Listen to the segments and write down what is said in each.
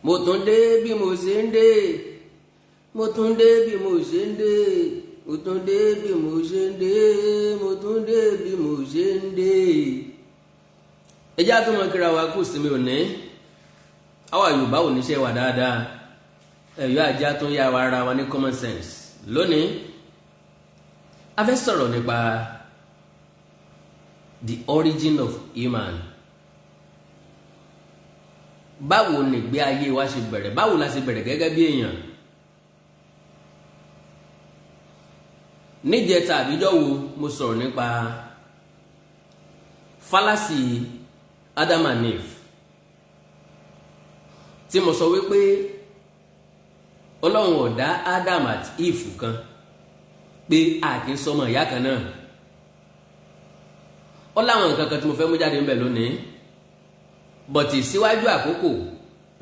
mo tún dé bí mo ṣe ń dé, mo tún dé bí mo ṣe ń dé, mo tún dé bí mo ṣe ń dé, mo tún dé bí mo ṣe ń dé. ẹjá tó mọ kíra wa kù sinmi òní àwa Yorùbá ò níṣẹ́ wà dáadáa ẹ̀yọ́ ajá tó ń yá wa ara wa ní common sense. Lónìí a fẹ́ sọ̀rọ̀ nípa the origin of human. Báwo ni ìgbé ayé wa ṣe bẹ̀rẹ̀, báwo la ṣe bẹ̀rẹ̀ gẹ́gẹ́ bí èèyàn. Níjẹta àbíjọ́ wo mo sọ̀rọ̀ nípa fallacy Adam and Eve, tí mo sọ wípé Ọlọ́run ò dá Adam àti Eve kan pé a kì í sọmọ ìyá kan náà. Ó láwọn nǹkan kan tí mo fẹ́ mú jáde ńbẹ̀ lónìí, bọ̀tì síwájú àkókò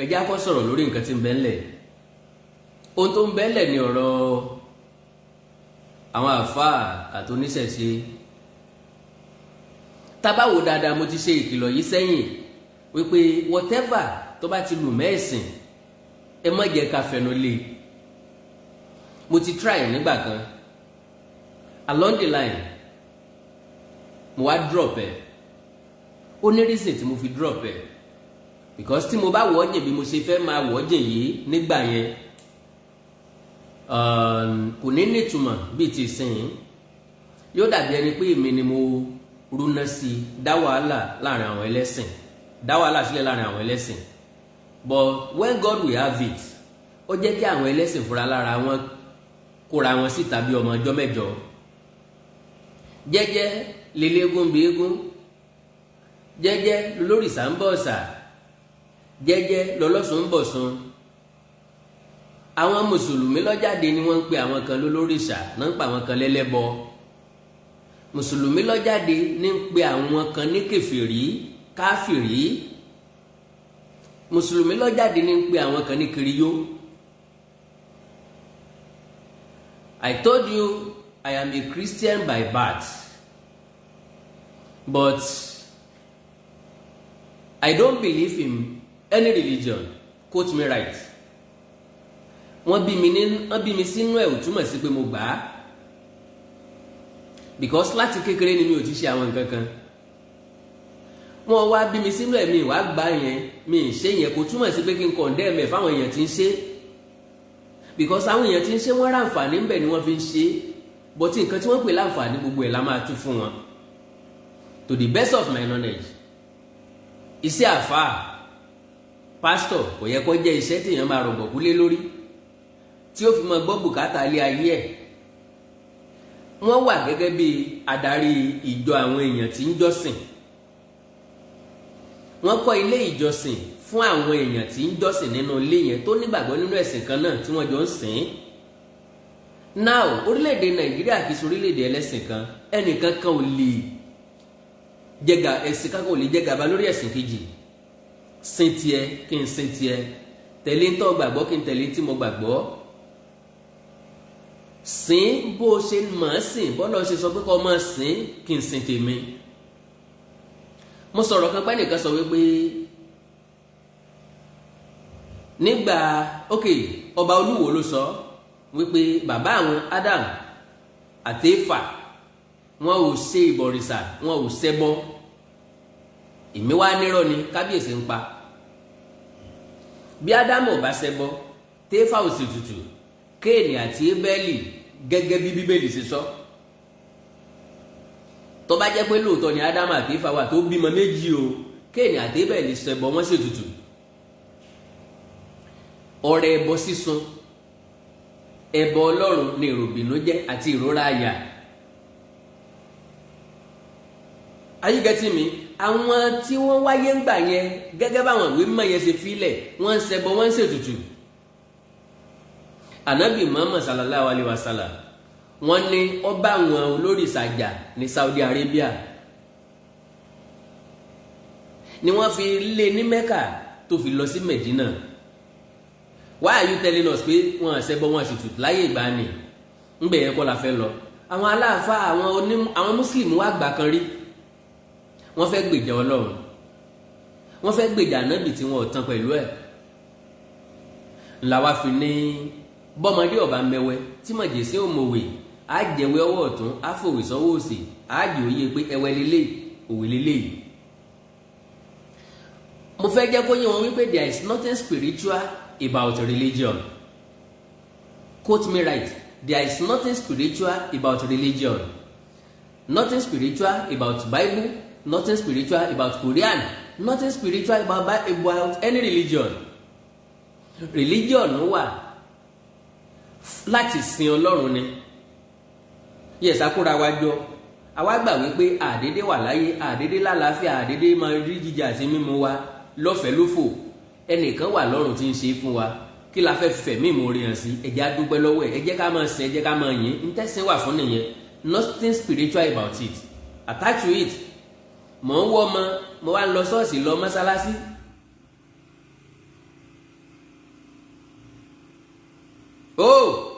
ẹ jẹ́ á kọ́ sọ̀rọ̀ lórí nǹkan tí ń bẹ ńlẹ̀. Ohun tó ń bẹ ńlẹ̀ ni ọ̀rọ̀ àwọn àfáà àti oníṣẹ̀ṣe. Tá bá wò dáadáa, mo ti ṣe ìkìlọ̀ yìí sẹ́yìn wípé whatever tó bá ti lù mẹ́ẹ̀sìn ẹ má jẹ́ ká fẹnu lé. Mo ti try nígbà kan, along the line mo wá drop ẹ̀. Ó ní reason tí mo fi drop ẹ̀, because tí mo bá wọ́ jìn bí mo ṣe fẹ́ máa wọ́ jìn yìí nígbà yẹn kò ní nítumọ̀ bíi ti sìn. Yóò dàbí ẹni pé èmi ni mo rúná sí dá wàhálà láàrin àwọn ẹlẹ́sìn, dá wàhálà sílẹ̀ láàrin àwọn ẹlẹ́sìn. But when God will have it, ó jẹ́ kí àwọn ẹlẹ́sìn fúnra lára wọn kóra wọn síta bí ọmọ ọjọ́ mẹ́jọ. Jẹ́jẹ́ lélégún bí égún, jẹ́jẹ́ lolórìṣà ń bọ̀ ọ̀ṣà, jẹ́jẹ́ lọlọ́ṣun ń bọ̀ ṣun. Àwọn mùsùlùmí lọ́jáde ni wọ́n ń pe àwọn kan lolórìṣà, náà ń pa àwọn kan lẹ́lẹ́bọ. Mùsùlùmí lọ́jáde ní ń pe àwọn kan ní kèfèrí, káfìrí. Mùsùlùmí lọ́jáde ní ń pe àwọn kan ní kiriyó. I told you I am a Christian by birth, but I don't believe in any religion. Quote me right. Wọ́n bí mi sínú ẹ̀ ò túmọ̀ sí pé mo gbà á, because láti kékeré ni mi ò ti ṣe àwọn nǹkan kan. Wọ́n wá bí mi sínú ẹ̀, mi wá gbà yẹn, mi ì ṣe yẹn, kò túmọ̀ sí pé kí n condemn ẹ̀ fáwọn èèyàn tí ń ṣe, because àwọn èèyàn tí ń ṣe wọ́n ráǹfààní ń bẹ̀ ni wọ́n fi ń ṣe, but nǹkan tí wọ́n pè láǹfààní gbogbo ẹ̀ la máa tú fún wọn. To the best of my knowledge, iṣẹ́ àfáà pásítọ̀ kò yẹ kó jẹ́ iṣẹ́ tí èèyàn máa rọ̀gbọ̀kú lé lórí tí ó fi máa gbọ́ bùkátà ilé ayé ẹ̀. Wọ́n wà gẹ́gẹ́ bí adarí ìjọ àwọn èèyàn tí ń jọ́sìn. Wọ́n kọ́ ilé ìjọsìn fún àwọn èèyàn tí ń jọ́sìn nínú ilé yẹn tó nígbàgbọ́ nínú ẹ̀sìn kan náà tí wọ́n jọ ń sìn. Now orílẹ̀-èdè Nàìjíríà kìí ṣe orílẹ̀-èdè ẹlẹ́sìn kan, ẹnìkan kan ò lè jẹgà ẹ̀sìn kankan ò lè jẹ gàba lórí ẹ̀sìn kejì. Sìn tiẹ̀ kí n sìn tiẹ̀, tẹ̀lé ń tọ́ gbàgbọ́ kí n tẹ̀lé tí mo gbàgbọ́. Sìn bó o ṣe mọ̀ ọ́ sìn, bọ́lá ṣe sọ pé kó máa sìn kí n sìn tèmi. Mo sọ̀rọ̀ kan pé nìkan sọ wípé nígbà ọba Olúwo ló sọ wípé bàbá àwọn Adam àti Éfà wọn ò ṣe ìbọ̀rìṣà, wọn ò ṣẹbọ. Èmi wá nírọ́ ni kábíyèsí ń pa. Bí Ádámù ò bá ṣẹbọ, téfà ò sì tutù, Kéènì àti Ébẹ́lì gẹ́gẹ́ bí Bíbélì ṣe sọ. Tó bá jẹ́ pé lóòótọ́ ni Ádámù àti Éfà wà tó bímọ méjì o, Kéènì àti Ébẹ́lì ṣẹbọ, wọ́n sì tutù. Ọrẹ ẹbọ sísun, ẹbọ Ọlọ́run ni ìròbìnújẹ́ àti ìrora àyà. Are you getting me? Àwọn tí wọ́n wáyé ń gbà yẹn gẹ́gẹ́ báwọn ìwé mímọ́ yẹn ṣe fílẹ̀, wọ́n ń ṣẹbọ, wọ́n ń ṣètùtù. Ànábì Muhammad sallallahu alaihi wasallam wọ́n ní ó bá àwọn olórìṣà jà ní Saudi Arabia, ni wọ́n fi lé ní Mecca tó fi lọ sí Medina. Why are you telling us pé wọ́n ṣẹbọ wọ́n ṣètùtù láyé ìgbàanì? Ńgbẹ yẹn kọ́ la fẹ́ lọ. Àwọn aláàfáà àwọn Muslim wá gbà kan rí, wọ́n fẹ́ gbèjà Ọlọ́run, wọ́n fẹ́ gbèjà ànábì tí wọn ò tán pẹ̀lú ẹ̀. ńlá wa fi ní bọ́mọdé ọba mẹ́wẹ́ tí mọ̀jẹ̀sí òmòwè á jẹ̀wé ọwọ́ ọ̀tún á fòwè sọ́wọ́ òsì á jẹ́ òye pé ẹwẹ́ lélẹ̀ òwe lélẹ̀ yìí. mo fẹ́ jẹ́ kó yé wọn wípé there is nothing spiritual about religion. Quote me right. There is nothing spiritual about religion. Nothing spiritual about Bible. Nothing spiritual about Quran. Nothing spiritual about any religion. Religion wà láti sin Ọlọ́run ni. Yes, akóra wa jọ. Àwa gbà wípé àdédé wà láyé, àdédé lálàáfíà, àdédé máa rí jíjẹ àti mímu wa lọ́fẹ̀ẹ́ lófò. Ẹnìkan wà lọ́run tí ń ṣe fún wa. Kí la fẹ́ fẹ̀mí ìmoore hàn sí? Ẹ jẹ́ á dúpẹ́ lọ́wọ́ ẹ̀, ẹ jẹ́ ká máa sìn, ẹ jẹ́ ká máa yìn. Ntẹ́sìn wà fún nìyẹn. Nothing spiritual about it. Attach to it. Mò ń wọ́ ọmọ, mo wá ń lọ ṣọ́ọ̀ṣì lọ mọ́sálásí. Oh!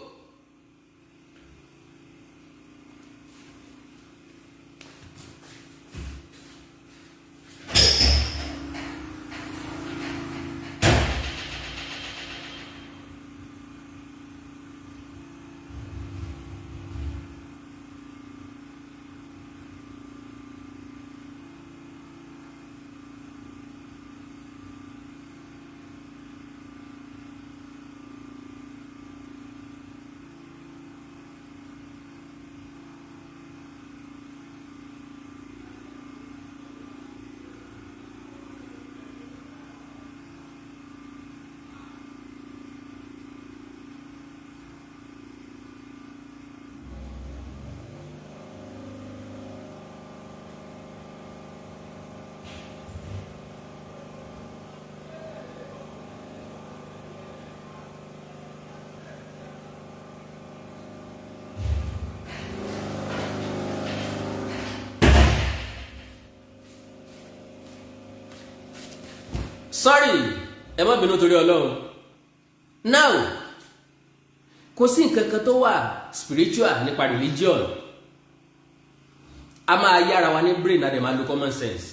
Sorry, ẹ má bínú torí Ọlọ́run. Now, kò sí nǹkan kan tó wà spiritual nípa religion. A máa yára wa ní brain àdè máa lo common sense.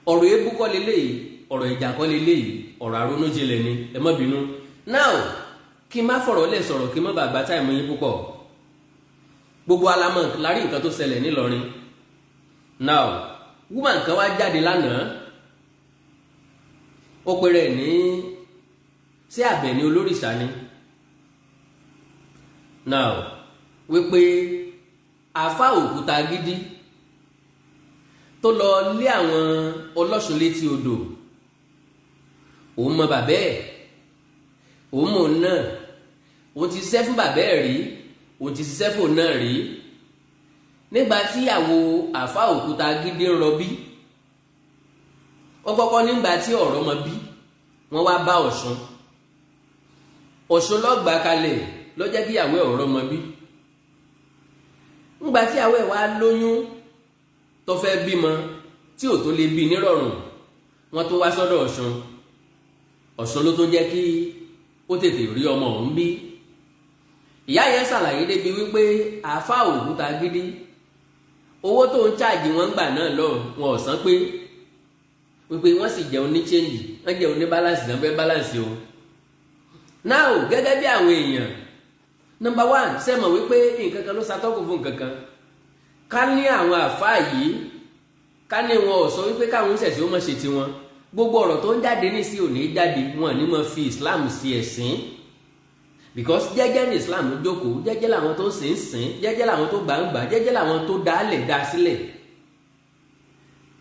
Ọ̀rọ̀ èébú kọ́ leléyìí, ọ̀rọ̀ ìjà kọ́ leléyìí, ọ̀rọ̀ àrónújinlẹ̀ ni, ẹ má bínú. Now, kí n má fọ̀rọ̀ lẹ̀ sọ̀rọ̀ kí n má bàa gba táìmù yín púpọ̀. Gbogbo alamọ̀ la rí nǹkan tó ṣẹlẹ̀ nílọrin. Now, woman kan wá jáde lánàá. Ó pe rẹ̀ ní sí Àbẹ̀ní Olórìṣà ni. Now, wípé Alfa Okutagidi tó lọ lé àwọn ọlọ́ṣun létí odò. Òun mọ bàbá ẹ̀, òun mọ̀ náà, òun ti ṣiṣẹ́ fún bàbá ẹ̀ rí, òun ti ṣiṣẹ́ fún náà rí. Nígbà tí ìyàwó Alfa Okutagidi ń rọbí, wọ́n kọ́kọ́ nígbà tí ọ̀rọ̀ ọmọ bí wọ́n wá bá Ọ̀ṣun. Ọ̀ṣun lọ́gbà kalẹ̀ ló jẹ́ kí ìyàwó ọ̀rọ̀ ọmọ bí. Nígbà tí ìyàwó ẹ̀ wá lóyún tó fẹ́ bímọ tí ò tó lè bí nírọ̀rùn, wọ́n tó wá sọ́dọ̀ Ọ̀ṣun. Ọ̀ṣun ló tó jẹ́ kí ó tètè rí ọmọ ọ̀hún bí. Ìyá yẹn ṣàlàyé débi wípé Alfa Okutagidi owó tó ń cháàjì wọn gbà náà lọ wọn ò san pé wípé wọ́n sì jẹun ní change, wọ́n jẹun ní balance náà fẹ́ balance o. Now, gẹ́gẹ́ bí àwọn èèyàn, number one, ṣe mọ̀ wípé nǹkan kan ló ṣàtọ́kùn fún nǹkan kan. Ká ní àwọn àfáà yìí, ká ní wọn ò sọ wípé káwọn ṣẹ̀ṣẹ̀ ó mọ̀ ṣe tiwọn. Gbogbo ọ̀rọ̀ tó ń jáde ní sí òní jáde, wọn ní mọ̀ fi Islam sí ẹ̀sìn. Because jẹ́jẹ́ ní Islam jókòó, jẹ́jẹ́ làwọn tó sìn sìn, jẹ́jẹ́ làwọn tó gbàǹgbà, jẹ́jẹ́ làwọn tó dálẹ̀ dá sílẹ̀.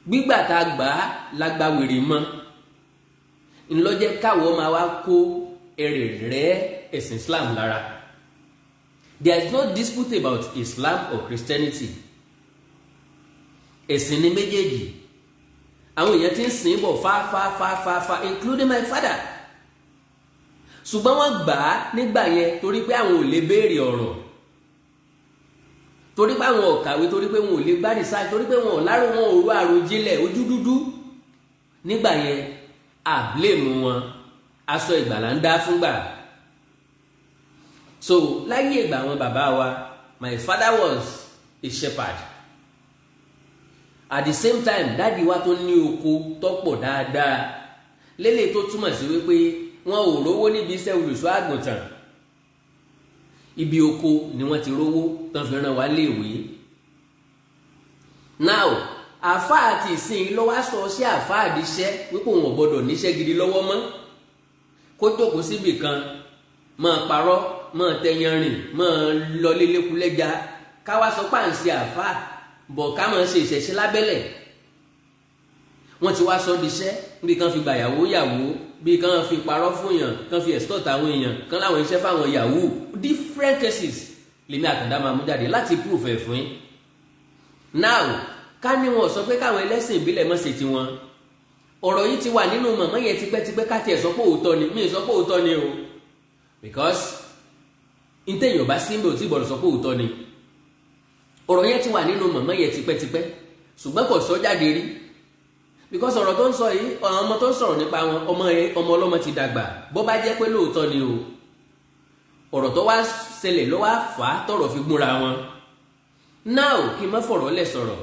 Gbígbà tá a gbà á lágbà wèrè mọ́ ńlọ́jẹ́ káwọ́ máa wá kó èrè rẹ̀ ẹ̀sìn Islam lára. There is no dispute about Islam or Christianity. Ẹ̀sìn ni méjèèjì. Àwọn èèyàn ti ń sìn bọ̀ fa including my father. Ṣùgbọ́n wọ́n gbà á nígbà yẹn torí pé àwọn ò lè béèrè ọ̀rọ̀. Torí pé àwọn ò kàwé, torí pé wọn ò lè gbá research, torí pé wọn ò lárò, wọn ò rò àròjinlẹ̀ ojú dúdú. Nígbà yẹn a blame wọn, aṣọ ìgbàlà ń dá fúngbà. So láyé ìgbà àwọn bàbá wa, my father was a shepherd. At the same time, dáàdi wa tó ní oko tó pọ̀ dáadáa. Lélẹ̀ tó túmọ̀ sí wípé wọn ò rówó níbi iṣẹ́ olùṣọ́ àgùntàn, ibi oko ni wọ́n ti rówó tán fi rán wa léèwé. Now àfáà àti ìsìn ló wá sọ sí àfáà àdìṣẹ́ wípé òun ò gbọdọ̀ níṣẹ́ gidi lọ́wọ́ mọ́, kó jókòó síbì kan máa parọ́ máa tẹyanrìn máa lọ lélékulẹ́já, ká wá sọ páǹsì àfáà bọ̀ ká máa ṣe ìṣẹ̀ṣẹ̀ lábẹ́lẹ̀. Wọ́n ti wá sọ diṣẹ́ bí kan fi gbà yàwó bí kan fi parọ́ fún èèyàn, kan fi extort àwọn èèyàn, kan láwọn iṣẹ́ fáwọn yahoo, different cases lèmi Àkàndá máa mú jáde láti proof ẹ̀ fún yín. Now ká ní wọn sọ pé káwọn ẹlẹ́sìn ìbílẹ̀ mọ̀ ṣe tiwọn, ọ̀rọ̀ yìí ti wà nínú mọ̀mọ́ yẹn tipẹ́tipẹ́, ká tiẹ̀ sọ pé òótọ́ ni, mi sọ pé òótọ́ ni o, because ntẹ̀yìn ọba sí mi ò tí gbọ́dọ̀ sọ pé òótọ́ ni. Ọ̀rọ̀ yẹn ti wà nínú mọ̀mọ́ yẹn tipẹ́tipẹ́ ṣùgbọ́n kò sọ jáde rí, because ọ̀rọ̀ tó ń sọ yìí àwọn ọmọ tó ń sọ̀rọ̀ nípa wọn ọmọ ọlọ́mọ ti dàgbà, bó bá jẹ́ pé lóòótọ́ ni o, ọ̀rọ̀ tó wá ṣẹlẹ̀ ló wá fà á tọ̀rọ̀ fi gúnra wọn. Now kí n má fọ̀rọ̀ lẹ̀ sọ̀rọ̀,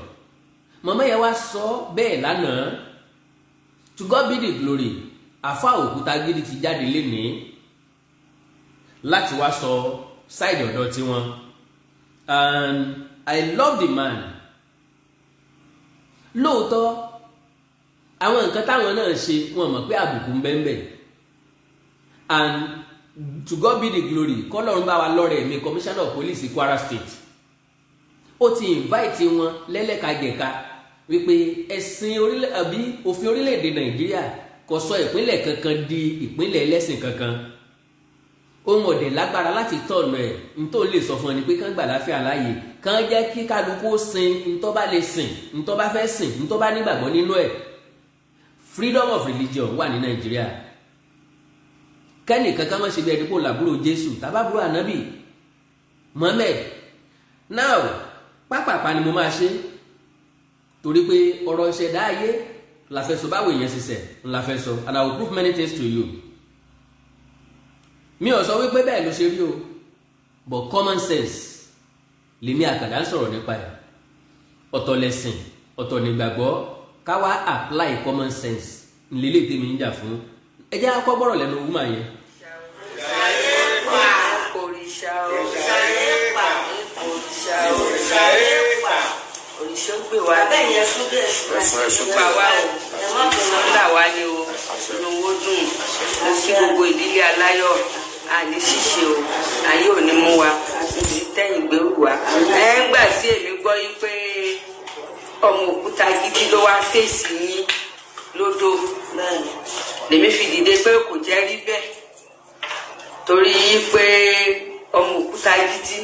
mọ̀mọ́ yẹn wá sọ bẹ́ẹ̀ lánàá, to God be the glory, àfáà Òkútagidi ti jáde lénìí láti wá sọ side ọ̀dọ̀ tiwọn, and I love the man. Lóòótọ́ àwọn nǹkan táwọn náà ṣe wọn mọ̀ pé àbùkù ń bẹ́ẹ̀ bẹ́ẹ̀, and to God be the glory, kọ́lọ́run bá wa lọ́rẹ̀ mi commissioner of police Kwara State, ó ti invite wọn lẹ́lẹ́kajẹ̀ka wípé ẹ̀sìn orílẹ̀ àbí òfin orílẹ̀-èdè Nàìjíríà kò sọ ìpínlẹ̀ kankan di ìpínlẹ̀ ẹlẹ́sìn kankan. Ohun ọ̀dẹ̀ lágbára láti tọ̀nà ẹ̀ ntọ́ lè sọ fún ẹni pé kán gbà láfíà láàyè, kán jẹ́ kí kálukú sin ntọ́ bá lè sìn, ntọ́ bá fẹ́ sìn, ntọ́ bá nígbàgbọ́ nínú ẹ̀. Freedom of religion wà ní Nàìjíríà. Kẹ́nì kankan má ṣe bí ẹni pò làbúrò Jésù tàbábúrò ànábì Mohammed. Now pápápá ni mo máa ṣe torí pé ọ̀rọ̀ ìṣẹ̀dá ayé la fẹ́ sọ, báwo èèyàn ṣiṣẹ́ la fẹ́ sọ, and I will prove many things to you. Mi ò sọ wípé bẹ́ẹ̀ ló ṣe rí o, but common sense lèmi Àkàndá ń sọ̀rọ̀ nípa ẹ̀. Ọ̀tọ̀ lẹ̀sìn ọ̀tọ̀ nígbàgbọ́, ká wá apply common sense nílé tèmi ń jà fún. Ẹ jẹ́ akọ́ gbọ́rọ̀ lẹ́nu woman yẹn. Òrìṣà gbé wa bẹ́ẹ̀ yẹn fún bẹ́ẹ̀ fún pa wá o, ńlá wa ni o, owó dùn, mo kí gbogbo ìdílé aláyọ̀, àní ṣíṣe o, ayé ò ní mú wa, ní tẹ́yìn gbèrú wa. Ẹ ń gbà sí èmi gbọ́ yí pé ọmọ Òkútagidi ló wá fèsì yín lódò, lèmi fi dìde pé kò jẹ́ rí bẹ́ẹ̀, torí yí pé ọmọ Òkútagidi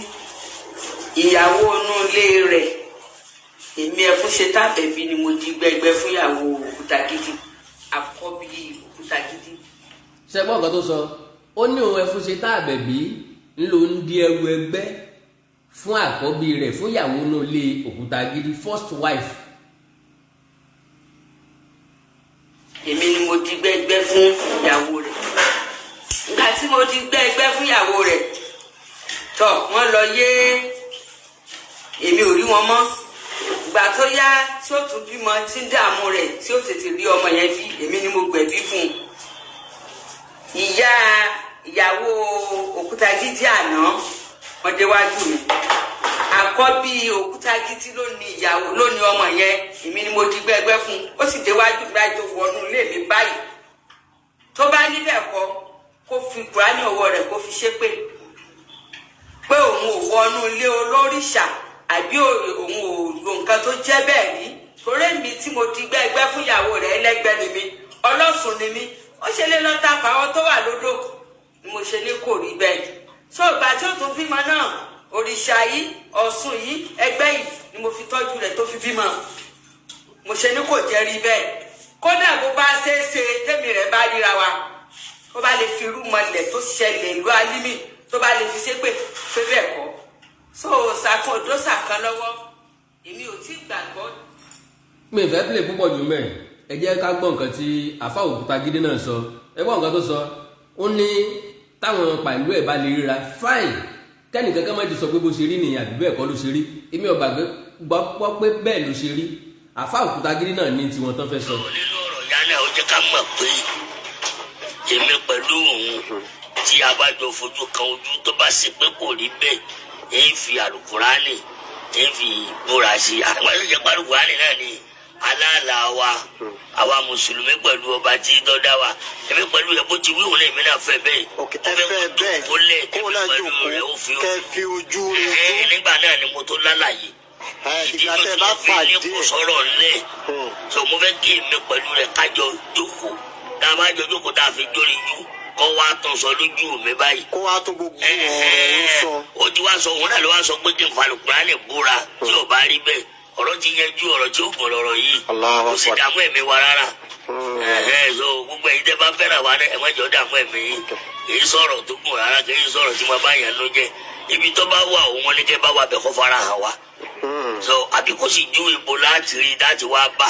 ìyàwó inú ilé rẹ̀, èmi ẹfún ṣe tábẹ̀bí ni mo jí gbẹgbẹ fún ìyàwó Òkútagidi, àkọ́bí Òkútagidi. Ṣé gbọ́ nǹkan tó sọ? Ó ní òun ẹfún ṣe tábẹ̀bí ńlò ń di ẹrù ẹgbẹ́ fún àkọ́bí rẹ̀, fún ìyàwó inú ilé Òkútagidi, first wife. Èmi ni mo jí gbẹgbẹ fún ìyàwó rẹ̀. Nígbà tí mo jí gbẹgbẹ fún ìyàwó rẹ̀, tọ́ wọ́n lọ yé, èmi ò rí wọn mọ́. Ìgbà tó yá tí ó tún bímọ tí ń dààmú rẹ̀ tí ó tètè rí ọmọ yẹn bí, èmi ni mo gbẹ̀bí fún un. Ìyàwó Òkútagidi àná wọ́n déwájú mi. Àkọ́bí Òkútagidi ló ní ọmọ yẹn, èmi ni mo jí gbẹ́gbẹ́ fún un. Ó sì déwájú báyìí tó wọnú ilé mi báyìí. Tó bá níbẹ̀ kọ́ kó fi Kùránì ọwọ́ rẹ̀ kó fi ṣépè pé òun ò wọnú ilé Olórìṣà àbí òun ò lo nǹkan tó jẹ́ bẹ́ẹ̀ rí. Torí mi tí mo ti gbẹ́gbẹ́ fún ìyàwó rẹ̀ ẹlẹ́gbẹ́ ni mi, ọlọ́sùn ni mi, ó ṣe lé lọ́ta fáwọn tó wà lódò ni mo ṣe ní kò rí bẹ́ẹ̀. So ìgbà tí ó tún bímọ náà, òrìṣà yìí, Ọ̀ṣun yìí, ẹgbẹ́ yìí ni mo fi tọ́jú rẹ̀ tó fi bímọ. Mo ṣe ní kò jẹ́ rí bẹ́ẹ̀. Kódà bó bá ṣeéṣe tèmi rẹ̀ bá ríra wa, tó bá lè fi irú mọlẹ̀ tó ṣẹlẹ̀ ìlú Alímì, tó bá lè fi ṣépè pé bẹ́ẹ̀ kọ́. So ṣàkó òdó ṣàkan lọ́wọ́, èmi ò tí gbàgbọ́. Mi ì fẹ́ pílè púpọ̀ jù mẹ́rin, ẹ jẹ́ ká gbọ́ nǹkan tí àfáà Òkútagidi náà sọ. Ẹ gbọ́ nǹkan tó sọ, ó ní táwọn pàìlú ẹ̀ bá lè ríra fine, kẹ́nì kankan má ti sọ pé bó ṣe rí nìyẹn àbí bẹ́ẹ̀ kọ́ ló ṣe rí. Èmi ò gbọ́ pé bẹ́ẹ̀ ló ṣe rí. Àfáà Òkútagidi náà ní tiwọn tán fẹ́ sọ. Nínú ọ̀rọ̀ yá náà ó jẹ́ ká mọ̀ pé èmi pẹ̀lú òun tí a bá jọ fojú kan ojú tó bá ṣe pé kò rí bẹ́ẹ̀ èyí fi àlùkùránì èyí fi búra sí i àtàwọn ìṣẹ̀jẹ̀ pàlùkùránì náà ni aláàlá wa àwa mùsùlùmí pẹ̀lú ọba tí dọ́dá wa èmi pẹ̀lú ẹ̀ bó ti wí òun èmi náà fẹ́ bẹ́ẹ̀ ẹ fẹ́ bẹ́ẹ̀ kó náà jókòó kẹ́ fi ojú rẹ̀ nígbà náà ni mo tó lálàyé ìdí tó ti fi ní kò sọ̀rọ̀ ńlẹ̀ tó mo fẹ́ kí èmi pẹ̀lú rẹ̀ kájọ jókòó tá a bá jọ jókòó tá a fi dórí jú kọ́ wa tán sọ lójú mi báyìí. kó wa tó gbogbo ọ̀rọ̀ sọ. ó ti wá sọ òun náà ló wá sọ pé kí n fa Al-Qur'ani búra tí ò bá rí bẹ́ẹ̀ ọ̀rọ̀ ti yanjú ọ̀rọ̀ tí ó gùn lọ́rọ̀ yìí kò sì dààmú ẹ̀mí wa rárá. so gbogbo ẹ̀yin tẹ́ bá fẹ́ràn wa ẹ má jọ dààmú ẹ̀mí yìí kì í sọ̀rọ̀ tó gùn rárá kì í sọ̀rọ̀ tí wọ́n bá yàn ló jẹ́ ibi tó bá wà òun wọn ní kẹ́ bá wà bẹ̀ kó fara hàn wá. so àbí kò sì ju ìbò láti rí láti wá bá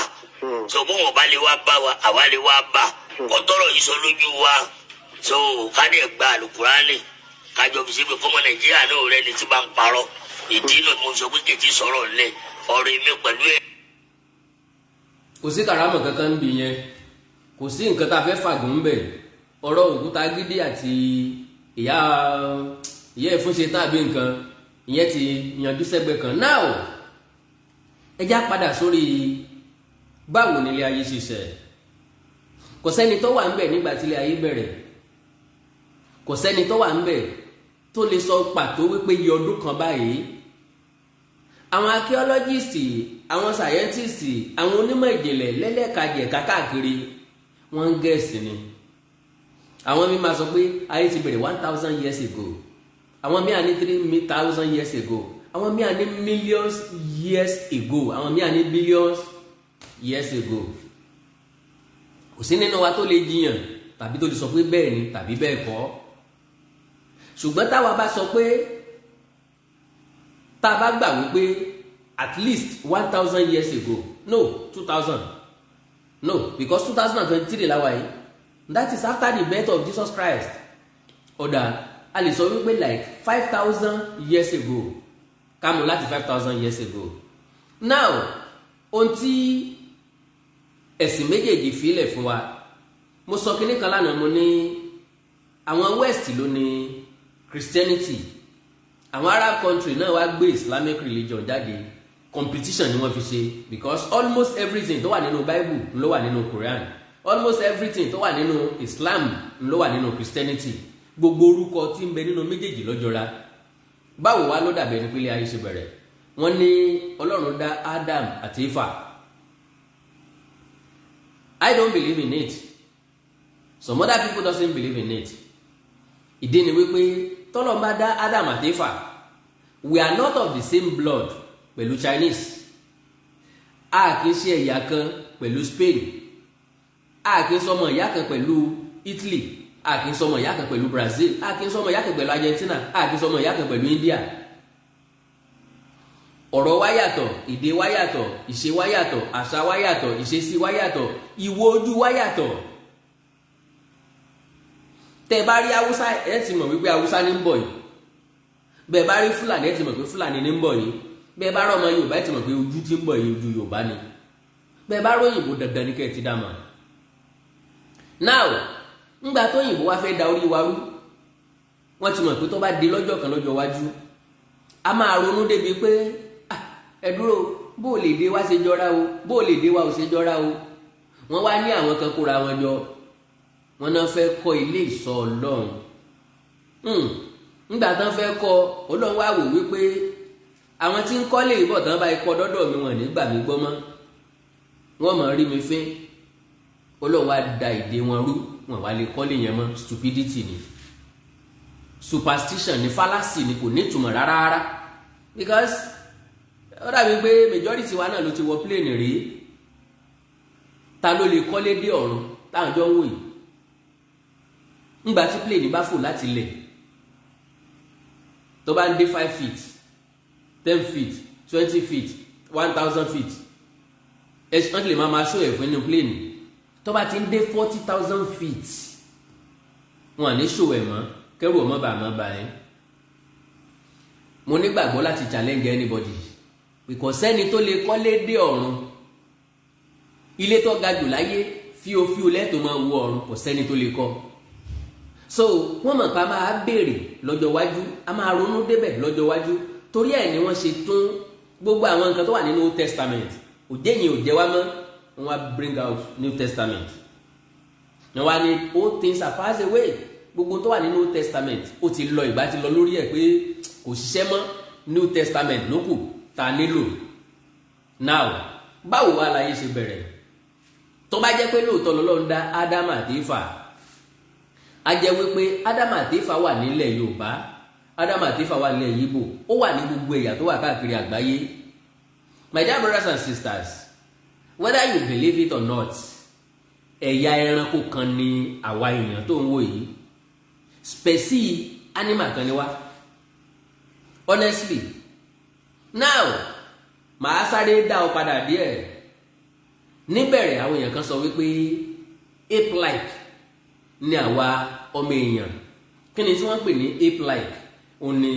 so bó wọn bá lè wá bá wa àwa lè wá bá kó tọrọ yìí sọ lójú wa so kádẹ gba Al-Qur'ani kájọ fi ṣe pé kọ́mọ Nàìjíríà náà rẹ ni tí bá ń parọ́ ìdí náà mo sọ pé kẹ̀tì sọ̀rọ̀ lẹ̀ ọ̀rọ̀ èmi pẹ̀lú ẹ̀. kò sí kàrámọ̀ kankan níbi yẹn kò sí nǹkan tá a fẹ́ fàgùn ń bẹ̀ ọ̀rọ̀ Òkútagidi àti ìyá ìfúnṣe tàbí nǹkan ìyẹn ti yanjú sẹ́gbẹ́ kan náà ẹ já padà sórí báwo nílé ayé ṣe ṣe kò sẹ́ni tó wà ń bẹ̀ nígbà tí ilé ayé bẹ̀rẹ̀ kò sẹ́ni tó wà ń bẹ̀ tó lè sọ pàtó wípé iye ọdún kan báyìí àwọn archaeologist àwọn scientist àwọn onímọ̀ ìjìnlẹ̀ lẹ́lẹ́kajẹ̀ka káàkiri wọ́n ń gẹ̀ẹ́sì ni àwọn mi máa sọ pé ayé ti bẹ̀rẹ̀ 1000 years ago àwọn mi à ní 3000 years ago àwọn mi à ní millions years ago àwọn mi à ní billions years ago kò sí nínú wa tó lè jiyàn tàbí tó lè sọ pé bẹ́ẹ̀ ni tàbí bẹ́ẹ̀ kọ́ ṣùgbọ́n táwa bá sọ pé tá a bá gbà wípé at least 1000 years ago no 2000 no because 2023 la wà yìí that is after the birth of Jesus Christ ọ̀dà a lè sọ wípé like 5000 years ago ká mú láti 5000 years ago now ohun tí ẹ̀sìn méjèèjì fílẹ̀ fún wa mo sọ kinní kan lánàá mo ní àwọn west ló ní Christianity àwọn Arab country náà wá gbé Islamic religion jáde competition ni wọ́n fi ṣe because almost everything tó wà nínú Bible ló wà nínú Quran almost everything tó wà nínú Islam ló wà nínú Christianity gbogbo orúkọ tí ń bẹ nínú méjèèjì lọ́jọ́ra báwo wá ló dàbẹ̀ ní pílẹ̀ ayé ṣe bẹ̀rẹ̀ wọ́n ní Ọlọ́run dá Adam àti Éfà I don't believe in it some other people doesn't believe in it ìdí ni wípé tọ́lọ́run bá dá Adam àti Éfà we are not of the same blood pẹ̀lú Chinese a kì í ṣe ẹ̀yà kan pẹ̀lú Spain a kì í sọmọ ìyá kan pẹ̀lú Italy a kì í sọmọ ìyá kan pẹ̀lú Brazil a kì í sọmọ ìyá kan pẹ̀lú Argentina a kì í sọmọ ìyá kan pẹ̀lú India ọ̀rọ̀ wa yàtọ̀ èdè wa yàtọ̀ ìṣe wa yàtọ̀ àṣà wa yàtọ̀ ìṣesí wa yàtọ̀ ìwò ojú wa yàtọ̀ tẹ́ bá rí Haúsá ẹ ti mọ̀ wípé Haúsá ní ń bọ̀ yìí bẹ́ẹ̀ bá rí Fúlàní ẹ ti mọ̀ pé Fúlàní ní ń bọ̀ yìí bẹ́ẹ̀ bá rọ́mọ Yorùbá ẹ ti mọ̀ pé ojú tí ń bọ̀ yìí ojú Yorùbá ni bẹ́ẹ̀ bá róyìnbó dandan ní kẹ́ ẹ ti dá mọ̀ now ńgbà tó yìnbó wá fẹ́ da orí wa rú wọ́n ti mọ̀ pé tó bá di lọ́jọ́ kan lọ́jọ́ wájú a máa ronú débi pé ẹ dúró bó o lè dé wá ṣe jọra o bó o lè dé wá ò ṣe jọra o wọ́n wá ní àwọn kan kóra wọn jọ wọ́n náà fẹ́ kọ́ ilé ìṣọ́ Ọlọ́run ńgbà tán fẹ́ kọ́ Ọlọ́run wá wò wípé àwọn tí ń kọ́lé ìbọ̀ tán bá ikọ́ dọ́dọ̀ mi wọ́n nígbà mi gbọ́ mọ́ wọ́n mọ̀ rí mi fín Ọlọ́run wá da ìdè wọn rú wọ́n wá lè kọ́lé yẹn mọ́ stupidity ni superstition ni fallacy ni kò nítumọ̀ rárá because ó dàbí pé majority wa náà ló ti wọ plane rí ta ló lè kọ́lé dé ọ̀run táwọn jọ ń wò yìí ńgbà tí plane bá fò láti lẹ̀ tó bá ń dé 5 feet 10 feet 20 feet 1000 feet wọ́n ti lè máa ṣó ẹ̀fọ́ nínú plane tó bá ti ń dé 40,000 feet wọn à ní ṣó ẹ̀ mọ́ kẹ́rù ọmọ bàá mọ́ bá yẹn mo nígbàgbọ́ láti challenge anybody because sẹ́ni tó lè kọ́lé dé ọ̀run ilé tó ga jù láyé fíofío lẹ́tọ̀ọ́ máa wọ ọ̀run kò sẹ́ni tó lè kọ́ so wọ́n mọ̀ pé a máa béèrè lọ́jọ́ iwájú a máa ronú débẹ̀ lọ́jọ́ iwájú torí ẹ̀ ni wọ́n ṣe tún gbogbo àwọn nǹkan tó wà nínú Old Testament òjé yẹn ò jẹ́ wá mọ́ wọ́n wá bring out New Testament wọ́n wá ní old things are passed away gbogbo tó wà nínú Old Testament ó ti lọ ìgbà ti lọ lórí ẹ̀ pé kò ṣiṣẹ́ mọ́ New Testament ló kù tá nílò now báwo wá láyé ṣe bẹ̀rẹ̀ tó bá jẹ́ pé lóòótọ́ lọ́lọ́run dá Ádámù àti Éfà a jẹ́ wípé Ádámù àti Éfà wà nílẹ̀ Yorùbá Ádámù àti Éfà wà nílẹ̀ Yíbò ó wà ní gbogbo ẹ̀yà tó wà káàkiri àgbáyé my dear brothers and sisters whether you believe it or not ẹ̀yà ẹranko kan ni àwa èèyàn tó ń wò yìí specie animal kan ni wá honestly now màá sáré dá ọ padà díẹ̀ níbẹ̀rẹ̀ àwọn èèyàn kan sọ wípé ape-like ni àwa ọmọ èèyàn kí ni tí wọ́n pè ní ape-like òun ni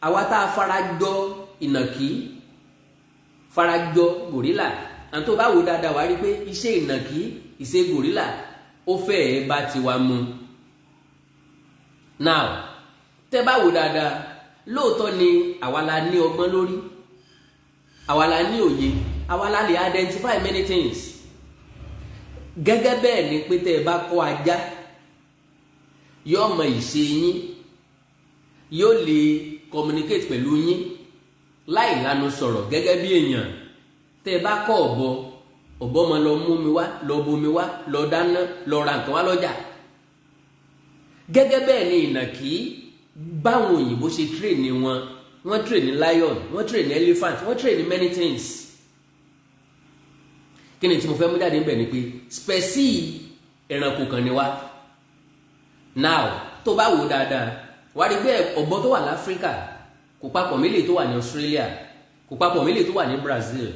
àwa tá a farajọ ìnàkí farajọ gòrílà àti tó bá wò dáadáa wá rí pé iṣẹ́ ìnàkí iṣẹ́ gòrílà ó fẹ́ẹ̀ bá tiwa mu now tẹ́ bá wò dáadáa lóòótọ́ ni àwa la ní ọgbọ́n lórí àwa la ní òye àwa la lè identify many things gẹ́gẹ́ bẹ́ẹ̀ ni pé tẹ́ ẹ bá kọ́ ajá yóò mọ ìṣe yín yóò lè communicate pẹ̀lú yín láì lanu sọ̀rọ̀ gẹ́gẹ́ bí èèyàn tẹ́ ẹ bá kọ́ ọ̀bọ máa lọ mú mi wá lọ bomi wá lọ dáná lọ ra nǹkan wá lọ́jà gẹ́gẹ́ bẹ́ẹ̀ ni ìnàkí báwọn òyìnbó ṣe train ni wọ́n train ní lion wọ́n train ní elephant wọ́n train ní many things kí ni tí mo fẹ́ mú jáde níbẹ̀ ni pé specie ẹranko kan ni wá now tó bá wò dáadáa wá rí pé ọ̀bọ tó wà láfíríkà kò papọ̀ mélèé tó wà ní Australia kò papọ̀ mélèé tó wà ní Brazil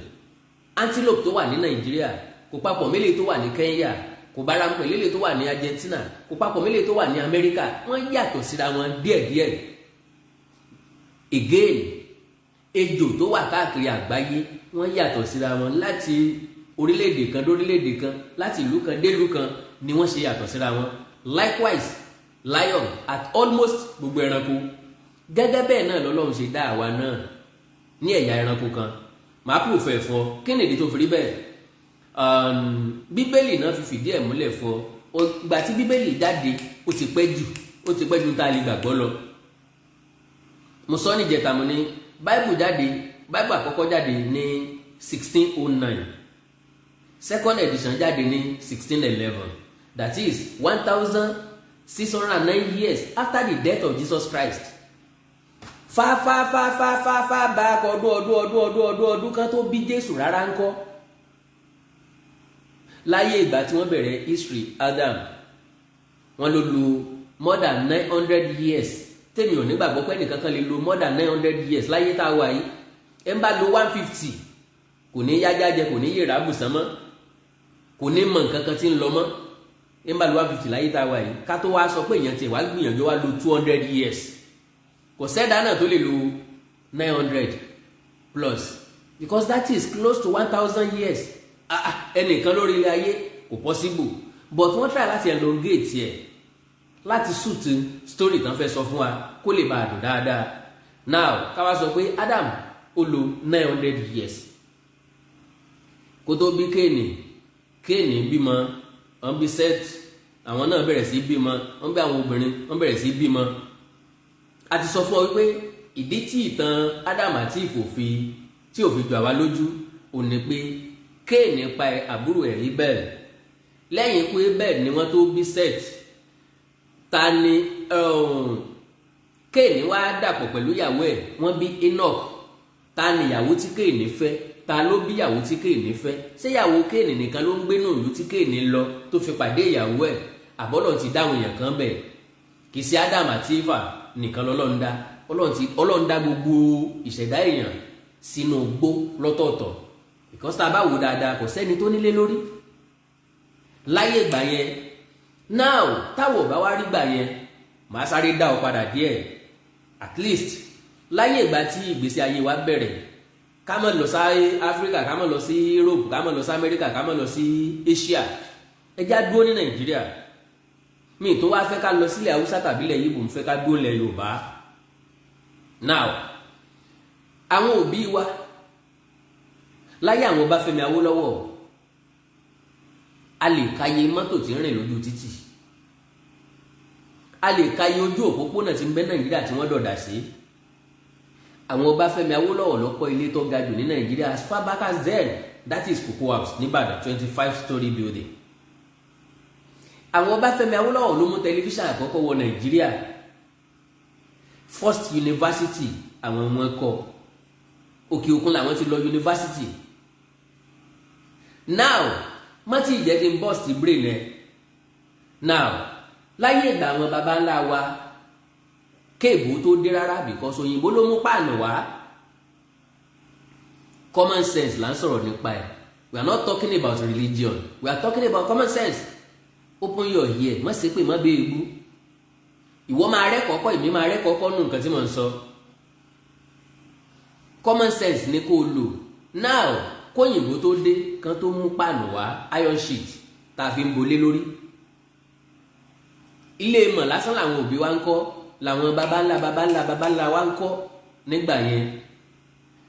antelope tó wà ní Nàìjíríà kò papọ̀ mélèé tó wà ní Kenya kò bára mu pẹ̀lú tó wà ní Argentina kò papọ̀ mélèé tó wà ní Amẹ́ríkà wọ́n yàtọ̀ síra wọn díẹ̀díẹ̀ again ejò tó wà káàkiri àgbáyé wọ́n yàtọ̀ síra wọn láti orílẹ̀-èdè kan dórílẹ̀-èdè kan láti ìlú kan dé ìlú kan ni wọ́n ṣe yàtọ̀ síra wọn likewise lion at almost gbogbo ẹranko gẹ́gẹ́ bẹ́ẹ̀ náà lọ́lọ́run ṣe dá àwa náà ní ẹ̀yà ẹranko kan màá proof ẹ̀ fún ọ kí ni ìdí tó fi rí bẹ́ẹ̀ bíbélì náà fi fìdí ẹ̀ múlẹ̀ fún ọ ìgbà tí bíbélì jáde ó ti pẹ́ jù tá a lè gbàgbọ́ lọ mo sọ ní ìjẹta mo ní báìbù àkọ́kọ́ jáde ní 1609 second edition jáde ní 1611 that is 1609 years after the death of Jesus Christ fa bá ọdún kan tó bí Jésù rárá ń kọ́ láyé ìgbà tí wọ́n bẹ̀rẹ̀ history Adam wọ́n ló lò more than 900 years tèmi ò nígbàgbọ́ pé ẹnìkan kan lè lò more than 900 years láyé tá a wà yìí ẹ ń bá lo 150 kò ní yájájẹ kò ní yèrà bùsàn mọ́ kò ní mọ̀ nǹkan kan tí ń lọ mọ́ ẹ ń bá lo 150 láyé tá a wà yìí ká tó wá sọ pé èèyàn tiẹ̀ wá gbìyànjú wá lo 200 years kò sẹ́dá náà tó lè lo 900 plus because that is close to 1000 years ẹnìkan lórí ilé ayé kò possible but wọ́n try láti elongate yẹ láti suit story tán fẹ́ sọ fún wa kó lè bá a dùn dáadáa now ká wá sọ pé Adam ó lò 900 years kó tó bí Kéènì bímọ wọ́n bí Seth àwọn náà bẹ̀rẹ̀ sí bímọ wọ́n bí àwọn obìnrin wọ́n bẹ̀rẹ̀ sí bímọ a ti sọ fún ọ wípé ìdí tí ìtàn Adam àti ìfòfin tí ò fi jù àwa lójú ò ní pé Kéènì pa àbúrò ẹ̀ Abel lẹ́yìn ikú Abel ni wọ́n tó bí Seth ta ni Kéènì wá dàpọ̀ pẹ̀lú ìyàwó ẹ̀ wọ́n bí Enoch ta ni ìyàwó tí Kéènì fẹ́ ta ló bí ìyàwó tí Kéènì fẹ́ ṣé ìyàwó Kéènì nìkan ló ń gbé náà ìlú tí Kéènì lọ tó fi pàdé ìyàwó ẹ̀ àbọ́lọ̀ ti dáhùn èèyàn kan bẹ̀ kì í ṣe Adam àti Eva nìkan lọ́lọ́run dá Ọlọ́run dá gbogbo ìṣẹ̀dá èèyàn sínú igbó lọ́tọ̀ọ̀tọ̀ because tá a bá wò dáadáa kò sẹ́ni tó nílé lórí láyé ìgbà yẹn now táwọn bá wá rí gbà yẹn màá sáré dá ọ padà díẹ̀ at least láyé ìgbà tí ìgbésí ayé wa bẹ̀rẹ̀ ká má lọ sí Áfíríkà ká má lọ sí Europe ká má lọ sí Amẹ́ríkà ká má lọ sí Asia ẹjá dúró ní Nàìjíríà mi tó wá fẹ́ ká lọ sílẹ̀ Haúsá tàbí ilẹ̀ Yíbò ń fẹ́ ká dúró lẹ̀ Yorùbá. Now àwọn òbí wa láyé àwọn Ọbáfẹ́mi Awólọ́wọ̀ a lè káyé mọ́tò tí ń rìn lójú títì, a lè káyé ojú òpópónà tí ń bẹ Nàìjíríà tí wọ́n dọ̀dà sí. Àwọn Ọbáfẹ́mi Awólọ́wọ̀ ló kọ́ ilé tó ga jù ní Nàìjíríà as far back as then, that is Cocoa House nìbàdàn 25-story building. Àwọn Ọbáfẹ́mi Awólọ́wọ̀ ló mú tẹlifíṣàn àkọ́kọ́ wọ Nàìjíríà, first university àwọn ọmọ ẹ̀kọ́ òkè òkun làwọn ti lọ university. Now má tí ìjẹ́ kí n bust brain ẹ̀. Now láyé ìgbà àwọn baba ńlá wa kéèbù tó dé rárá because òyìnbó ló mú páànù wá. Common sense là ń sọ̀rọ̀ nípa ẹ̀. We are not talking about religion, we are talking about common sense. Open your ear, má ṣe pé má bẹ́ẹ̀ egbú. Ìwọ máa rẹ́kọ̀ọ́ kọ́, èmi máa rẹ́kọ̀ọ́ kọ́ nù nǹkan tí mò ń sọ. Common sense ni kó o lò. Now kóyìnbó tó dé kan tó mú páànù wá iron sheet tá a fi ń bolé lórí. Ilé ìmọ̀ lásán làwọn òbí wa ń kọ́, làwọn baba ńlá wa ń kọ́ nígbà yẹn.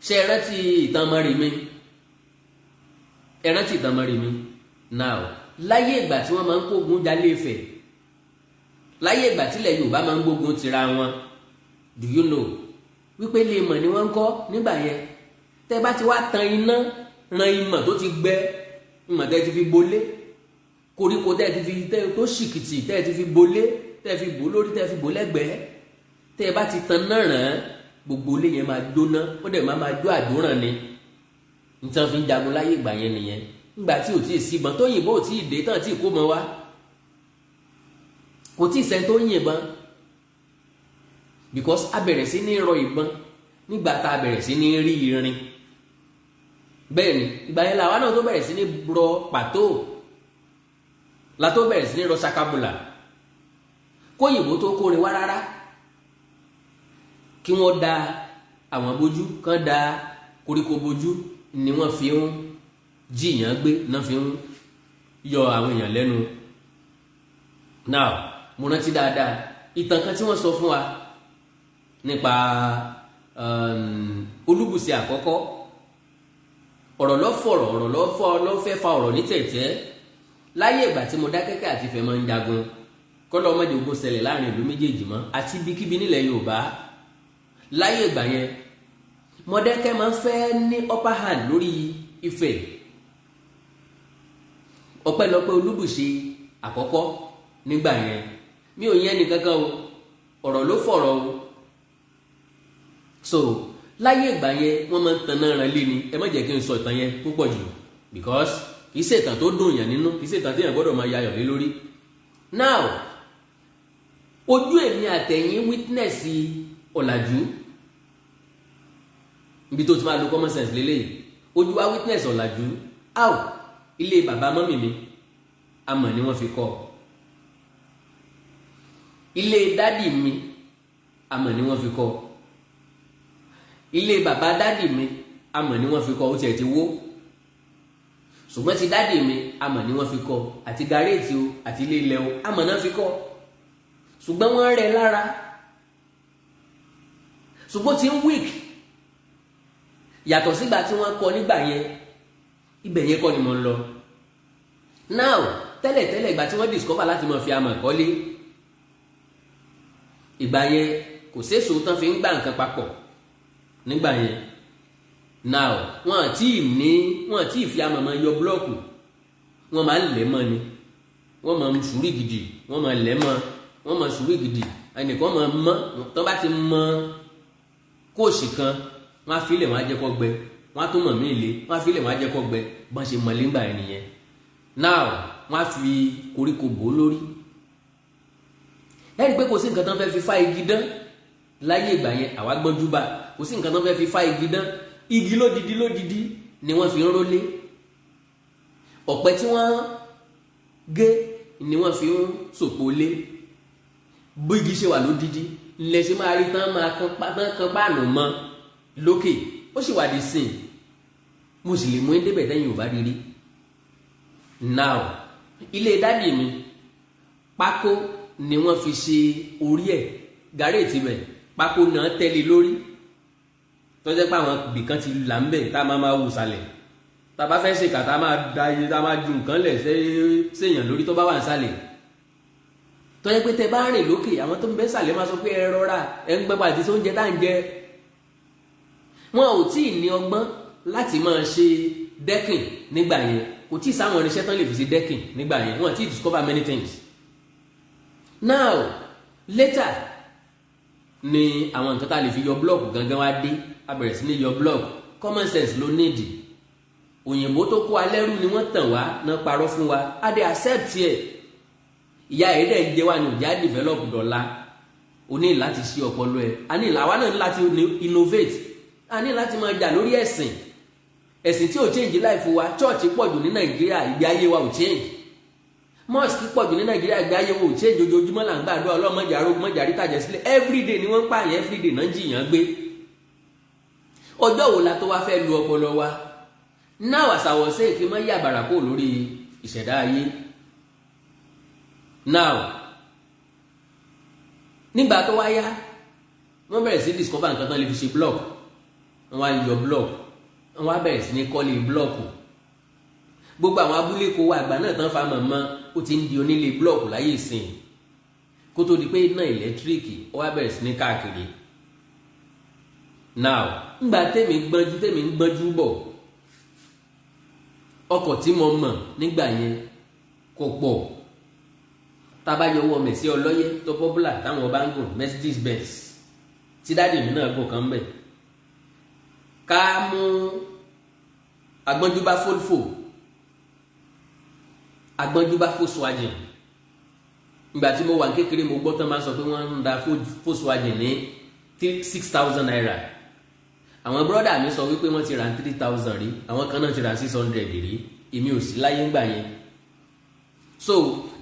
Ṣé ẹ rántí ìtàn Mọ́remí? Ẹ rántí ìtàn Mọ́remí? Now láyé ìgbà tí wọ́n máa ń kógun jalè Ifẹ̀, láyé ìgbà tílẹ̀ Yorùbá máa ń gbógun tira wọn, do you know wípé ilé ìmọ̀ ni wọ́n ń kọ́ nígbà yẹn. Tẹ́ bá ti wá tan iná ran ìmọ̀ tó ti gbẹ, ìmọ̀ tẹ́ ti fi bolé, koríko tẹ́ ti fi tó ṣìkìtì tẹ́ ti fi bolé, tẹ́ fi bò lórí, tẹ́ fi bò lẹ́gbẹ̀ẹ́, tẹ́ bá ti tan náà ràn án, gbogbo ilé yẹn máa jóná, ó dẹ̀ máa jó àjóràn ni. Nítorí fi ń jagun láyé ìgbà yẹn nìyẹn. Nígbà tí ò tí ì síbọn tó yìnbọn ò tí ì dé tán tí ì kó mọ wá, kò tí ì sẹ́ni tó yìnbọn because a bẹ̀rẹ̀ sí ní rọ ìbọn nígbà tá a bẹ̀rẹ̀ sí ní rí irin. Bẹ́ẹ̀ ni ìgbà yẹn làwa náà tó bẹ̀rẹ̀ sí ní rọ pàtó, la tó bẹ̀rẹ̀ sí ní rọ sakabula, kóyìnbó tó kórin wá rárá, kí wọ́n da àwọn bójú kán da koríko bójú ni wọ́n fi ń jiyàn gbé, náà fi ń yọ àwọn èèyàn lẹ́nu. Now mo rántí dáadáa ìtàn kan tí wọ́n sọ fún wa nípa Olúbùṣe àkọ́kọ́. Ọ̀rọ̀ ló fẹ́ fa ọ̀rọ̀ ní tẹ̀tẹ́. Láyé ìgbà tí Mọdákẹ́kẹ́ àti Ifẹ̀ máa ń jagun, kọ́lọ́ ọmọdé ogun ṣẹlẹ̀ láàrin ìlú méjèèjì mọ́ àti ibikíbi nílẹ̀ Yorùbá. Láyé ìgbà yẹn Mọdákẹ́kẹ́ máa ń fẹ́ ní upper hand lórí Ifẹ̀, ọpẹ́lọpẹ́ Olúbùṣe àkọ́kọ́ nígbà yẹn. Mi ò yẹn ní kankan o, ọ̀rọ̀ ló fọ̀rọ̀ o. So láyé ìgbà yẹn wọ́n máa ń tanná ran lé ni. Ẹ má jẹ́ kí n sọ ìtàn yẹn púpọ̀ jù because kì í ṣe ìtàn tó dùn yàn nínú, kì í ṣe ìtàn tí yàn gbọ́dọ̀ máa yayọ̀ lé lórí. Now ojú èmi àtẹ̀yìn witness ọ̀làjú, ibi tó ti máa lo common sense lélẹ́yìí. Ojú wa witness ọ̀làjú. How? Ilé bàbá mọ́mì mi amọ̀ ni wọ́n fi kọ́, ilé dádì mi amọ̀ ni wọ́n fi kọ́, ilé bàbá dádì mi amọ̀ ni wọ́n fi kọ́, ó tiẹ̀ ti wó, ṣùgbọ́n ti dádì mi amọ̀ ni wọ́n fi kọ́, àti gàréètì o àti ilé ilẹ̀ o amọ̀ náà fi kọ́, ṣùgbọ́n wọ́n rẹ̀ lára, ṣùgbọ́n ti ń weak yàtọ̀ sígbà tí wọ́n kọ́ nígbà yẹn. Ibẹ̀ yẹn kọ́ ni mo ń lọ. Now tẹ́lẹ̀tẹ́lẹ̀ ìgbà tí wọ́n discover láti máa fi amọ̀ kọ́lé, ìgbà yẹn kò séso tán fi ń gbà nǹkan papọ̀ nígbà yẹn. Now wọ́n àti ìfi amọ̀ máa yọ búlọ́ọ̀kù, wọ́n máa ń lẹ̀ mọ́ ni, wọ́n máa ń sùúrì gidi, wọ́n máa lẹ̀ mọ́, wọ́n máa sùúrì gidi. Ẹnìkan máa mọ́, tán bá ti mọ kóòsì kan wọ́n á fi lẹ̀ wọ́n á jẹ́ kó gbẹ, wọ́n á tún mọ̀ mí ilé, wọ́n á fi lẹ̀ wọ́n á jẹ́ kó gbẹ, bọ́n ṣe mọ̀lé ńgbà yẹn nìyẹn. Now wọ́n á fi koríko bò lórí. Lẹ́yìn pé kò sí nǹkan tán fẹ́ fi fá igi dán láyé ìgbà yẹn, àwa gbọ́njú bá, kò sí nǹkan tán fẹ́ fi fá igi dán. Igi lódidi ni wọ́n fi ń rólé. Ọ̀pẹ tí wọ́n gé ni wọ́n fi ń sòpò lé. Bí igi ṣe wà lódidi lẹ ṣe máa rí tán máa kan páànù mọ́ lókè, ó sì wà dé sìn. Mo sì lè mú ẹ́ débẹ̀ tẹ́yìn ò bá rí rí. Now ilé dádì mi pákó ni wọ́n fi ṣe orí ẹ̀ gàréètì bẹ̀ pákó náà tẹ́lẹ̀ lórí tọ́jẹ́ pé àwọn ibìkan ti là ń bẹ̀ tá a máa wù sálẹ̀ tá a bá fẹ́ ṣe kàtà máa da iye tá a máa ju nǹkan lẹ̀ séèyàn lórí tó bá wà ń sálẹ̀ tọ́jẹ́ pé tẹ bá rìn lókè àwọn tó ń bẹ́ sàlẹ̀ máa sọ pé ẹ rọra ẹ ń gbẹ́ pàtí sóúnjẹ tá à ń jẹ wọn ò tí ì ní ọgbọ́n láti máa ṣe decking nígbà yẹn kò tí ì sáwọn irinṣẹ́ tán lè fi ṣe decking nígbà yẹn wọn ò tí ì discover many things now later ni àwọn nǹkan tá a lè fi yọ blọọkù gangan wá dé a bẹ̀rẹ̀ sí ní yọ blọọkù common sense ló nídìí òyìnbó tó kó alẹ́rú ni wọ́n tàn wá náà parọ́ fún wa a dé accept yẹ ìyá ẹ̀ dẹ̀ jẹ́ wa ní òjá develop dọ̀la o ní láti ṣí ọpọlọ ẹ̀ a ní àwa náà ní láti innovate a ní láti máa jà lórí ẹ̀sìn tí ò change life wa church pọ̀jù ní Nàìjíríà ìgbé ayé wa ò change mosque pọ̀jù ní Nàìjíríà ìgbé ayé wa ò change ojoojúmọ́ là ń gbàdúrà ọlọ́mọdé arógbọ́mọdé àrítàjẹ́ sílẹ̀ everyday ni wọ́n ń pààyàn everyday náà ń jìyàn gbé ọjọ́ wo la tó wá fẹ́ lu ọpọlọ wa now àṣàwọ̀sẹ́ ìfi mọ́ yàbàrà kó lórí ìṣẹ̀dá ayé now nígbà tó wáyá wọ́n bẹ̀rẹ̀ sí discover nǹkan tán lè fi ṣe block wọ́n wá yọ block wọ́n wá bẹ̀rẹ̀ sí ní kọ́lé block gbogbo àwọn abúlé kó wa àgbà náà tán fa mọ̀mọ́ ó ti ń di onílé block láyé ìsìn kó tó di pé iná ẹ̀lẹ́tíríkì ó wá bẹ̀rẹ̀ sí ní káàkiri now ngbà tèmi ń gbọ́njú bọ̀ ọkọ̀ tí mo mọ̀ nígbà yẹn kò pọ̀ tábàyọwọ́ mẹ̀sí ọlọ́yẹ tó popular táwọn bá ń gùn Mercedes Benz tí dáàdì mi náà gùn kan bẹ̀ ká mú agbọ́njúbá fólfò agbọ́njúbá Volkswagen ìgbà tí mo wà kékeré mo gbọ́ tán máa sọ pé wọ́n ń da Volkswagen ní 6,000 naira àwọn brọ́dà mi sọ wípé wọ́n ti ra 3,000 rí àwọn kan náà ti ra 600 rí èmi ò sí láyé ńgbà yẹn so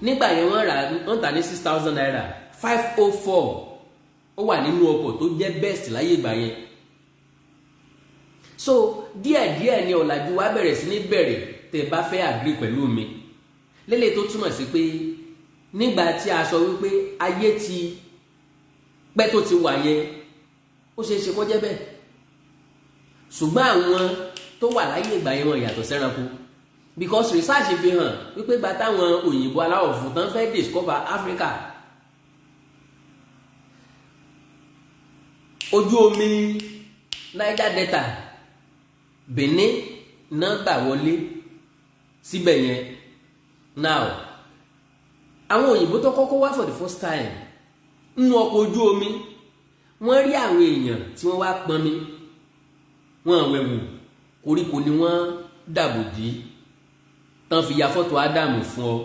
nígbà yẹn wọ́n tà ní 6,000 naira 504 ó wà nínú ọkọ̀ tó jẹ́ best láyé ìgbà yẹn so díẹ̀díẹ̀ ni ọ̀làjú wa bẹ̀rẹ̀ sí ní bẹ̀rẹ̀ tẹ́ bá fẹ́ agree pẹ̀lú mi lélẹ̀ tó túmọ̀ sí pé nígbà tí a sọ wípé ayé ti pẹ́ tó ti wà yẹn ó ṣeé ṣe kó jẹ́ bẹ́ẹ̀ ṣùgbọ́n àwọn tó wà láyé ìgbà yẹn wọn yàtọ̀ sẹ́ranko because research fi hàn wípé gba táwọn òyìnbó aláwọ̀ fún tán fẹ́ discover Africa ojú omi Niger Delta Benin náà gbà wọlé síbẹ̀ yẹn now àwọn òyìnbó tó kọ́kọ́ wá for the first time nínú ọkọ̀ ojú omi wọ́n rí àwọn èèyàn tí wọ́n wá pọnmi wọ́n àwẹ̀wò koríko ni wọ́n dàbòdì tán fi ya fọ́tò Ádámù fún ọ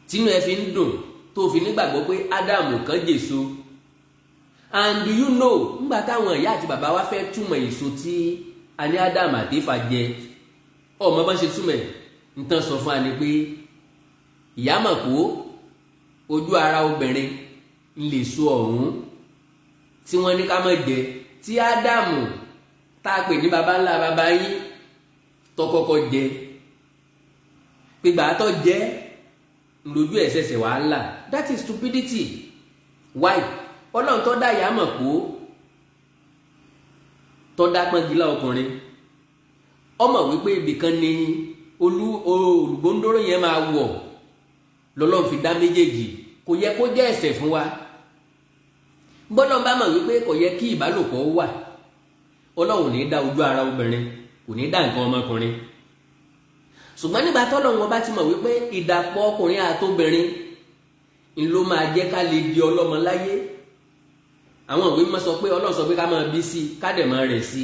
tínú ẹ fi ń dùn tó fi nígbàgbọ́ pé Ádámù kan jèso and do you know ńgbà táwọn ìyá àti bàbá wa fẹ́ túmọ̀ èso tí a ní Ádámù àti Éfà jẹ ọmọ bá ṣe túmọ̀ nǹkan sọ fún wa ni pé ìyá mọ̀ kó ojú ara obìnrin ń lè so ọ̀hún tí wọ́n ní ká má jẹ tí Ádámù tá a pè ní baba ńlá baba yín tó kọ́kọ́ jẹ pígbà tó jẹ lójú ẹ̀ ṣẹ̀ṣẹ̀ wàhálà that is stupidity why ọlọ́run tó dá ìyá mọ̀ kó tó dá pọ́ngilá ọkùnrin ọmọ wípé ibìkan ni olùgbòǹdóró yẹn máa wọ̀ lọ́lọ́run fi dá méjèèjì kò yẹ kó jẹ́ ẹ̀ṣẹ̀ fún wa bọ́lọ́run bá mọ̀ wípé kò yẹ kí ìbálòpọ̀ wà ọlọ́run ní dá ojú ara obìnrin kò ní dá nǹkan ọmọkùnrin ṣùgbọ́n nígbà tọ́lọ́run wọn bá ti mọ̀ wípé ìdàpọ̀ ọkùnrin àtobìnrin ń ló máa jẹ́ ká lè di ọlọ́mọ láyé àwọn ìwé mímọ́ sọ pé ọlọ́run sọ pé ká máa bí sí ká dẹ̀ máa rẹ̀ sí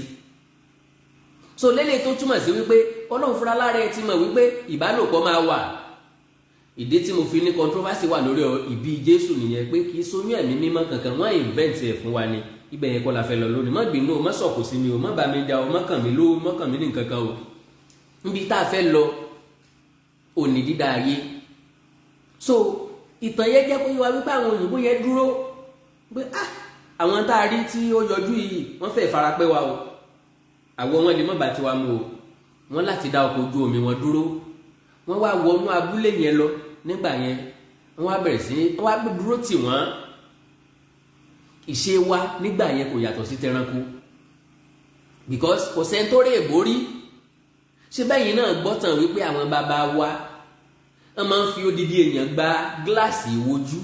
so lélẹ̀ tó túmọ̀ sí wípé ọlọ́run fúnra lára ẹ ti mọ̀ wípé ìbálòpọ̀ máa wà ìdí tí mo fi ní controversy wà lórí ìbí Jésù nìyẹn pé kì í sóyún ẹ̀mí mímọ́ kankan wọ́n invent ẹ̀ fún wa ni ibẹ̀ yẹn kọ́ la fẹ́ lọ lónìí má bínú o má sọ̀kò sí mi o má bá mi jà o má kàn mí lówó má kàn mí ní nǹkan kan o níbi tá a fẹ́ lọ òní dídá ayé so ìtàn yẹn jẹ́ kó yé wa wípé àwọn òyìnbó yẹn dúró pé àwọn tá a rí tí ó yọjú yìí wọ́n fẹ́ farapẹ́ wa o àwọn wọn lè má bàa tiwa mu o wọ́n láti dá ọkọ̀ ojú omi wọn dúró wọ́n wá wọnú abúlé yẹn lọ nígbà yẹn wọ́n á bẹ̀rẹ̀ sí wọ́n á dúró tì wọ́n. Ìṣe wa nígbà yẹn kò yàtọ̀ sí tẹranko because kò sẹ́ńtórì èbórí. Ṣé bẹ́yìn náà gbọ́ tàn wípé àwọn bàbá wa wọ́n máa ń fi odidi èèyàn gba gíláàsì ìwojú,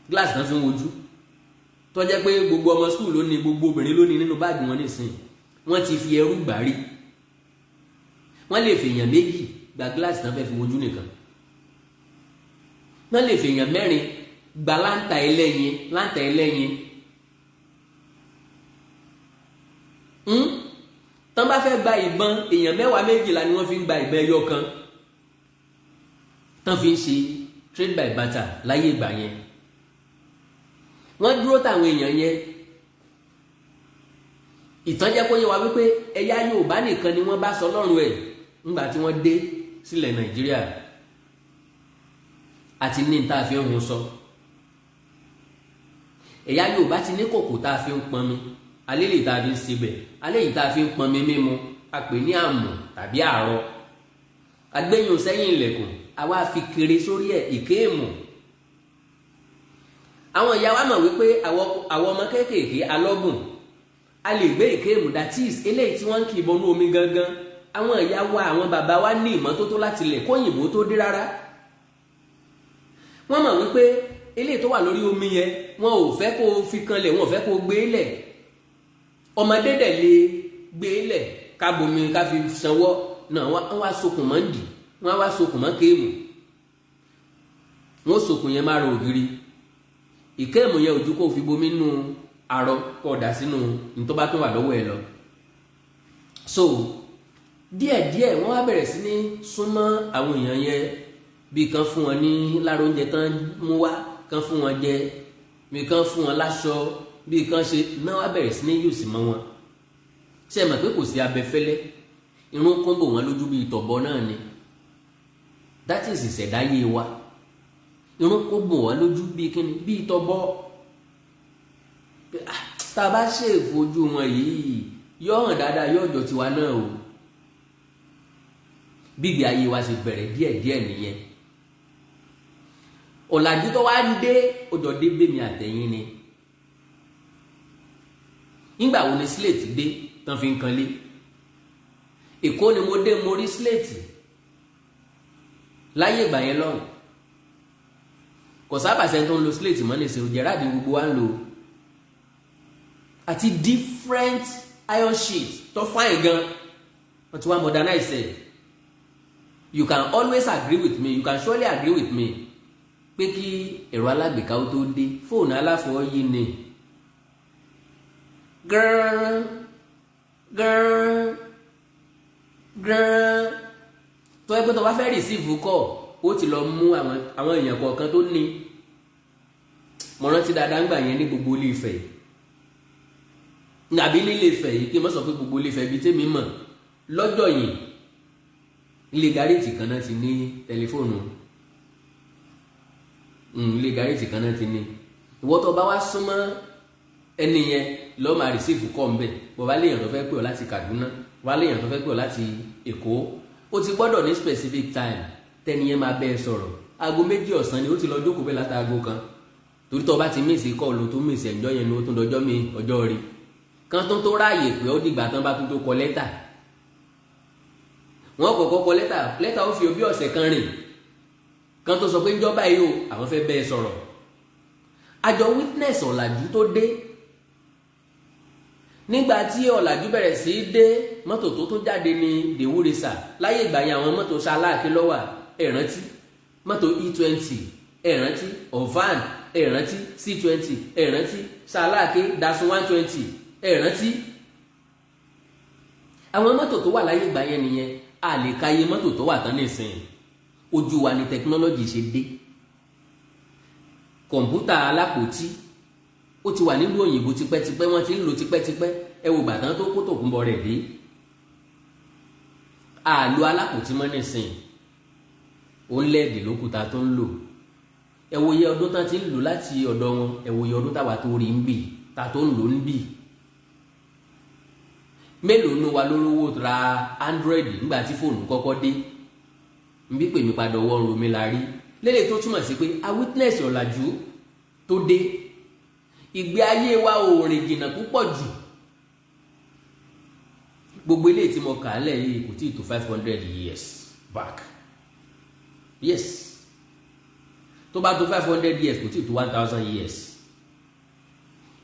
gíláàsì náà fi ń wojú tó jẹ́ pé gbogbo ọmọ skul ló ní, gbogbo obìnrin ló ní nínú báàgì wọn nísìn. Wọ́n ti fi ẹrú gbà rí. Wọ́n lè fi èèyàn méjì gba gíláàsì náà fẹ́ fi wojú nìkan. Wọ́n lè fi èèyàn mẹ́rin gba láǹtà ẹlẹ́yin. Tán bá fẹ́ gba ìbọn, èèyàn 10 ni wọ́n fi ń gba ìbọn ẹyọ kan. Tán fi ń ṣe trade by barter láyé ìgbà yẹn. Wọ́n dúró táwọn èèyàn yẹn. Ìtàn jẹ́ kó yé wa wípé ẹ̀yà Yorùbá nìkan ni wọ́n bá sọ lọ́rùn ẹ̀ nígbà tí wọ́n dé sílẹ̀ Nàìjíríà àti ní tá a fi ń hun sọ. Ẹ̀yà Yorùbá ti ní kòkò tá a fi ń pọnmi, alẹ́ lè tá a fi ń sebẹ̀, alẹ́ yìí tá a fi ń pọnmi mímu, a pè ní àmù tàbí àrọ. Agbẹ́yìn sẹ́yìn ilẹ̀kùn, àwa fi kiri sórí ẹ̀ ìkéèmù. Àwọn ìyá wa mọ̀ wípé àwọn ọmọ kéékèèké alọ́gùn a lè gbé ìkéèmù, that is eléyìí tí wọ́n ń kì í bọnú omi gangan. Àwọn ìyá wa, àwọn bàbá wa ní ìmọ́tótó láti lẹ̀ kóyìnbó tó dé rárá. Wọ́n mọ̀ wípé eléyìí tó wà lórí omi yẹn wọn ò fẹ́ kó fi kanlẹ̀, wọn ò fẹ́ kó gbé lẹ̀. Ọmọdé dẹ̀ lè gbé lẹ̀ ká bomi ká fi sanwó náà. Wọ́n wá sokùn mọ́ ndì, wọ́n wá sokùn mọ́ kéèmù. Wọ́n sokùn yẹn máa rọ ògiri. Ìkéèmù yẹn ojú kó fi bomi nù àrọ kó dà sínú nítorí bá tó wà lọ́wọ́ ẹ lọ. So díẹ̀díẹ̀ wọ́n wá bẹ̀rẹ̀ sí ní súnmọ́ àwọn èèyàn yẹn, bí kan fún wọn ní lára oúnjẹ tán mú wá, kan fún wọn jẹ, bí kan fún wọn láṣọ, bí kan ṣe náà wá bẹ̀rẹ̀ sí ní yùsì mọ́ wọn. Ṣé ẹ mọ̀ pé kò sí abẹfẹ́lẹ́, irun kóńbò wọn lójú bí ìtọ̀bọ náà ni. That is ìṣẹ̀dáyé wa. Irun kóńbò wọn lójú bí kíni, bí ìtọ̀bọ. Tá a bá ṣe ìfojú wọn yìí yóò hàn dáadáa, yóò jọ tiwa náà o. Bíbi ayé wa ṣe bẹ̀rẹ̀ díẹ̀díẹ̀ nìyẹn. Ọ̀làjú tó wá ń dé ọjọ́ dé bèmí àtẹ̀yìn ni. Nígbà wo ni síléètì dé tán fi ń kanlé? Èkó ni mo dé mo rí síléètì láyé ìgbà yẹn lọ́hùn. Kò sábà sẹ́ni tó ń lo síléètì mọ́ ní ìṣòro jẹ́ráàdì gbogbo wa ń lò. Àti different iron sheet tó fine gan, wọ́n ti wá modernize ẹ̀. You can always agree with me, you can surely agree with me pé kí ẹ̀rọ alágbèéká ó tó dé, fóònù aláfọwọ́yí ni gírán tó ẹgbẹ́ tó bá fẹ́ receive call ó ti lọ mú àwọn èèyàn kọ̀ọ̀kan tó ní. Mo rántí dáadáa ń gbà yẹn ní gbogbo Ilé Ifẹ̀ nàbí nílé Ifẹ̀ yìí, kí n má sọ pé gbogbo Ilé Ifẹ̀ ibi tèmi mọ̀ lọ́jọ́ yìí ilé gáréèjì kan náà ti ní tẹlifóònù. Ilé gáréèjì kan náà ti ní. Ìwọ tó bá wá súnmọ́ ẹni yẹn lọ́ọ́ máa receive call ńbẹ̀. Bọ̀ bá léèyàn tó fẹ́ pè ọ́ láti Kaduna, wá léèyàn tó fẹ́ pè ọ́ láti Èkó, ó ti gbọ́dọ̀ ní specific time tẹ́ni yẹn máa bẹ́ẹ̀ sọ̀rọ̀. Aago 2 ọ̀sán ni ó ti lọ jókòó bẹ́ẹ̀ látàgò kan. Torí tó bá ti mísì call ló tó mísì ẹ̀jọ́ yẹn ni ó tún dọjọ́ mi ọjọ́ rí. Kan tó ráàyè pé ó dìgbà tán bá tún tó kọ lẹ́tà. Wọ́n kọ́kọ́ kọ lẹ́tà ó fi òbí ọ̀sẹ̀ kan rìn. Kan tó sọ pé ìjọba yìí o àwọn fẹ́ bẹ́ẹ̀ sọ̀rọ̀. Àjọ witness ọ̀làjú tó dé. Nígbà tí ọ̀làjú bẹ̀rẹ̀ sí í dé, mọ́tò tó jáde ní Olórìṣà. Láyé ìgbà yẹn àwọn mọ́tò ṣaláàkí lọ́wà, ẹ rántí. Mọ́tò E20, ẹ rántí. Ovan, ẹ rántí. C20, ẹ rántí. Ṣaláàkí Dasun 120, ẹ rántí. Àwọn mọ́tò tó wà láyé ìgbà yẹn nìyẹn. A lè ka iye mọ́tò tó wà tán nísìnyí. Ojú wa ni technology ṣe dé. Kọ̀ǹpútà alápòtí ó ti wà nílùú òyìnbó tipẹ́tipẹ́, wọ́n ti ń lò tipẹ́tipẹ́. Ẹ wo gbàtàn tó kó tòkunbọ̀ rẹ̀ dé. Àlò alápòtí mọ́ nísìnyí. Ó ń lẹ́ẹ̀dì lókùtà tó ń lò. Ẹ wo iye ọdún tán ti ń lò láti ọ̀dọ̀ wọn. Ẹ wo iye ọdún táwa tó rí ń bì, ta tó ń lò ń bì. Mélòó nu wa lórówó ra Android nígbà tí fóònù kọ́kọ́ dé? Nbí pè mí padà ọwọ́ ń ro mi la rí. lélẹ̀ tó túmọ̀ sí pé a witness ọ̀làjú tó dé ìgbé ayé wa ò rìn jìnnà púpọ̀ jù gbogbo eléyìí tí mo kà á lẹ̀ yìí kò tí ì tó 500 years back yes tó bá tó 500 years kò tí ì tó 1000 years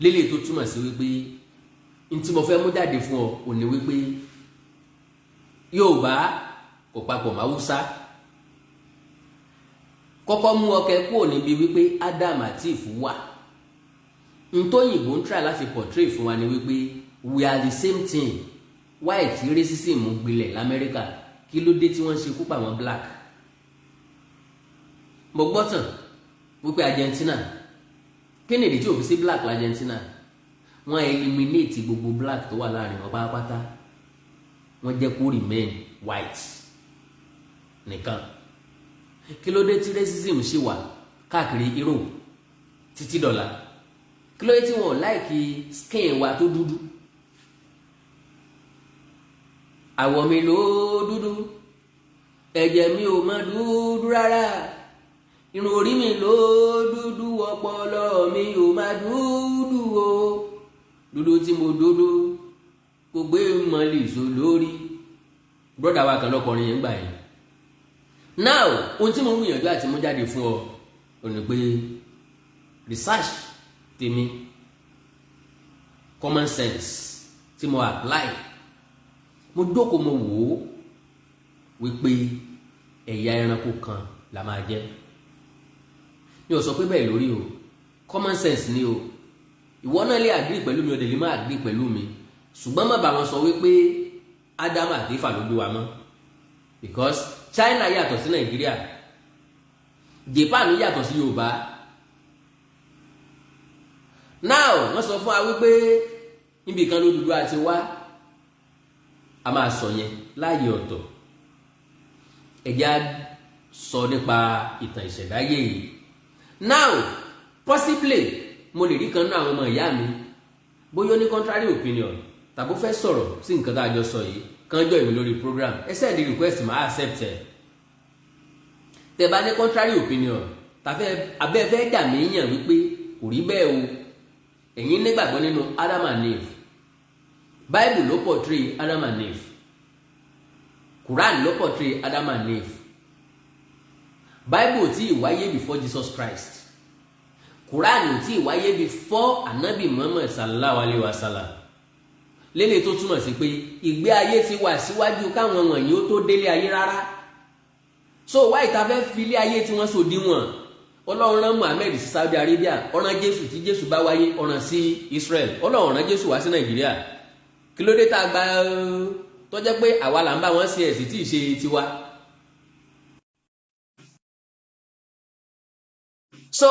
lélẹ̀ tó túmọ̀ sí wípé n tí mo fẹ́ mú jáde fún ọ ò ní wípé Yorùbá kò papọ̀ mọ́ Haúsá kọ́kọ́ mú ọkẹ kúrò níbi wípé Adam àti Ìfú wà ntóyìnbó ń try láti portray fún wa ni wípé we are the same thing why tí racism gbilẹ̀ l'Amẹ́ríkà kí ló dé tí wọ́n ṣe kú pa àwọn black mo gbọ́ tàn wípé Argentina kí ni ìdí tí ò fi sí black l'Argentina wọ́n eliminate gbogbo black tó wà láàrin wọn pátápátá wọ́n jẹ́ kó remain white nìkan kí ló dé tí racism ṣì wà káàkiri Europe títí dọ̀la kí ló dé tí wọ́n láìkí skin wa tó dúdú àwọ̀ mi ló dúdú ẹ̀jẹ̀ mi ò mọ́ dúdú rárá irun orí mi ló dúdú ọpọlọ mi ò má dúdú o dúdú tí mo dúdú kò gbé mọ́lìsọ lórí brọ́dà wa kan lọ́kọrin yẹn gbà yẹn now ohun tí mo gbìyànjú àti mú jáde fún ọ ò ní pé research tèmi common sense tí mo apply mo jókòó mo wò ó wípé ẹ̀yà ẹranko kan la máa jẹ́ mi ò sọ pé bẹ́ẹ̀ lórí o common sense ni o ìwọ náà lè agree pẹ̀lú mi o dẹ̀ lè má agree pẹ̀lú mi ṣùgbọ́n má bàa wọn sọ wípé Ádámù àti Éfà ló bí wa mọ́ because China yàtọ̀ sí Nàìjíríà Japan yàtọ̀ sí Yorùbá now wọ́n sọ fún wa wípé níbi kan lódùdú àti wá a máa sọ yẹn láàyè ọ̀tọ̀ ẹ̀já sọ nípa ìtàn ìṣẹ̀dáyé yìí now possibly mo lè rí kan náà àwọn ọmọ ìyá mi bóyá ó ní contrary opinion tàbí ó fẹ́ sọ̀rọ̀ sí nǹkan tá a jọ sọ yìí kan jọ ìwé lórí program ẹ send the request máa accept ẹ tẹ́ bá ní contrary opinion tàbí abẹ́ fẹ́ dà mí yàn wípé kò rí bẹ́ẹ̀ o ẹ̀yin nígbàgbọ́ nínú Adam and Eve Bible ló portray Adam and Eve Quran ló portray Adam and Eve Bible tí ìwáyé before Jesus Christ Quran tí ìwáyé before Anabi Muhammad sallallahu alaihi wasallam lélẹ̀ tó túmọ̀ sí pé ìgbé ayé ti wà síwájú káwọn wọ̀nyí ó tó délé ayé rárá so why ta fẹ́ fi ilé ayé tí wọ́n sòdiwọ̀n Ọlọ́run rán Muhammad sí Saudi Arabia ọ̀ràn Jésù tí Jésù bá wáyé ọ̀ràn sí Israel Ọlọ́run rán Jésù wá sí Nàìjíríà kí ló dé tá a gba tó jẹ́ pé àwa là ń bá wọn ṣe ẹ̀sìn tí ì ṣe tiwa. So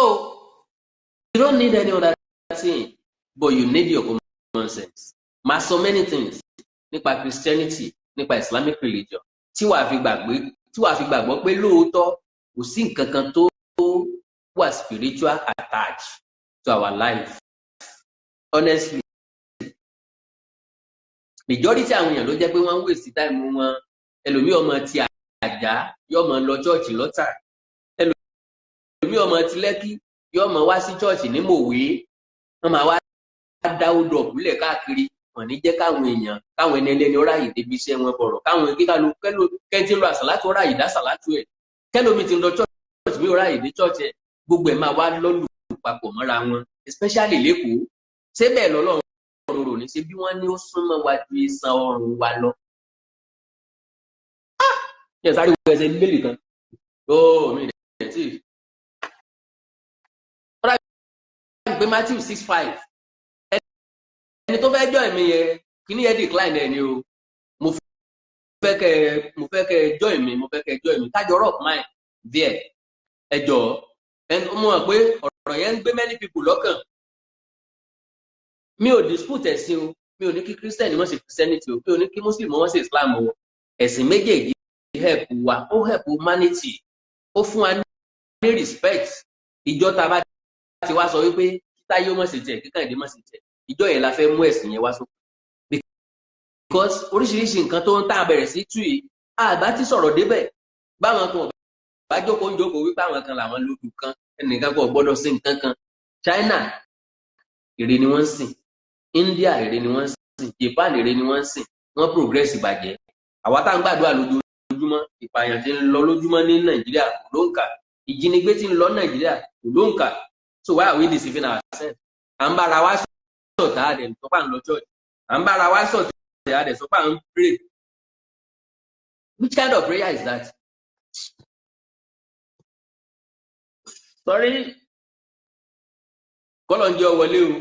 you don't need any other thing but you need your common sense. Máa sọ many things nípa Christianity nípa Islamic religion tí wàá fi gbàgbọ́ pé lóòótọ́ kò sí nǹkan kan tó wà spiritual attached to our life. Honestly majority àwọn èèyàn ló jẹ́ pé wọ́n ń waste time wọn ẹlòmíì ọmọ ti Àjà yóò mọ lọ church lọ́tà ẹlòmíì ọmọ ti Lẹ́kì yóò mọ wá sí church ní Mòwe wọ́n máa wá dá odò ọ̀bùlẹ̀ káàkiri wọ́n ní jẹ́ káwọn èèyàn káwọn ẹni ẹlẹ́ni ọ̀rá yìí débi iṣẹ́ wọn bọ̀rọ̀ káwọn kíkàlù kẹ́ntì lọ àsàlátù ọ̀rá yìí dá sàlátù ẹ̀ kẹ́lómi ti lọ church mi ọ̀rá yìí dé church ẹ̀ gbogbo ẹ̀ máa wá lọ́lù papọ̀ mọ́ra wọn especially lẹ́kọ̀ọ́ ṣé bẹ́ẹ̀ lọ́lọ́run rò ní ṣe bí wọ́n ní ó súnmọ́ wa ju iṣan ọrùn wa lọ. Yẹ sáré wo ẹsẹ̀ bíbélì kan mi rẹ̀ tí ọ̀rá ìgbé Matthew 6:5 ẹni tó fẹ́ jọ ẹ̀mí yẹn kí ni yẹn decline ẹ̀ ni o mo fẹ́ kẹ́ jọ ẹ̀mí kájọ rock mine there ẹ jọ mo mọ̀ pé ọ̀rọ̀ yẹn ń gbé many people lọ́kàn. Mi ò dispute ẹ̀sìn o mi ò ní kí Christian wọ́n ṣe Christianity o mi ò ní kí Muslim wọ́n ṣe Islam o ẹ̀sìn méjèèjì help wa ó help humanity ó fún wa ní respect ìjọ tá a bá ti wá sọ wípé kíta yóò mọ̀ sí tẹ̀ kíkà ìdí mọ̀ sí tẹ̀ ìjọ yẹn la fẹ́ mú ẹ̀sìn yẹn wá sókè because oríṣiríṣi nǹkan tó ń tà bẹ̀rẹ̀ sí tú yìí àgbà ti sọ̀rọ̀ débẹ̀ báwọn kan bá jókòó wípé àwọn kan làwọn lòdù kan ẹnìkan kò gbọ́dọ̀ sí nǹkan kan. China ère ni wọ́n ń sìn, India ère ni wọ́n ń sìn, Japan ère ni wọ́n ń sìn, wọ́n progress bàjẹ́. Àwa tá ń gbàdúrà lójoojúmọ́, ìpààyàn tí ń lọ lójúmọ́ ní Nàìjíríà kò ló ń kà, ìjínigbé tí ń lọ Nàìjíríà kò ló ń kà. So why are we deceiving ourselves? À ń bára wa sọ̀tà àdẹ̀ sọ́pà ń lọ church, à ń bára wa sọ̀tà àdẹ̀ sọ́pà ń pray. Which kind of prayer is that? Sorry, kọ́lọ̀ ń jẹ́ wọlé o,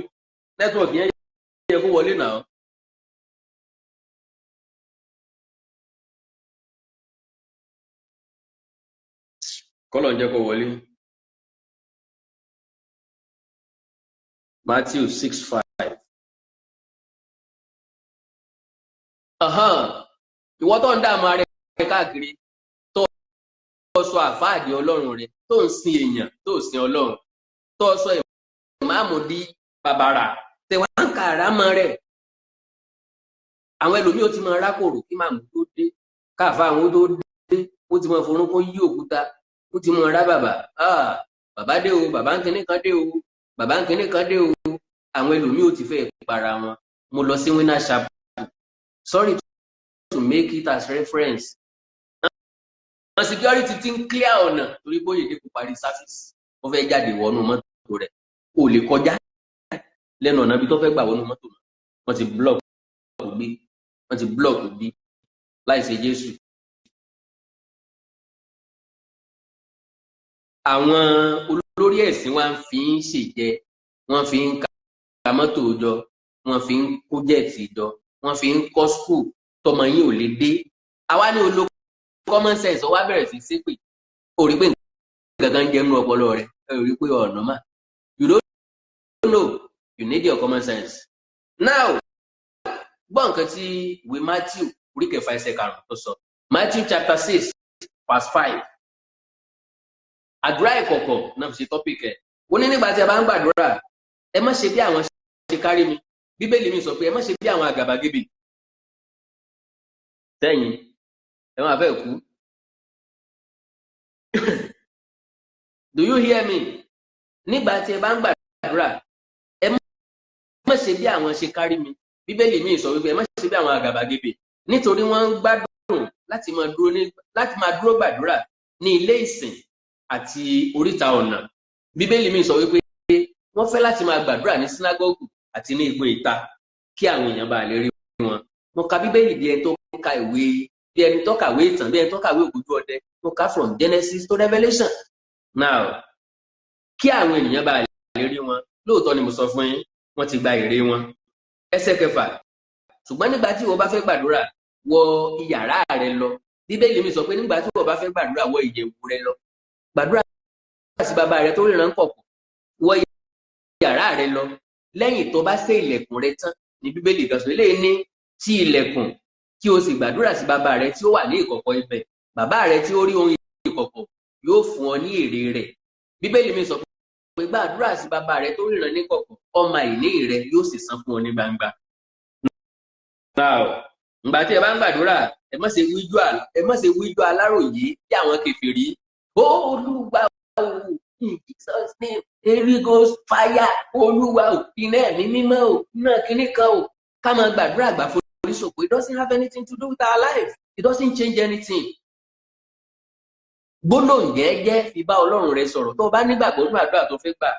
network yẹn yẹ kó wọlé náà. Kọ́lọ̀ ń jẹ́ kó wọlé. Matthew 6:5. Ìwọ tó ń dààmú ara rẹ káàkiri, tó sọ àfáàdì Ọlọ́run rẹ, tó ń sin èèyàn, tó sin Ọlọ́run, tó sọ ìmáàmù di bàbàrà, tẹ wá ń ka àrámọ rẹ. Àwọn ẹlòmíì ó ti máa rákòrò kí màmú tó dé, káàfà àwọn tó dé, ó ti máa forúnkọ yí òkúta, ó ti máa rá bàbà. Bàbá dé o, bàbá ń kíní kan dé o, bàbá ń kíní kan dé o. Àwọn ẹlòmíì ó ti fẹ́ para wọn. Mo lọ sí winner chapel. Sorry to make it as reference. Security ti ń clear ọ̀nà torí bóyá èdè kò parí service. Wọ́n fẹ́ jáde wọnú mọ́tò rẹ̀. Kò lè kọjá lẹ́nu ọ̀nà bí tó fẹ́ gbà wọnú mọ́tò. Wọ́n ti block gbé. Wọ́n ti block gbé láì ṣe Jésù. Àwọn olórí ẹ̀sìn wa fi ń ṣèjẹ, wọ́n fi ń ka mọ́tò jọ, wọ́n fi ń kó jẹ́ẹ̀tì jọ, wọ́n fi ń kọ́ school tọmọ yín ò lè dé. Àwa ní olóko common sense ọwá bẹ̀rẹ̀ sí ṣépè. Ó rí pé nǹkan jẹ́ nínú ọpọlọ rẹ̀, ó rí pé ọ̀nà mà. You don't know, you need your common sense. Now, gbọ́ nǹkan tí ìwé Matthew orí kẹfà ẹsẹ̀ karùn-ún tó sọ. Matthew chapter 6 verse 5. Àdúrà ìkọ̀kọ̀ náà fi ṣe topic ẹ̀. Ó ní nígbà tí a bá ń gbàdúrà, ẹ má ṣe bí àwọn ṣe kárí mi. Bíbélì mi sọ pé ẹ má ṣe bí àwọn àgàbàgebè. Sẹ́yìn, ẹ máa fẹ́ kú. Do you hear me? Nígbà tí ẹ bá ń gbàdúrà, ẹ má ṣe bí àwọn ṣe kárí mi. Bíbélì mi sọ wípé ẹ má ṣe bí àwọn àgàbàgebè. Nítorí wọ́n ń gbádùn láti máa dúró gbàdúrà ní ilé ìsìn àti oríta ọ̀nà. Bíbélì mi sọ wípé wọ́n fẹ́ láti máa gbàdúrà ní sínágọ́gù àti ní igun ìta kí àwọn èèyàn bá lè rí wọn. Mo ka Bíbélì bí ẹni tó ka ìwé, bí ẹni tó kàwé ìtàn, bí ẹni tó kàwé ògbójú ọdẹ. Mo ka from Genesis to Revelation. Now, kí àwọn ènìyàn bá lè rí wọn, lóòótọ́ ni mo sọ fún yín, wọ́n ti gba èrè wọn. Ẹsẹ̀ kẹfà. Ṣùgbọ́n nígbà tí ìwọ bá fẹ́ gbàdúrà, wọ iyàrá rẹ lọ. Bíbélì mi sọ pé nígbà tí ìwọ bá fẹ́ gbàdúrà, wọ ìyẹ̀wù rẹ lọ. Gbàdúrà sí bàbá rẹ tó ríran kọ̀kọ̀. Wọ yàrá rẹ lọ. Lẹ́yìn tó bá ṣe ilẹ̀kùn rẹ tán, ní Bíbélì kan sọ eléyìí ní tí ilẹ̀kùn kí o sì gbàdúrà sí bàbá rẹ tí ó wà ní ìkọ̀kọ̀ ibẹ̀. Bàbá rẹ tí ó rí ohun ìkọ̀kọ̀ yóò fún ọ ní èrè rẹ̀. Bíbélì mi sọ pé gbàdúrà sí bàbá rẹ tó ríran ní kọ̀kọ̀, ọmọ ìní rẹ yóò sì san fún ọ ní gbangba. Now, ìgbà tí ẹ bá ń gbàdúrà, ẹ má ṣe wíjọ́ aláròyé bí àwọn kèfèrí. Olúwa o, in Jesus name, Holy Ghost fire, Olúwa o, iná ẹ̀mí mímọ́ o, iná kíní kan o. Ká máa gbàdúrà àgbà fún oríṣòpó. It doesn't have anything to do with our life. It doesn't change anything. Gbólóhùn jẹ́jẹ́ fi bá Ọlọ́run rẹ sọ̀rọ̀. Tó o bá nígbàgbọ́ nínú àdúrà tó fẹ́ gbà,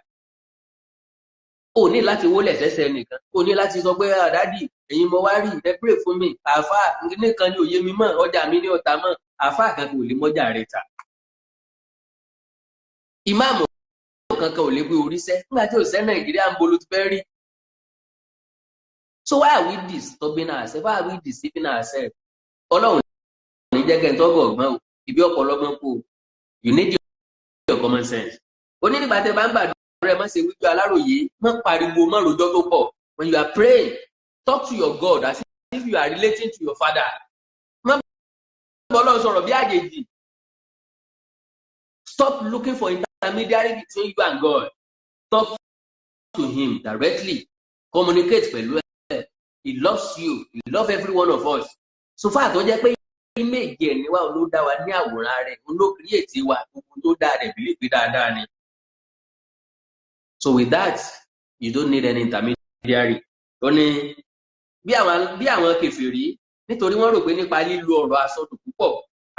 o ní láti wólẹ̀ sẹ́sẹ̀ nìkan. O ní láti sọ pé dádì, ẹ̀yin mo wá rí, ẹ pray fún mi. Àáfàá nìkan ni òye mi mọ̀, ọjà mi ní ọ̀tá mọ̀. Àáfàá kankan ò lè mọ́jà rẹ̀ tà. Ìmáàmù kankan ò lè gbé oríṣẹ́. Nígbà tí ò sẹ́ Nàìjíríà ń bolo ti fẹ́ rí. So why are we disturbing ourselves? Why are we deceiving ourselves? Ọlọ́run ní jẹ́ kẹ́ ń tọ́gọ̀ ọ̀gbọ́n o. Ibi ọ̀pọ̀lọpọ̀ kò. You need your common sense. Ó ní nígbà tẹ́ bá ń gbàdúrà, ẹ má ṣe wíjọ́ aláròyé, má pariwo, má rojọ́ tó pọ̀. When you are praying, talk to your God as if you are relating to your father. Má bọ́ Ọlọ́run sọ̀rọ̀ bí àjèjì. Stop looking for intermediary between you and God. Talk to him directly. Communicate pẹ̀lú ẹ̀. He loves you. He loves every one of us. So far tó jẹ́ pé image ẹ̀ níwá ló dá wa ní àwòrán rẹ̀ ló create wa gbogbo tó dá rẹ̀ bìlí pé dáadáa ni. So with that you don't need any intermediary. Ó ní bí àwọn kèfèrí nítorí wọ́n rò pé nípa lílo ọ̀rọ̀ àsọdùn púpọ̀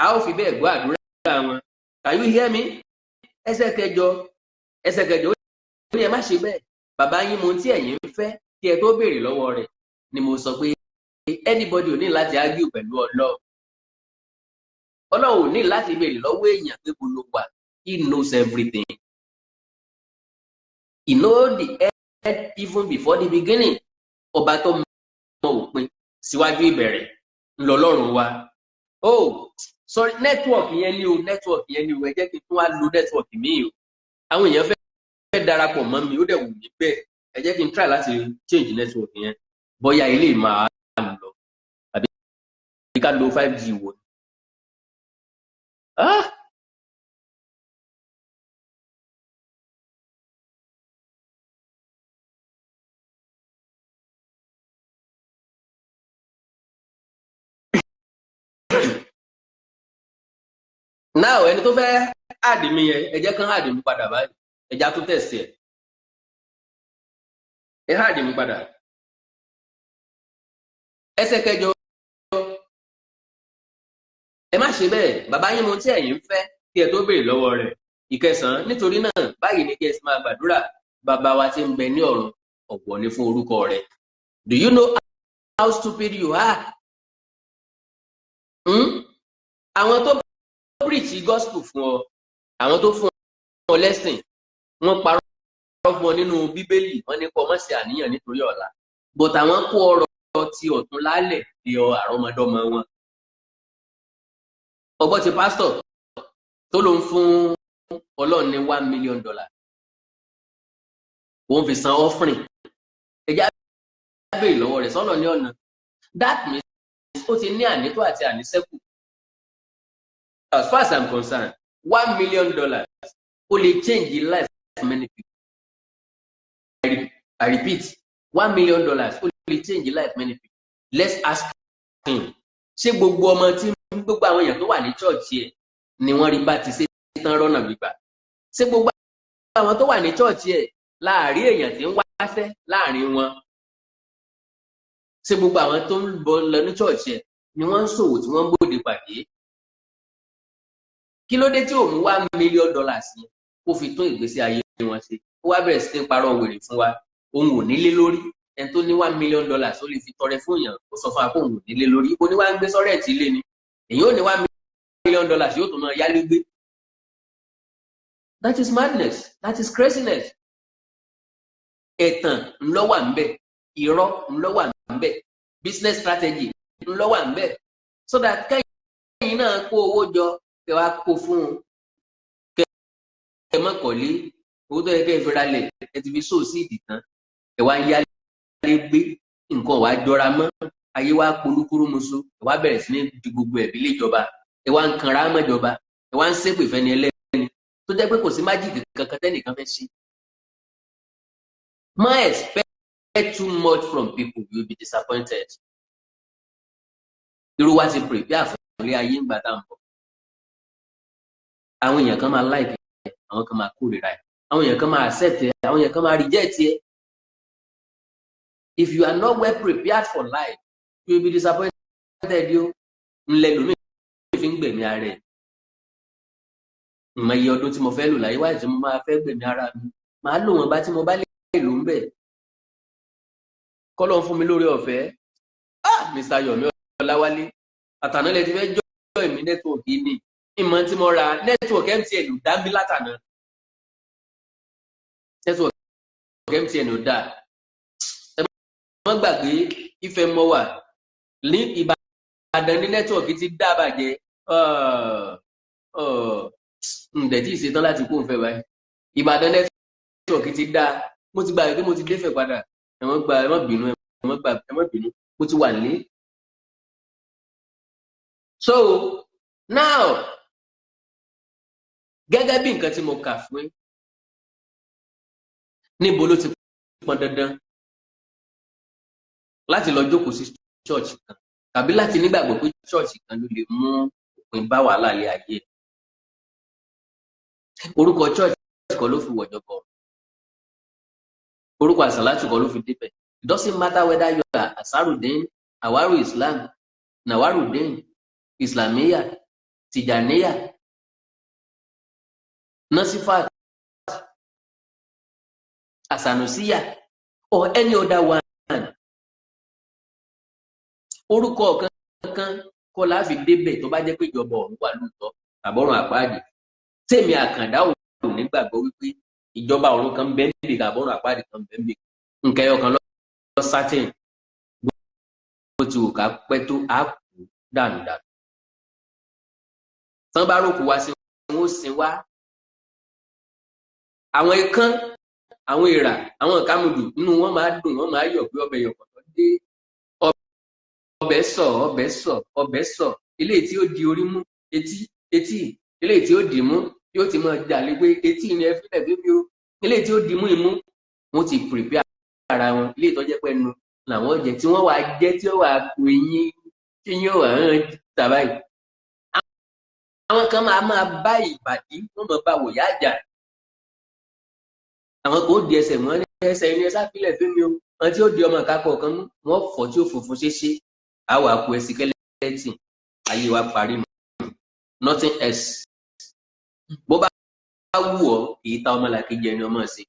a ó fi bẹ́ẹ̀ gbọ́ àdúrà wọn. Can you hear me? ẹsẹ̀ kẹjọ ó ní ẹ má ṣe bẹ́ẹ̀, bàbá yín mọ tí ẹ̀yin ń fẹ́ kí ẹ tó béèrè lọ́wọ́ rẹ̀. Ni mo sọ pé anybody ò ní láti argue pẹ̀lú Ọlọ́run ò ní láti béèrè lọ́wọ́ èèyàn pé kò ló wà. He knows everything. He knows the end even before the beginning. Ọba tó mọ òpin síwájú ìbẹ̀rẹ̀ ńlọlọ́run wa. Oh sorry, network yẹn ni o ẹ jẹ́ kí n tún wá lo network mi o. Àwọn èèyàn fẹ́ darapọ̀ mọ́ mi ó dẹ̀ wù mí bẹ́ẹ̀, ẹ jẹ́ kí n try láti change network yẹn bóyá ilé máa lọ àbí ká lo 5G wò. Now ẹni tó fẹ́ add mi yẹn ẹ jẹ́ kán add mi padà báyìí, ẹ já tó test ẹ add mi padà. Ẹsẹ̀ kẹjọ ẹ má ṣe bẹ́ẹ̀, bàbá yín mọ tí ẹ̀yin ń fẹ́ kí ẹ tó béèrè lọ́wọ́ rẹ̀. Ìkẹsàn-án nítorí náà báyìí ni kí ẹ sì máa gbàdúrà: bàbá wa tí ń bẹ ní ọ̀run, ọ̀wọ̀ ni fún orúkọ rẹ̀. Do you know how stupid you are? Àwọn tó preach gospel fún ọ, àwọn tó fún ọ lẹ́sìn, wọ́n parọ́ fún ọ nínú Bíbélì, wọ́n ní kó má ṣe àníyàn nítorí ọ̀la, but àwọn kó ọrọ̀ ti ọ̀tún lálẹ̀ di àrọ́mọdọ́mọ wọn. Ọgbọ́n ti pásítọ̀ tó ló ń fún Ọlọ́run ní $1 million, òun fi san offering. Ẹjá béèrè lọ́wọ́ rẹ̀ sọ́nà ní ọ̀nà. That means ó ti ní ànító àti àníṣẹ́kù. As far as I'm concerned, $1 million only change the life of many people. I repeat, $1 million only change the life of many people. Let's ask him. Ṣé gbogbo ọmọ tí gbogbo àwọn èèyàn tó wà ní church yẹn ni wọ́n rí bá ti ṣe tán rọ́nà gbígbà? Ṣé gbogbo àwọn tó wà ní church yẹn láàárín èèyàn tí ń wáṣẹ́ láàárín wọn? Ṣé gbogbo àwọn tó ń bọ̀ lọ ní church yẹn ni wọ́n ń ṣòwò tí wọ́n ń bòde pàdé? Kí ló dé tí òun $1 million yẹn kó fi tún ìgbésí ayé wọn ṣe? Ó wá bẹ̀rẹ̀ sí ní parọ́ wèrè fún wa. Òun ò nílé lórí. Ẹni tó ní $1 million ó lè fi tọrẹ fún èèyàn, ó sọ fún wa pé òun ò nílé lórí. Ó ní wá ń gbé sọ́rẹ́ ẹ̀tì ilé ni. Èyí ò ní $1 million yóò tún máa yálé gbé. That is madness. That is craziness. Ẹ̀tàn ńlọ wà ńbẹ̀. Irọ́ ńlọ wà ńbẹ̀. Business strategy ńlọ wà ńbẹ̀. So that kẹ́yìn náà kó owó jọ kẹ wá kó fún un, kẹ mọ́ kọ̀lé, owó tó yẹ kẹ́ ẹ fi ra lẹ̀ ẹ ti fi sóòsì ìdì tán, ẹ wá ń yálé gbé, nǹkan wá jọra mọ́, ayé wá polúkúrú musu, ẹ wá bẹ̀rẹ̀ sí ní di gbogbo ẹ̀bí léjọba, ẹ wá ń kanra mọ́jọba, ẹ wá ń ṣépè fẹ́ni ẹlẹ́ni tó jẹ́ pé kò sí májìkì kankan tẹ́nìkan fẹ́ ṣe. Má expect too much from people, you will be disappointed. Irú wa ti prepare fún ilé ayé ń gbà tá à ń bọ̀. Àwọn èèyàn kan máa like ẹ, àwọn kan máa kórìíra ẹ, àwọn èèyàn kan máa accept ẹ, àwọn èèyàn kan máa reject ẹ. If you are not well prepared for life, you will be disappointed. Yo ńlẹ lómi fi ń gbẹ̀mí ara ẹ̀. Ìmọ̀ iye ọdún tí mo fẹ́ lò láyé wáyé tí mo máa fẹ́ gbẹ̀mí ara mi, màá lò wọ́n bá tí mo bá lè lò ń bẹ̀. Kọ́lọ́run fún mi lórí ọ̀fẹ́. Mr. Yomi Ọláwálé, àtàná lẹ ti fẹ́ jọ́ ìmí network yìí ni. Ìmọ̀ tí mo ra network MTN ò dá bí látàná. Network MTN ò dá. Ẹ má gbàgbé Ifẹ̀ mọ́ wà ní Ìbàdàn ní network ti dá bàjẹ́. Ǹdẹ̀ tí ì ṣetán láti kó Ifẹ̀ báyìí. Ìbàdàn network ti dá. Mo ti gbàgbé pé mo ti dé Ifẹ̀ padà. Ẹ má bínú, mo ti wà nílé. So now, gẹ́gẹ́ bí nǹkan tí mo kà fún níbo ló ti pọn dandan láti lọ jókòó sí church kan tàbí láti nígbàgbọ́ pé ṣọ́ọ̀ṣì kan ló lè mú òpin bá wàhálà ilé ayé. Orúkọ church kọ́ ló fi wọ̀jọ̀bọ̀, orúkọ àsàlátù kọ́ ló fi débẹ̀. It doesn't matter whether you are Asarudeen, Awaru Islam, Nawarudeen, Islamiyya, Tijaniyya, Nasifat, Asanusiyya, or any other one. Orúkọ kankan kọ́ la fi débẹ̀ tó bá jẹ́ pé ìjọba ọ̀run wà lóòótọ́ àbọ̀run àpáàdì. Tèmi Àkàndá ò nígbàgbọ́ wípé ìjọba ọ̀run kan bẹ́ẹ̀ níbi àbọ̀run àpáàdì kan bẹ́ẹ̀ níbi nǹkan ẹyọ kan lọ sátìn bó ti wù ká pẹ́ tó á kú dànù. Tán bá rókù wá sí wọn ó sin wá. Àwọn ikán, àwọn èèrà, àwọn ìkámudù nínú wọn máa dùn, wọn máa yọ̀ pé ọbẹ̀ yọ̀pọ̀ tó dé. Ọbẹ̀ sọ ilé tí ó di orí mú etí ilé tí ó dì mú yóò ti máa jalè pé etí ni ẹ fílẹ̀ bíbí o, ilé tí ó di mú imú wọn ti prepare ara wọn, ilé ìtọ́jẹ́ pẹ́nu làwọn jẹ tí wọ́n wá jẹ́ tí ó wà kú eyín tí yóò wà hàn tàbá yìí. Àwọn kan máa bá ìbàdí wọ́n máa bá wòyá àjà, àwọn kò di ẹsẹ̀ mọ́ ní ẹsẹ̀ ní ẹsẹ̀ àfilẹ̀ fẹ́mi o, àwọn tí ó di ọmọ àkàkọ̀ kan mú wọ́n fọ́ tí ó funfun ṣeéṣe àwọn àpò ẹsẹ̀ kẹ́lẹ́tì ayé wa parí nù, nothing else. Bó bá wù ọ́ èyí ta ọmọ làkejì ẹni ọmọ ṣe,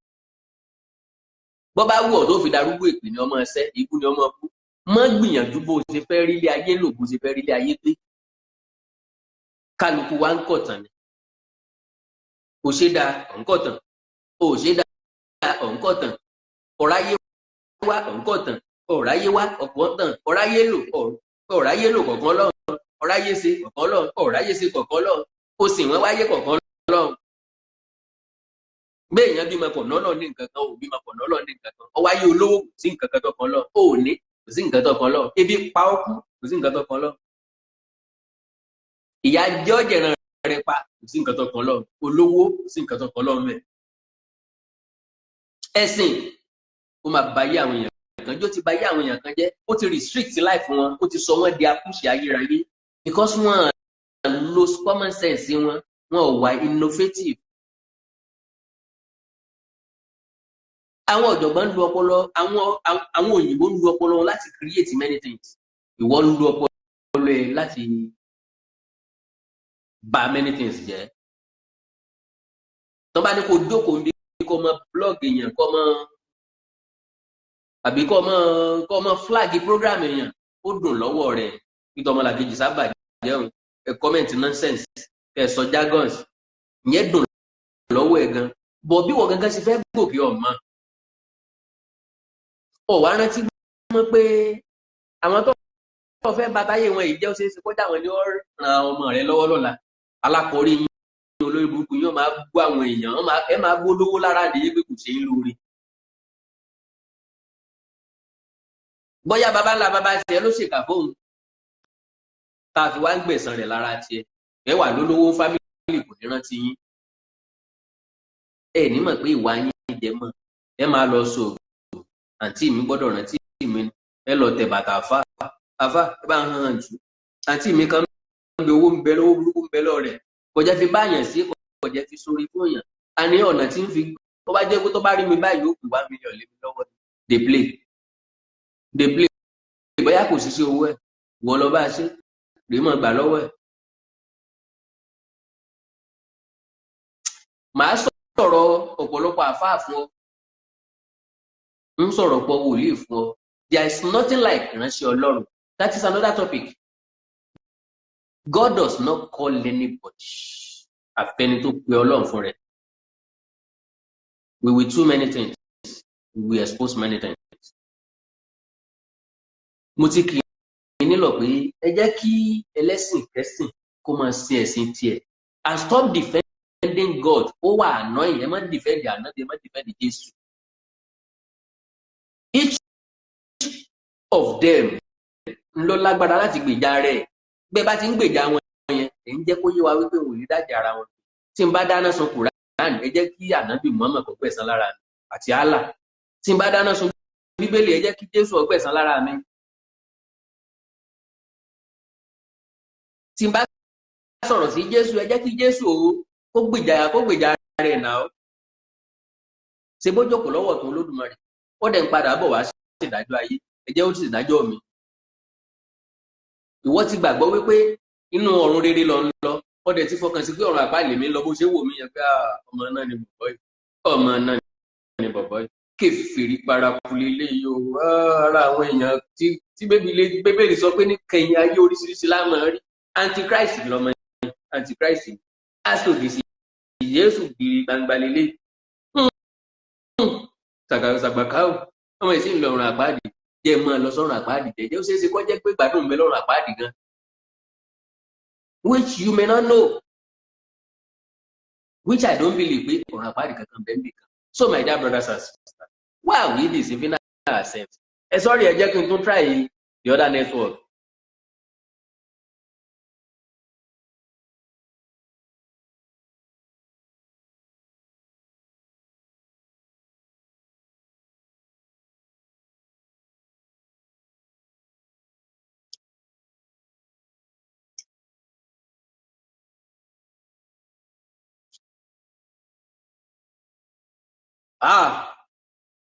bó bá wù ọ́ tó fi darúgbó ìpè ní ọmọ ẹsẹ̀ ikú ní ọmọ kú. Mọ́ gbìyànjú bó ṣe fẹ́ rí ilé ayé lò, bó ṣe fẹ́ rí ilé ayé pé kálukú wa ń kọ̀tàn ni. Kò ṣe dáa ọ̀nkọ̀tàn, ò ṣe dáa ọ̀nkọ̀tàn, ọ̀ráyé wá ọ̀nkọ̀tàn, ọ̀ráyé wá ọ̀kọ̀tàn, ọ̀ráyé lò kọ̀ọ̀kan lọ́run, ọ̀ráyé ṣe kọ̀ọ̀kan lọ́run, ọ̀ráyé ṣe kọ̀ọ̀kan lọ́run, ó sì wọ́n wáyé kọ̀ọ̀kan lọ́run. Bẹ́ẹ̀ èèyàn bímọ pọ̀ lọ́lọ́ ní nǹkan kan, ò bímọ pọ̀ lọ́lọ́ ní nǹkan kan, ọwáyé olówó kò sí nǹkan kan tó kan lọ, ò ní kò sí nǹkan tó kan lọ, ebi pa ó kú kò sí nǹkan tó kan lọ, ìyá jẹ́ ọ̀jẹ̀ràn rẹ̀ pa kò sí nǹkan tó kan lọ, olówó kò sí nǹkan tó kan lọ mẹ́. Ẹ̀sìn ó máa bayé àwọn èèyàn kan jẹ́, ó ti bayé àwọn èèyàn kan jẹ́, ó ti restrict life wọn, ó ti sọ wọ́n di akúṣe ayérayé because wọ́n lo common sense wọn ò wà innovative. Àwọn ọ̀jọ̀gbọ́n ń lu ọpọlọ, àwọn òyìnbó ń lu ọpọlọ láti create many things. Ìwọ ń lu ọpọlọ ẹ láti bà many things jẹ́. Tó bá ní kó jókòó bí kó mọ blog èèyàn kó mọ àbí kó mọ flag program èèyàn ó dùn lọ́wọ́ rẹ̀ kí tọmọlàkejì sábà jẹun ẹ comment nonsense ẹ sọ jargons ìyẹn dùn lọ́wọ́ ẹ gan. Bọ̀ bí wọ́n gangan ṣe fẹ́ gòkè ọ̀mọ́ ọ̀wá rántí mọ́ pé àwọn tó fẹ́ bàtáyé wọn ìjẹ́ ó ṣe é ṣe kọjá àwọn ni ó ran ọmọ rẹ lọ́wọ́ lọ́la. Alákọ̀ọ́rí yín olórí burúkú yóò máa gbọ́ àwọn èèyàn ẹ máa gbó lówó lára nìyí pé kò ṣe é lórí. Bóyá bàbá ńlá bàbá tiẹ̀ ló ṣèkà fóun tá a fi wá ń gbẹ̀san rẹ̀ lára tiẹ̀ ẹ wà lólówó fámìlì kò ní rántí yín. Ẹ ní mọ̀ pé ìwà yín jẹ mọ́ ẹ máa lọ sọ àǹtí mi gbọ́dọ̀ rántí mi ẹ lọ tẹ̀ bàtà àfà ẹ bá ń hàn jù àǹtí mi kan ń bẹ owó ń bẹ lọ́wọ́ burúkú ń bẹ lọ́ọ̀ rẹ̀ kọjá fi báyàn sí kọjá fi sórí fún yàn. A ní ọ̀nà tí ń fi tó bá jẹ́ pé tó bá rí mi báyìí ó kù 1 million lé mi lọ́wọ́ dey play bóyá kò sí sí owó ẹ̀ wọ́n lọ bá a ṣe rèé mọ̀ gbà lọ́wọ́ ẹ̀. Màá sọ̀rọ̀ ọ̀pọ̀lọpọ̀ àfáà fún ọ ń sọ̀rọ̀ pọ̀ wòlíì fún ọ. There is nothing like ìránṣẹ́ Ọlọ́run. That is another topic. God does not call anybody. Àfẹni tó pe Ọlọ́run fún rẹ̀. We will do many things. We will expose many things. Mo ti kì í nílò pé ẹ jẹ́ kí ẹlẹ́sìn kẹ́sìn kó máa ṣe ẹ̀sìn tiẹ̀. And stop defending God. Ó wà annoying. Ẹ má defend ànábì, ẹ má defend Jésù. Each of them ló lágbára láti gbèjà rẹ̀. Bẹ́ẹ̀ bá ti ń gbèjà wọn yẹn ẹ̀ ń jẹ́ kó yé wa wípé òun ní dájà ara wọn. Tí n bá dáná sun Kùránì ẹ jẹ́ kí ànábì Muhammad kó gbẹ̀san lára mi àti Allah. Tí n bá dáná sun Bíbélì ẹ jẹ́ kí Jésù ó gbẹ̀san lára mi. tí n bá sọ̀rọ̀ sí Jésù ẹ jẹ́ kí Jésù kó gbèjà rẹ̀ náà ṣe bójókòó lọ́wọ́ tó Olódùmarè ó dẹ̀ ń padà bọ̀ wá sí ìdájọ́ ayé ẹ jẹ́ ó sì ìdájọ́ mi. Ìwọ ti gbàgbọ́ wípé inú ọ̀run rere lọ ń lọ ó dẹ̀ ti fọkàn sí pé ọ̀run àpáàlì mi ń lọ bó ṣe wò mí yẹn pé ọmọ náà ni bọ̀bọ̀ yìí ọmọ náà ni bọ̀bọ̀ yìí kèfèrí paraku lélẹ́yìí o ara àwọn èèyàn tí bébèlì sọ pé ní kẹyìn ayé oríṣiríṣi láàmú rí antichrist lọmọ yẹn antichrist asòdì sí Jésù gírí gbangba lélẹ́yìí sàgbàkáwò ọmọ ìsìn ìlọrun àpáàdì jẹ́ mọ́ lọ sọ́run àpáàdì jẹ́jẹ́ ó ṣeéṣe kó jẹ́ pé gbádùn bẹ lọ́run àpáàdì gan which you may not know which I don't believe pé ọ̀run àpáàdì kankan bẹ́ẹ̀ nìkan. So my dear brothers and sisters, why are we deceiving ourselves? Sorry, ẹ jẹ́ kí n tún try the other network.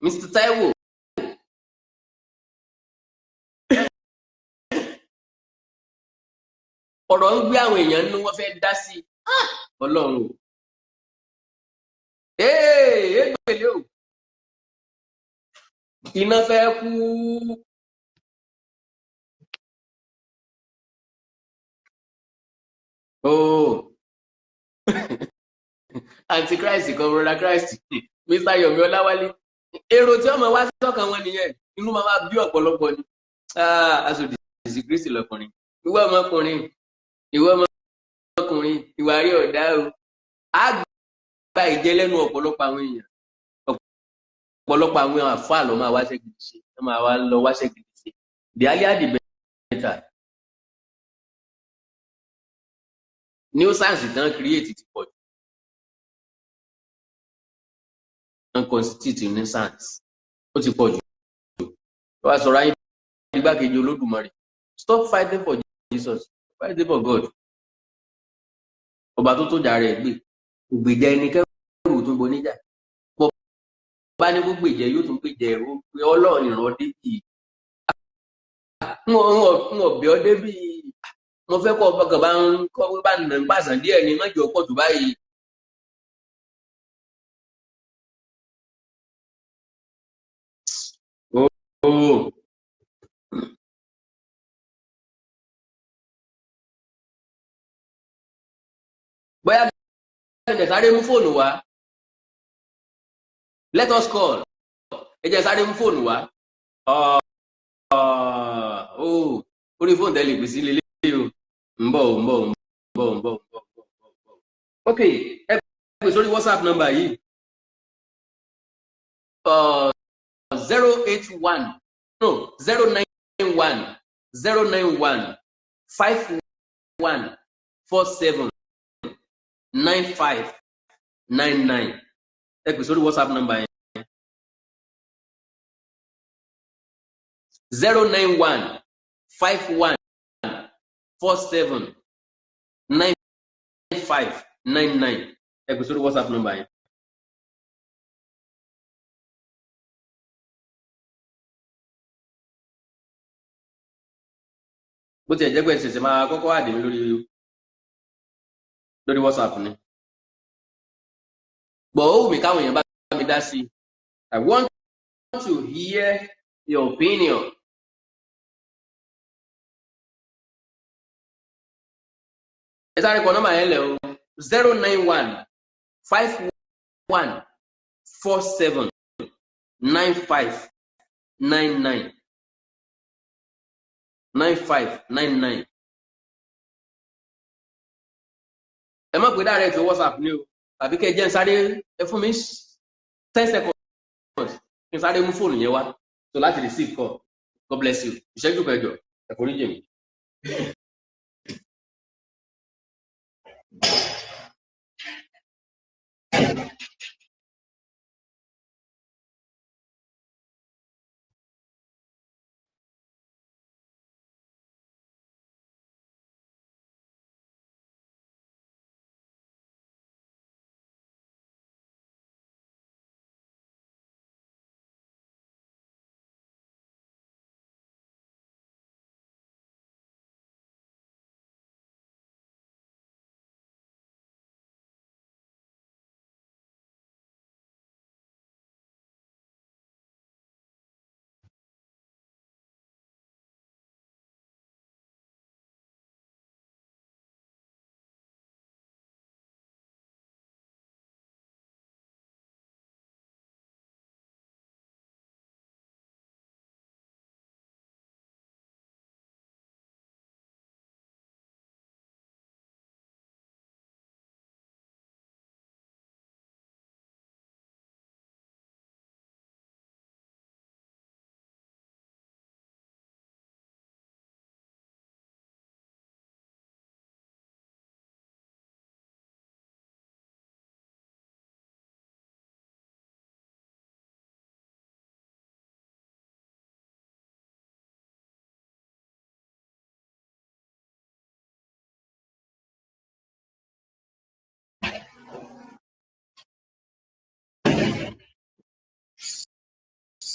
Mr. Taiwo. Ọ̀rọ̀ ń gbé àwọn èèyàn nínú wọ́n fẹ́ dá sí Ọlọ́run o. Égbèlé o. Iná fẹ́ kú. Antichrist kan rọra Christ Mr. Yomi Ọláwálé èrò tí ọmọ wá sọ́kàn wọn nìyẹn inú máa bí ọ̀pọ̀lọpọ̀ ni aṣòdì sí Kristi lọkùnrin ìwọ ọmọkùnrin ìwà rí ọ̀dá o á gba ìjẹ lẹ́nu ọ̀pọ̀lọpọ̀ àwọn èèyàn ọ̀pọ̀lọpọ̀ àwọn àfáà lọ máa wáṣẹ́ gidi ṣe wọ́n máa wá lọ wáṣẹ́ gidi ṣe the earlier the better. New science tán create ti pọ̀ jù constitute nuisance ó ti pọ̀ jù wá sọ̀rọ̀ ayé igbákejì Olódùmarè stop fighting for Jesus fight for God ọba tó tó jà rẹ̀ gbé ògbèjà ẹnikẹ́rù tó ń bọ níjà bọ́ bá ní gbogbo ìjẹ yóò tún gbèjà ẹ̀rọ pé Ọlọ́run ìran débì ń ọ̀bẹ ọ débì mo fẹ́ kọ́ ọkàn bá ń nà ń pàṣán díẹ̀ ní mọ́jọ pọ̀ jù báyìí. Bóyá ẹ sáré mú fóònù wá let us call ẹ jẹ́ sáré mú fóònù wá orí fóònù tẹ́lẹ̀ pèsè lélẹ́ o ń bọ̀ ok ẹ pè sórí WhatsApp number yìí 091 no 091 5147 9599 ẹ pè sórí WhatsApp number yẹn 091 5147 9599 ẹ pè sórí WhatsApp number yẹn. bó ti ẹ̀ jẹ́ pé ṣẹ̀ṣẹ̀ máa kọ́kọ́ àdè mi lórí WhatsApp ni gbọ́ ó wù mí káwọn èèyàn bá mi dá sí I want to hear your opinion. ẹ sáré kọ nọ́mbà yẹn lẹ̀ o 091 5147 9599 9599. ẹ má pè dáre fi WhatsApp ní o tàbí kẹ́ jẹ́ ń sáré ẹ fún mi 10 seconds kí n sáré mú fóònù yẹn wá so láti receive call. God bless you. ìṣẹ́jú kẹjọ ẹ kò ní jẹ mi.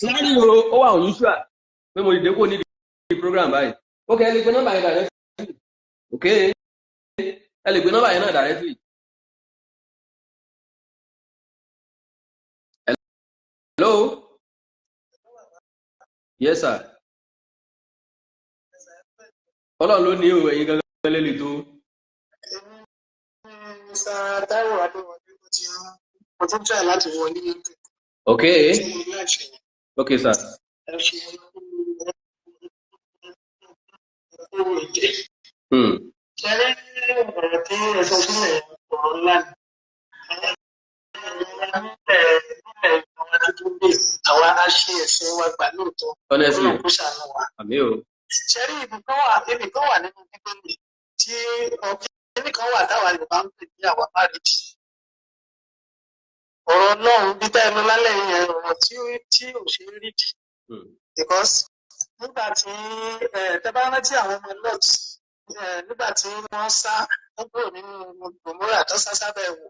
Láàrin ó wà unusual pé mo dìde kó ní program báyìí. Ok, ẹ lè pe nọ́mbà yẹn directly. Ok, ẹ lè pe nọ́mbà yẹn náà directly. Hello? Yes, sir. Ọlọ́run ló ní o, ẹ̀yin gangan lélẹ̀ tó. Ok. Ok, sir. Honestly, àmì o. Ṣẹ́rí ibìkan wà nínú bíbélì tí ẹnìkan wà táwa Yorùbá ń pè ní àwa márìdì. Ọ̀rọ̀ Ọlọ́run bí tá ẹnu lálẹ́ yẹn ọ̀rọ̀ tí ò ṣe é rídì. Because nígbà tí tẹ bá rántí àwọn ọmọ Lot nígbà tí wọ́n sá wọ́n kúrò nínú Gòmórà tó sá sábẹ́ wò.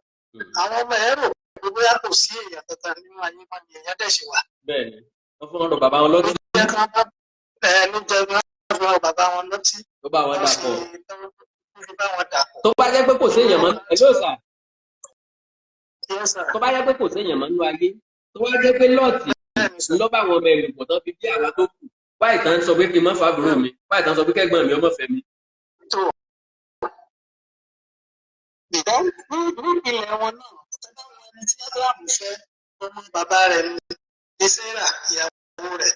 Àwọn ọmọ ẹ̀ rò pé bóyá kò sí èèyàn kankan nínú ayé wọn ni èèyàn dẹ̀ ṣe wà. Bẹ́ẹ̀ni, wọ́n fún ọ̀rọ̀ bàbá wọn lọ́tí. Ló jẹ́ bàbá wọn lọ́tí. Tó bá wọn dàpọ̀. Tó bá jẹ́ pé kò séèyàn mọ́ hello sir. Tó bá jẹ́ pé kò séèyàn mọ́ nínú ayé. Tó bá jẹ́ pé lọ́ọ̀tì ló bá wọn mẹ́rin pọ̀ tán fi bí àwa tó kù. Báyìí tán sọ pé kí n má fa àbúrò mi. Báyìí tán sọ pé kẹ́gbọ́n mi ọmọ fẹ́ mi. Ní ilẹ̀ wọn náà, ẹni tí Ábúráhámù fẹ́ ọmọ bàbá rẹ̀ ní Sárà ìyàwó rẹ̀.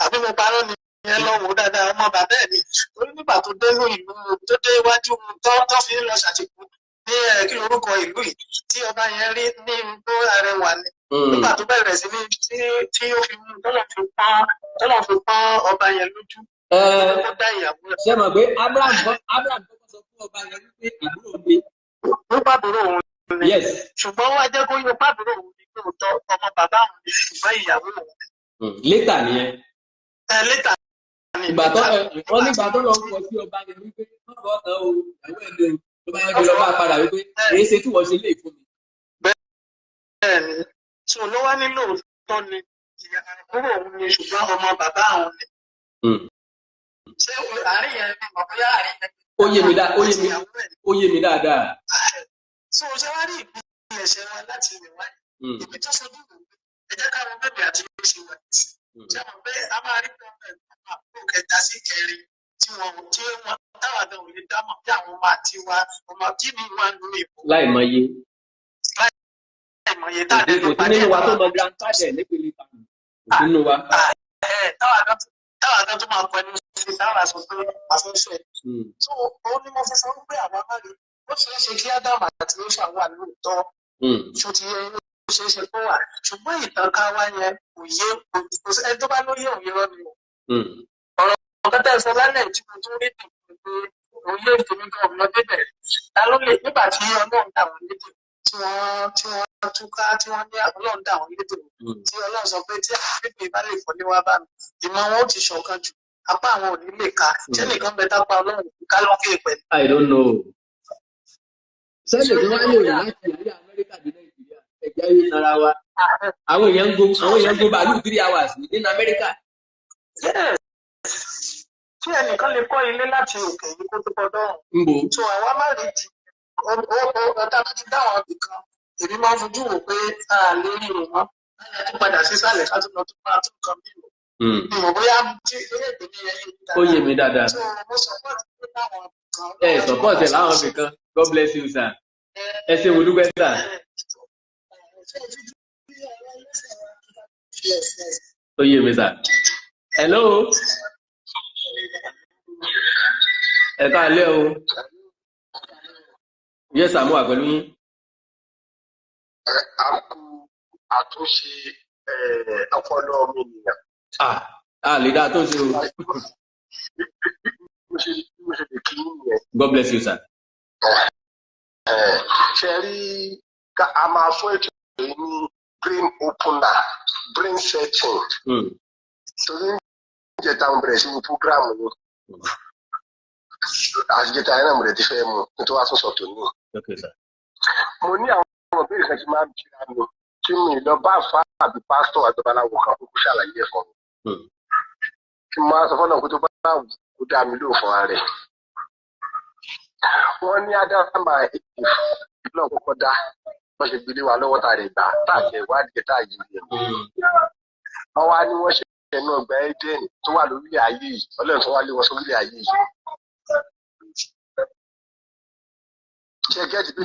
Àbí mo parọ́ ni ìyẹn lọ wò dáadáa ọmọ bàbá ẹ̀ ni. Torí nígbà tó dé ìlú tó dé iwájú tó fi ń lọ ṣàtìkú ní kí lorúkọ ìlú yìí tí ọba yẹn rí ní igbó arẹwà ni. Nígbà tó bẹ̀rẹ̀ sí ní tí ó fi mú tọ́lọ̀ fi pọ́n ọba yẹn lójú. Ó dá ìyàwó rẹ̀. Ṣé mọ̀ pé Abraham kọ́kọ́ sọ fún ọba yẹn wípé àbúrò mi. Nípa àbúrò òun ni. Yes. Ṣùgbọ́n wọ́n á jẹ́ kó yẹ pàbúrò òun ni lóòótọ́ ọmọ bàbá òun ni ṣùgbọ́n ìyàwó òun. Létà nìyẹn. Létà ni. Wọ́n nígbà tó lọ pọ̀ sí ọba yẹn wípé wọ́n bọ̀ ọ̀tàn o ìyàwó ẹ̀ lóyún tó bá yẹ kí lọ́ba padà wípé èyí ṣe tí wọ́n ṣe lè fún mi. Bẹ́ẹ̀ni, ṣò ló wá nílò tọ́ ni àbúrò òun ni ṣùgbọ́n ọmọ bàbá òun ni. Ṣé àárín yẹn ni mọ̀ bóyá àárín yẹn. Ó yé mi dáadáa. Ṣé o ṣe wá rí ìpínlẹ̀ ẹ̀ṣẹ̀ wọn láti ilẹ̀ wáyé? Ibi tó ṣojú ìwé ẹ jẹ́ ká wọn bẹ̀rẹ̀ àti bí ó ṣe wà sí. Ṣé mo pé a máa rí pọ́ńpẹ́ àbúrò kẹta sí kẹrin tí wọ́n táwọn àdán ò lè dámọ̀ bí àwọn ọmọ àti wa ọmọ kí ni wọ́n ń lo ìbò. Láìmọye. Láìmọye tá a lè lọ pàdé. Nínú wa tó mọ grandfather nípele ìtàn. Nínú wa. Táwọn àdán tó máa pẹ́ ní ṣe táwọn àṣọ pé àfẹ́fẹ́. So òun ni mo fi sọ wípé àwọn amáre ó ṣeé ṣe kí Ádámù àti Éfà wà lóòótọ́. Ṣó ti yẹ ó ṣeé ṣe kó wà ṣùgbọ́n ìtàn ká wá yẹn kò yé ẹni tó bá lóye òye rọ ni o. Ọ̀rọ̀ kẹta ẹ̀sọ́ lálẹ́ tí mo tún rí dùn pé òye ìtòmí kan ọ̀nà débẹ̀ ta ló lè nígbà tí Ọlọ́run dà wọ́n lédè tí wọ́n túká tí wọ́n ní Ọlọ́run dà wọ́n lédè tí Ọlọ́run sọ pé tí àbíbí bá lè fọ́ níwá bá mi ìmọ̀ wọn ó ti ṣọ̀kan jù apá àwọn ò ní lè ka ṣé nìkan bẹ tápá Ọlọ́run ká ló ké pẹ̀lú. I don't know. Sẹ́lẹ̀ tí wọ́n lè rìn láti ilẹ̀ Amẹ́ríkà dé Nàìjíríà ẹ̀jẹ̀ ayé nara wa. Àwọn èèyàn ń go bàálù 3 hours nínú Amẹ́ríkà. Tí ẹnìkan lè kọ́ ilé láti òkè yìí kó tó gbọdọ̀ ọ̀hún. So àwa má rí di ọ̀tá bá ti dáwọn ibì kan èmi máa ń fojú wò pé a lè rí rò mọ́ láti padà sísàlẹ̀ ká tó lọ tó máa tún kan bí rò. Ìmọ̀ bóyá tí ìpínlẹ̀ èdè ní ẹyẹ mi dáadáa. Ó yé mi dáadáa. So mo support pé láwọn kan. Support ẹ̀ láwọn ibì kan. God bless you sir. Ẹ ṣe mo dúpẹ́ sir. Ó yé mi sir. Hello. Ẹ káalẹ́ o. Yes sir, mo wà pẹ̀lú yín. A kú àtúnṣe ọpọlọ mi nìyẹn. Lè dá tó ṣe o. Mo ṣe lè kí nìyẹn. God bless you sir. Ṣe rí a máa fún ètò ní brain opener brain setting. Torí ìjẹta ń bẹ̀rẹ̀ sí ní programu ni. Àṣìjẹta yẹn náà mo rẹ̀ ti fẹ́ mu nítorí wàá tún sọ tòní. Okay sir. Mo ní àwọn ìbéèrè kan tí máa ń kíra mi kí mi lọ bá fa àbí pásítọ̀ àti babaláwo kan kó ṣàlàyé ẹ̀kọ́ mi. Kí n máa sọ fọ́nà kó tó bá wù kó dá mi lóò fún ara rẹ̀. Wọ́n ní Ádámà èkó náà kọ́kọ́ dá wọ́n ṣe gbélé wa lọ́wọ́ tá a rẹ̀ gbà tá a jẹ́ ìwádìí tá a yìí rẹ̀. Wọ́n wá ní wọ́n ṣe ẹnu ọgbà Édẹ́nì tó wà lórílẹ̀ ayé yìí Ọlọ́run tó wá lé wọn sórílẹ̀ ayé yìí. Ṣé gẹ́gẹ́ bí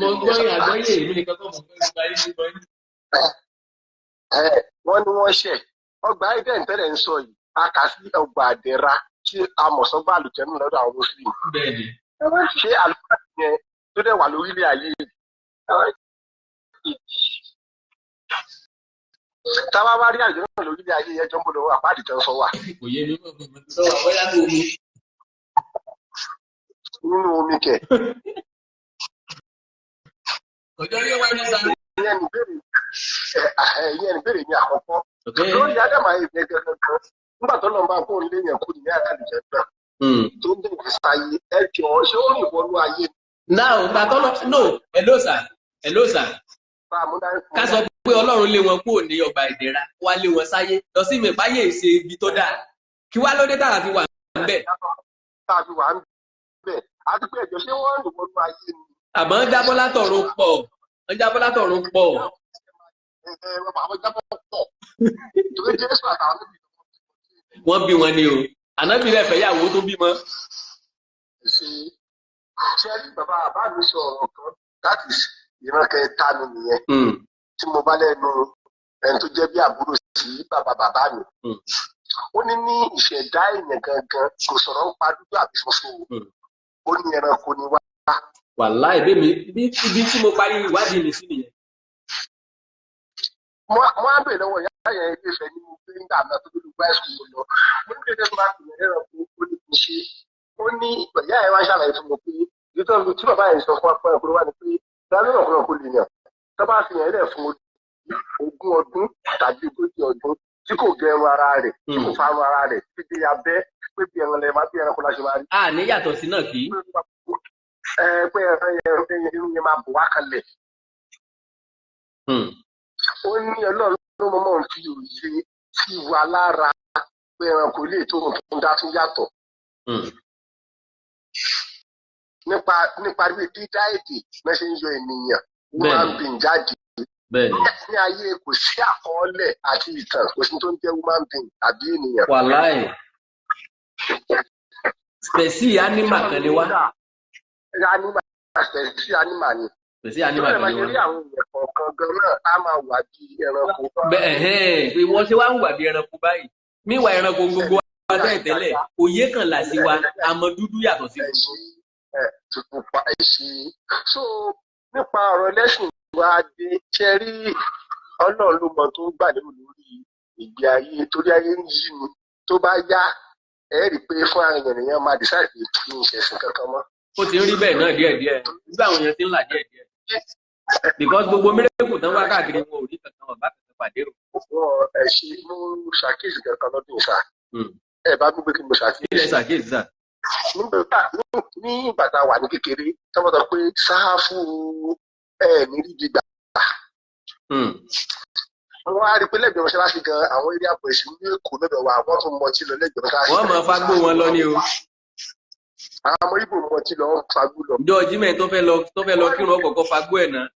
wọ́n ní wọ́n ṣẹ̀ ọgbà Édẹ́nì tẹ́lẹ̀ ń sọ yìí a kà sí ọgbà àdẹ̀ra tí a mọ̀ sọ́gbà àlùjẹ́nu lọ́dọ̀ àwọn Mùsùlùmí. Ṣé àlùfáà yẹn tó dẹ̀ wà lórílẹ̀ ayé yìí? Táwa wá rí àjọ náà lórílẹ̀ ayé yẹn jọ́mbó lọ́wọ́ àpáàdì tó ń sọ wà. Kò yé mi mọ̀ fún mi tó wà bóyá ní omi. Nínú omi kẹ̀. Ọjọ́ yóò wá ní sáré. Ìyẹn ni béèrè ní àkọ́kọ́. Lórí Ádámà ìgbẹ́ gẹ́gẹ́ kan nígbà tó lọ́n bá kó ń léyìn kó ní àkàlùjẹ́ náà. Tó ń bẹ̀rẹ̀ sáyé ẹ jọ ṣé ó rìn wọnú ayé. Now ìgbà tó lọ no hello sir. Ká sọ pé Ọlọ́run lé wọn kúrò ní ọgbà ìdẹ̀ra wá lé wọn sáyé lọ sí ìmẹ̀páyé ìṣe ibi tó dáa kí wá lóde tààrà fi wà níbẹ̀. Tàbí wà níbẹ̀ àti pé ẹ̀jọ̀ ṣé wọ́n rìn wọnú ayé ni. Àmọ́ ń jábọ́ látọ̀run pọ̀. Àwọn jábọ́ pọ̀. Wọ́n bí wọn ni o. Ànábì rẹ̀ fẹ́ yàwó tó bímọ. Ṣé rí bàbá mi sọ ọ̀rọ̀ kan láti ìran kẹta mi nìyẹn. Tí mo bá lẹ́nu ẹni tó jẹ́ bí àbúrò sí bàbá mi. Ó ní ìṣẹ̀dá èèyàn gangan kò sọ̀rọ̀ ń pa dúdú àbí funfun. Ó ní ẹranko ni wá. Wàláì ibi tí mo parí ìwádìí mi sí nìyẹn. Mo á bèèrè lọ́wọ́ ìyá yẹn ilé ìfẹ́ ní mo gbé nígbà náà tó lórí gbá ẹ̀sùn mo lọ. Mo ní kéde tó bá ti yẹn lẹ́rọ̀ ó ní kí n ṣe. Ó ní ìyá yẹn wá ṣàlàyé fún mi pé nítorí tí bàbá yẹn sọ fún apá ẹ̀kọ́ wá ni pé dáná náà kúrò lè yàn. Tó bá fi yẹn lẹ̀ fún 20 ọdún tàbí 40 ọdún tí kò gẹrun ara rẹ̀ tí kò farun ara rẹ̀ tí di abẹ́ pé bí ẹran lẹ́ẹ̀ máa bí ẹranko láṣẹ máa rí. A ní yàtọ̀ sí náà kì í. Pé irun yẹn máa bò wá kalẹ̀. Ó ní Ọlọ́run ló mọ̀ fi òye sí wa lára pé ẹranko lè tó nǹkan dá tún yàtọ̀. Nípa bí dídá èdè náà ṣe ń yọ ènìyàn woman being jáde. Ní ayé kò sí àkọọ́lẹ̀ àti ìtàn kò sí tó ń jẹ́ woman being tàbí ènìyàn. Wàláì. Spẹ̀sì ánímà kan ni wá. Spẹ̀sì ánímà ni. Spẹ̀sì ánímà kan ni wá. Ìjọba rí àwọn èèyàn kọ̀ọ̀kan gan náà á máa wà bí ẹranko. Bẹ́ẹ̀ wọ́n ṣe wá ń wà bí ẹranko báyìí. Míwà ẹranko gbogbo wa tẹ́lẹ̀ òye kan là sí wa àmọ́ dúdú yàtọ̀ sí gbogbo. Pupa ẹ̀ṣin. So nípa ọ̀rọ̀ lẹ́sìn wa dé ṣe rí Ọlọ́run ló mọ tó gbà lérò lórí ìgbé ayé torí ayé ń yí ni tó bá yá ẹ rí i pé fún àwọn ènìyàn máa decide pé kí n ṣẹ̀sìn kankan mọ́. Ó ti ń rí bẹ́ẹ̀ náà díẹ̀díẹ̀ nígbà àwọn èèyàn ti ń là díẹ̀díẹ̀ because gbogbo mírèkù tán wá káàkiri wọn ò rí kankan wọn bá kankan pàdé o. Ẹ ṣe mo ṣàkíyèsí kankan lọ́dún ìsà ẹ bá gbé kí mo ṣàkíyèsí. Ilé ṣàkíyèsí sà. Ní ìgbà tá a wà ní kékeré tí wọ́n sọ pé sáfù ní ríbi gbà. Wọ́n á rí i pé lẹ́gbẹ̀ẹ́ mọ́ṣáláṣí gan àwọn eré àpò ìṣúná ní Èkó lọ́dọ̀ wa wọ́n tún mọtí lọ lẹ́gbẹ̀ẹ́ mọ́ṣáláṣí. Wọ́n máa fagbó wọn lọ ní o. Àwọn ọmọ Ìgbò mọtí lọ wọ́n fagbó lọ. Ìjọ Jímẹ̀ tó fẹ́ lọ kírun ọkọ̀ọ̀kọ̀ fagbó ẹ̀ náà.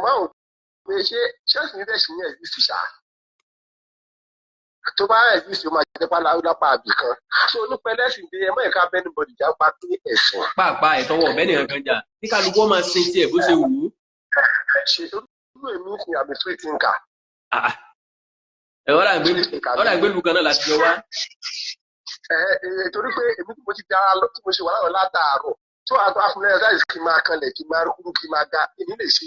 Máa ń pè ṣé ṣọ́ọ̀ṣì ní tẹ̀sí ní ẹ̀gbìn sì ṣá. Tó bá ẹ̀gbìn sì ó máa jẹ́ pápá lápá àbì kan. So nípa ẹlẹ́sìn dé ẹ mọ̀ ẹ̀ka bẹ́ẹ̀ni bọ̀dì já pa pé ẹ̀sìn. Pàápàá ẹ̀tọ́wọ̀ ọ̀bẹ nìkan kan jà kí kálukú máa sin tiẹ̀ bó ṣe wù ú. Ṣé irú èmi ìsìn àmì free thinker. Ọ̀rọ̀ àgbélù kan náà láti jọ wá. Torí pé èmi tí mo ti dára lọ tí mo ṣe wà láwọn látàárọ̀ tí wàá tó àfúnlẹ̀ ẹ̀sáìsì kí n máa kanlẹ̀ kí n máa rúkúrú kí n máa ga èmi lè ṣe.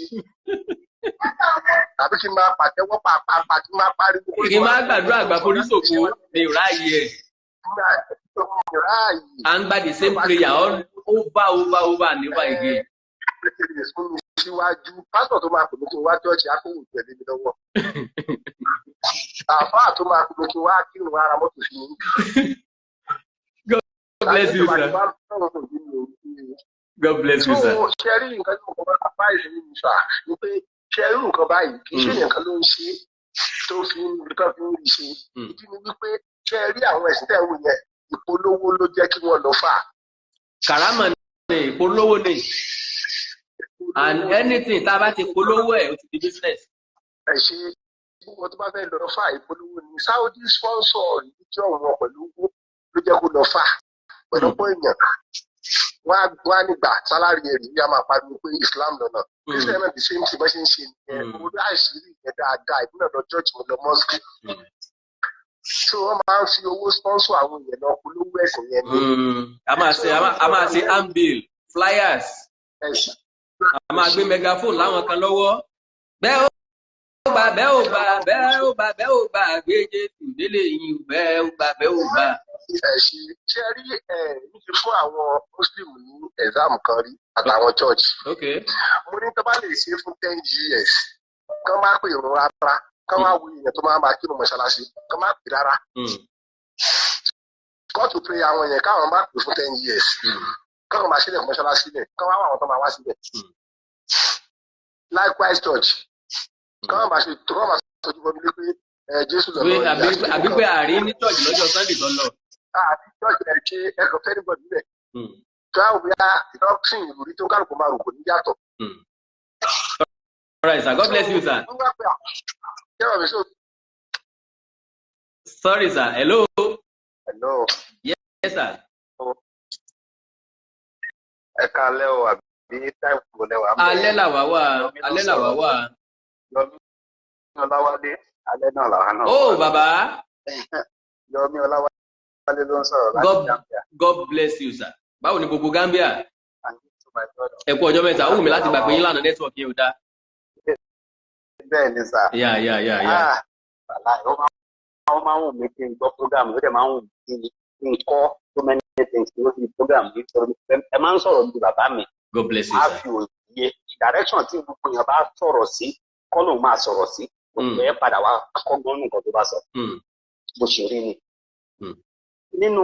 Àbí kí n máa pàtẹ́wọ́ pàápàá kí n máa pariwo. Kí n máa gbàdúrà àgbà forí ṣòfò ní ìráyè ẹ̀. À ń gba the same prayer over and over again. Síwájú pásítọ̀ tó máa pè mí kí n wá jọ́ọ̀jì akówó ìtẹ̀lé mi lọ́wọ́. Àfáà tó máa pè mí kí n wá kírun ara mọ́tò sí mi. God bless you, sir. God bless you, sir. So ṣe rí nǹkan tí mo kọ́ bá ìṣẹ́ mi sà ni pé ṣe irú nǹkan báyìí kì í ṣe èèyàn kan ló ń ṣe tó fi ń ṣe ìdí ni wípé ṣe rí àwọn ẹ̀sìn tẹ̀ wò yẹn ìpolówó ló jẹ́ kí wọ́n lọ fà. Kàrámà ni ìpolówó ni and anything tá a bá ti polówó ẹ̀ ó ti di business. Ẹ ṣe gbogbo tó bá fẹ́ lọ fà ìpolówó ni Saudi sponsor ìdíjọ́ wọn pẹ̀lú owó ló jẹ́ kó lọ fà pẹ̀lú ọ̀pọ̀ èèyàn. Wọ́n á nígbà sálárì ẹ̀rí yá máa pariwo pé Islam lọ́nà. Christian náà ti ṣe ń ṣe bọ́ ṣe ń ṣe nìyẹn. Mo rí àìsírí ìyẹn dáadáa ìpínlẹ̀ lọ church mo lọ mosque. So wọ́n máa ń fi owó sponsor àwọn èèyàn lọ polówó ẹ̀sìn yẹn ni. A máa ṣe handbill flyers. A máa gbé megaphone láwọn kan lọ́wọ́. Bẹ́ẹ̀ ó gbà gbé Jésù délé yìí bẹ́ẹ̀ ó gbà. Ṣé rí ní ti fún àwọn Muslim ní exam kan rí àtàwọn church. Mo ní tó bá lè ṣe fún 10 years kán má pè irun rárá kán má wo èèyàn tó máa kírun mọ́ṣáláṣí kán má pè rárá. God to pray àwọn yẹn káwọn má pè fún 10 years káwọn máa ṣílẹ̀ mọ́ṣáláṣí lẹ̀ káwọn àwọn tó máa wá sílẹ̀. Likewise church káwọn máa ṣe tó káwọn máa tọ́jú bọ́ mi lé pé Jésù lọ́nà. Àbí pé àárín ní church lọ́jọ́ Sunday tó lọ. Àbí church rẹ̀ ṣe ẹ̀kọ́ fẹ́ẹ́ níbọ̀ níbẹ̀. Káwọn bí a doctrine ìròrí tó ń kálukú máa rò kò ní yàtọ̀. All right, sir. God bless you, sir. Sorry, sir. Hello. Hello. Yes, sir. Ẹ káalẹ́ o àbí táìpù lẹ́wà. Alẹ́ làwà wà. Yọmí Ọláwálé alẹ́ náà làwà náà. Oh, bàbá. Yọmí Ọláwálé ló ń sọ̀rọ̀ láti Gambia. God bless you, sir. Báwo ni gbogbo Gambia? Ẹ kú ọjọ́ mẹ́ta, ó wù mí láti gbà pé yín lánàá nẹ́tíwọ̀kì yẹn ò dáa. Bẹ́ẹ̀ ni sà. Yeah. Ó máa ń wù mí kí n gbọ́ program ó dẹ̀ máa ń wù mí kí n kọ́ so many things lórí program yìí torí ẹ máa ń sọ̀rọ̀ bí bàbá mi. God bless you, sir. Á fi òye direction tí gbogbo èèyàn bá sọ̀rọ̀ sí kọ́ ló máa sọ̀rọ̀ sí gbogbo ẹ̀ padà wá kọ́gbọ́n nǹkan tó bá sọ. Bó ṣe rí ni. Nínú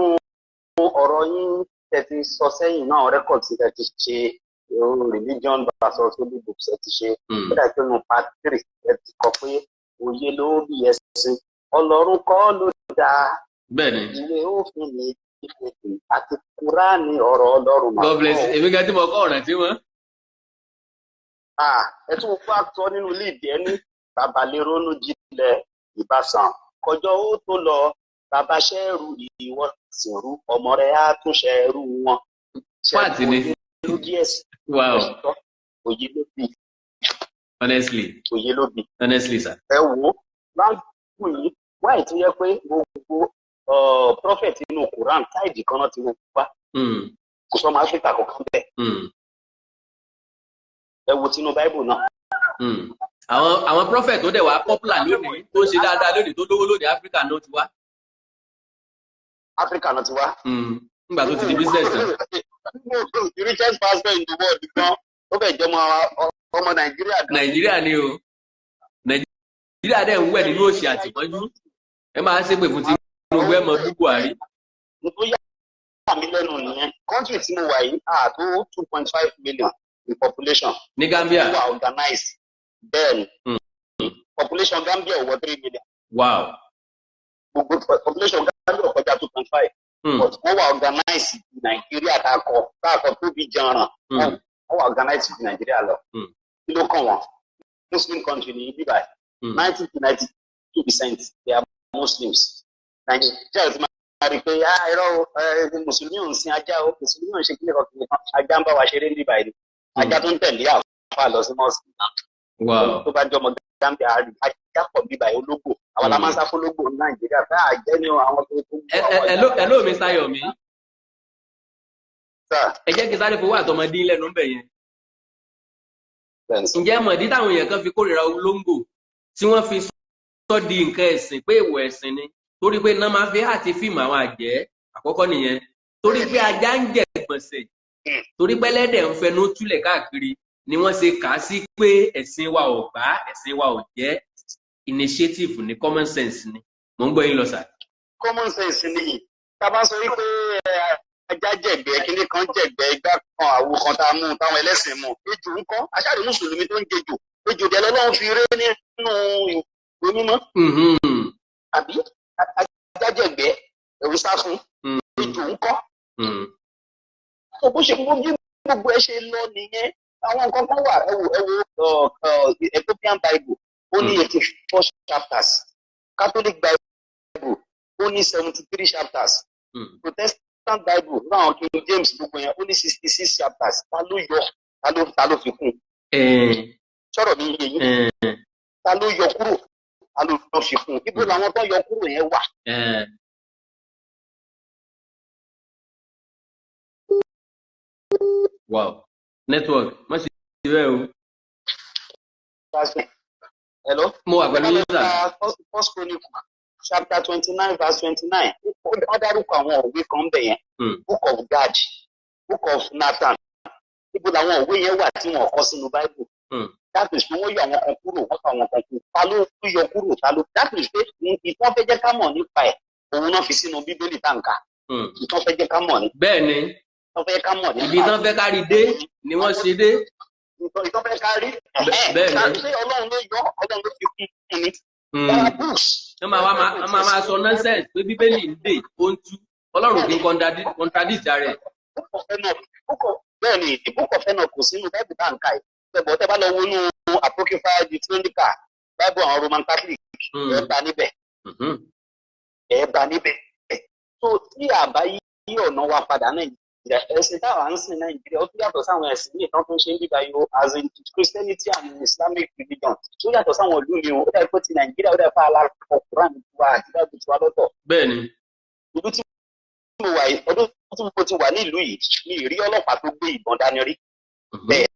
ọ̀rọ̀ yín tẹ́ ti sọ sẹ́yìn náà record tí tẹ́ ti ṣe religion versus holy books ẹ ti ṣe ó dà pé mo part 3 ẹ ti kọ pé òye ló bí ẹsìn Ọlọ́run kọ́ ló dáa ìwé òfin ní ìfẹ̀tì àti Kúránì ọ̀rọ̀ Ọlọ́run máa. God bless you. Èmi gan tí mo kọ́ ọ̀ràn tí wọ́n. Ẹ tún kó àtọ nínú ilé ìdí ẹni bàbá lè ronú jinlẹ̀ ìbásàn kọjọ́ ó tó lọ bàbá ṣẹ́rù ìwọ sìnrú ọmọ rẹ̀ á tún ṣẹ́rù wọn. Pàtì ni. Wow. Òye ló bí. Honestly. Òye ló bí. Honestly, sir. Ẹ wo láǹkù yìí wáyé tó yẹ pé gbogbo prophet inú Quran táìdì kan náà ti wọ́n wá. Kò sọ ma Áfíríkà kankan bẹ́ẹ̀. Ẹ wo tinú Bible náà. Àwọn prophet tó dẹ̀ wá popular lónìí tó ṣe dáadáa lónìí tó lówó lónìí Áfíríkà náà ti wá. Áfíríkà náà ti wá. Nígbà tó ti di business náà. The richest pastor in the world gan ó bẹ̀ jẹ́ ọmọ Nàìjíríà. Nàìjíríà ni o. Nàìjíríà dẹ̀ ń wẹ̀ nínú òṣì àtìmọ́jú. Ẹ máa ṣépè fún Tinubu ẹ mọ bí Buhari. Nítorí yà mí lẹ́nu nìyẹn. Country tí mo wà yìí tó 2.5 million in population. Ní Gambia. Who are organized. Bẹ́ẹ̀ni. Population Gambia over 3 million. Wow. Gbogbo population Gambia ò kọjá 2.5. But wọ́n wà organized ní Nàìjíríà káàkọ́ tó bí jẹran. Wọ́n wà organized ní Nàìjíríà lọ. Kí ló kàn wọ́n? Muslim country ní Dubai. 90 to 92% they are Muslims. Nàìjíríà ti máa rí i pé irọ́ Mùsùlùmí ò ń sin ajá o, Mùsùlùmí ò ń ṣe kílẹ̀ kan ajá ń bá wa ṣeré ní Dubai ni. Ajá tó ń tẹ̀lé àfa lọ sí mọ́ọ̀sì náà. Tó bá jọmọ Gambia ajá pọ̀ bíbá ológbò àwọn alámánsá fólógbò ní Nàìjíríà bá àjẹ́ ní àwọn tó kú. Hello Mr. Yomi. Ẹ jẹ́ kí sáré fowó àtọmọdé lẹ́nu ń bẹ̀ yẹn. Ǹjẹ́ mọ̀dí táwọn èèyàn kan fi kórìíra olóńgbò tí wọ́n fi sọ di nǹkan ẹ̀sìn pé èèwọ̀ ẹ̀sìn ni torí pé náà máa fi àti fíìmù àwọn àjẹ́ àkọ́kọ́ nìyẹn torí pé ajá ń jẹ gbọ̀nsẹ̀ torí pé ẹlẹ́dẹ̀ ń fẹnu túlẹ̀ káàkiri ni wọ́n ṣe kà á sí pé ẹ̀sìn wa ò bá ẹ̀sìn wa ò jẹ́ initiative ní common sense ni mò ń gbọ́ yín lọ sà. Common sense ni tá a bá sọ wípé ajá jẹ̀gbẹ́ kíní kan jẹ̀gbẹ́ igbá kan àwo kan tá a mú táwọn ẹlẹ́sìn mú ejò ń kọ́ aṣáájú mùsùlùmí tó ń jejò ejò dẹ̀ lọ́lọ́run fi ré nínú onímọ̀ àbí ajájẹ̀gbẹ́ ẹ̀rù sá fún ejò ń kọ́. bó ṣe gbogbo ẹ ṣe lọ nìyẹn. àwọn nǹkan kan wà ẹ wo Ethiopian Bible ó ní 84 chapters, Catholic Bible ó ní 73 chapters, Protestant Bible náà King James gbogbo yẹn ó ní 66 chapters. Ta ló fi kún? sọ̀rọ̀ mi yé yín. ta ló yọ kúrò? ta ló fi kún? ibo làwọn tó yọ kúrò yẹn wà? Wow. Network. Má ṣe rẹ o. Hello. Mo wà pẹ̀lú yín sà. First Chronicle chapter 29 verse 29. Ó dárúkọ àwọn òwe kan bẹ̀ yẹn. Book of Gad, Book of Nathan. Ibo làwọn òwe yẹn wà tí wọ́n kọ sínú Bible. That is pé wọ́n yọ àwọn kan kúrò, wọ́n kọ àwọn kan kúrò. Ta ló yọ kúrò? That is pé ìtàn fẹ́ jẹ́ ká mọ̀ nípa ẹ̀. Òun náà fi sínú Bíbélì tàǹkà. Ìtàn fẹ́ jẹ́ ká mọ̀ ní. Bẹ́ẹ̀ni. Ibi tán fẹ́ kárí dé ni wọ́n ṣe dé. Ìtàn fẹ́ kárí. Bẹ́ẹ̀ni. Ṣé Ọlọ́run ló yọ? Ọlọ́run ló fi kún ní. Wọ́n máa sọ nonsense pé Bíbélì ń dè ó ń tú. Ọlọ́run kì í contradict rẹ̀. Bẹ́ẹ̀ni, the Book of Enoch kò sínú Bible tàǹkà yìí. Bẹ́ẹ̀ tẹ́ bá lọ wo inú Apocrypha Deuteronomical Bible àwọn Roman Catholic ẹ̀ bá níbẹ̀. So tí àbá yí ọ̀nà wa padà Nàìjíríà, ẹ̀sìn táwa ń sìn Nàìjíríà ó tún yàtọ̀ sáwọn ẹ̀sìn ní ìtàn tó ń ṣe ń bíbá yìí as in Christianity and Islamic religion tó yàtọ̀ sáwọn ìlú mi o. Ó dà pé ti Nàìjíríà ó dà pé alákọ̀ọ́ Quran tiwa àti Bible tiwa lọ́tọ̀. Bẹ́ẹ̀ni. Ìlú tí mo wà yìí, ọdún tí mo ti wà ní ìlú yìí, mi ì rí ọlọ́pàá tó gbé ìbọn dání rí. Bẹ́ẹ̀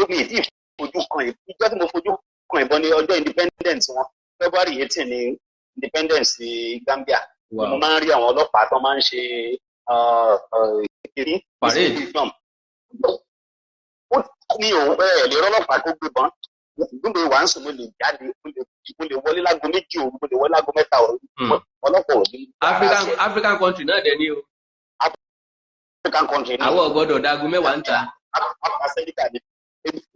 mi ì tí fojú kan ìjọ tí mo fojú kan ìbọn ní ọjọ́ independence wọn February 18 ní independence Gambia. Mo máa ń rí àwọn ọlọ́pàá tó máa ń ṣe kiri parade. Mi ò lè rọ́lọ́pàá tó gbébọn. Gbogbo ìwà ń sùn mo lè jáde, mo lè wọlé lágo 2 òru, mo lè wọlé lágo 3 òru. Ọlọ́pàá ò ní. African country náà dẹ̀ ní o. African country náà. Àwọn ọ̀gbọ́dọ̀ dago 10 ń ta.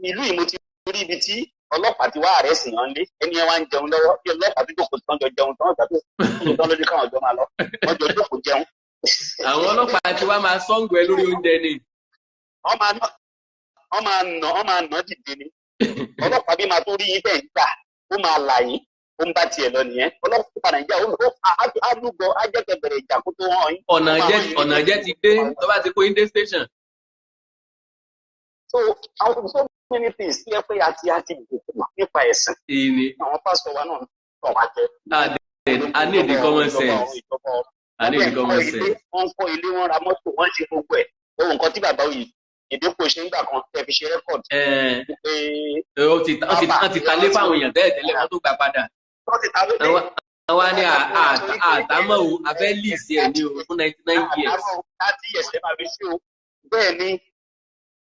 Ìlú yìí mo ti rí ibi tí ọlọ́pàá ti wá ààrẹ sì yàn lé ẹni ẹ wá ń jẹun lọ́wọ́ bí ọlọ́pàá tó jókòó tán jọ jẹun tán tàbí tán lójú káwọn ọjọ́ máa lọ wọ́n jọ jókòó jẹun. Àwọn ọlọ́pàá ti wá máa sọ́ǹgù ẹ lórí oúnjẹ ni. wọ́n máa nà dìde ni. Ọlọ́pàá bí máa tó rí yín bẹ́ẹ̀ ń gbà ó máa là yín ó ń bá tiẹ̀ lọ nìyẹn. Ọlọ́pàá Nàìjíríà ó lúgọ ajẹ́kẹ̀ bẹ̀rẹ̀ ìjà kó tó hàn yín. Ọ̀nà jẹ́ ti dé tó bá ti kó yín dé station. So many things tí ẹ pé àti ìgbòkúmọ̀ nípa ẹ̀sìn. Àwọn pásítọ̀ wa náà tọ̀ wá jẹ́. I need the common sense. I need the common sense. Wọ́n kọ́ ilé, wọ́n ra mọ́tò, wọ́n ṣe gbogbo ẹ̀. Ohun kan tí bàbá yìí ìdókòó ṣe ń gbà kan tẹ̀ fi ṣe rẹ́kọ̀dì. Wọ́n ti ta lé fáwọn èèyàn tẹ́lẹ̀ wọ́n tó gbà padà. Àwa ní àtàmọ́ o, a fẹ́ lì sí ẹ̀ ní o fún 99 years. 30 years ẹ máa fi sí o. Bẹ́ẹ̀ ni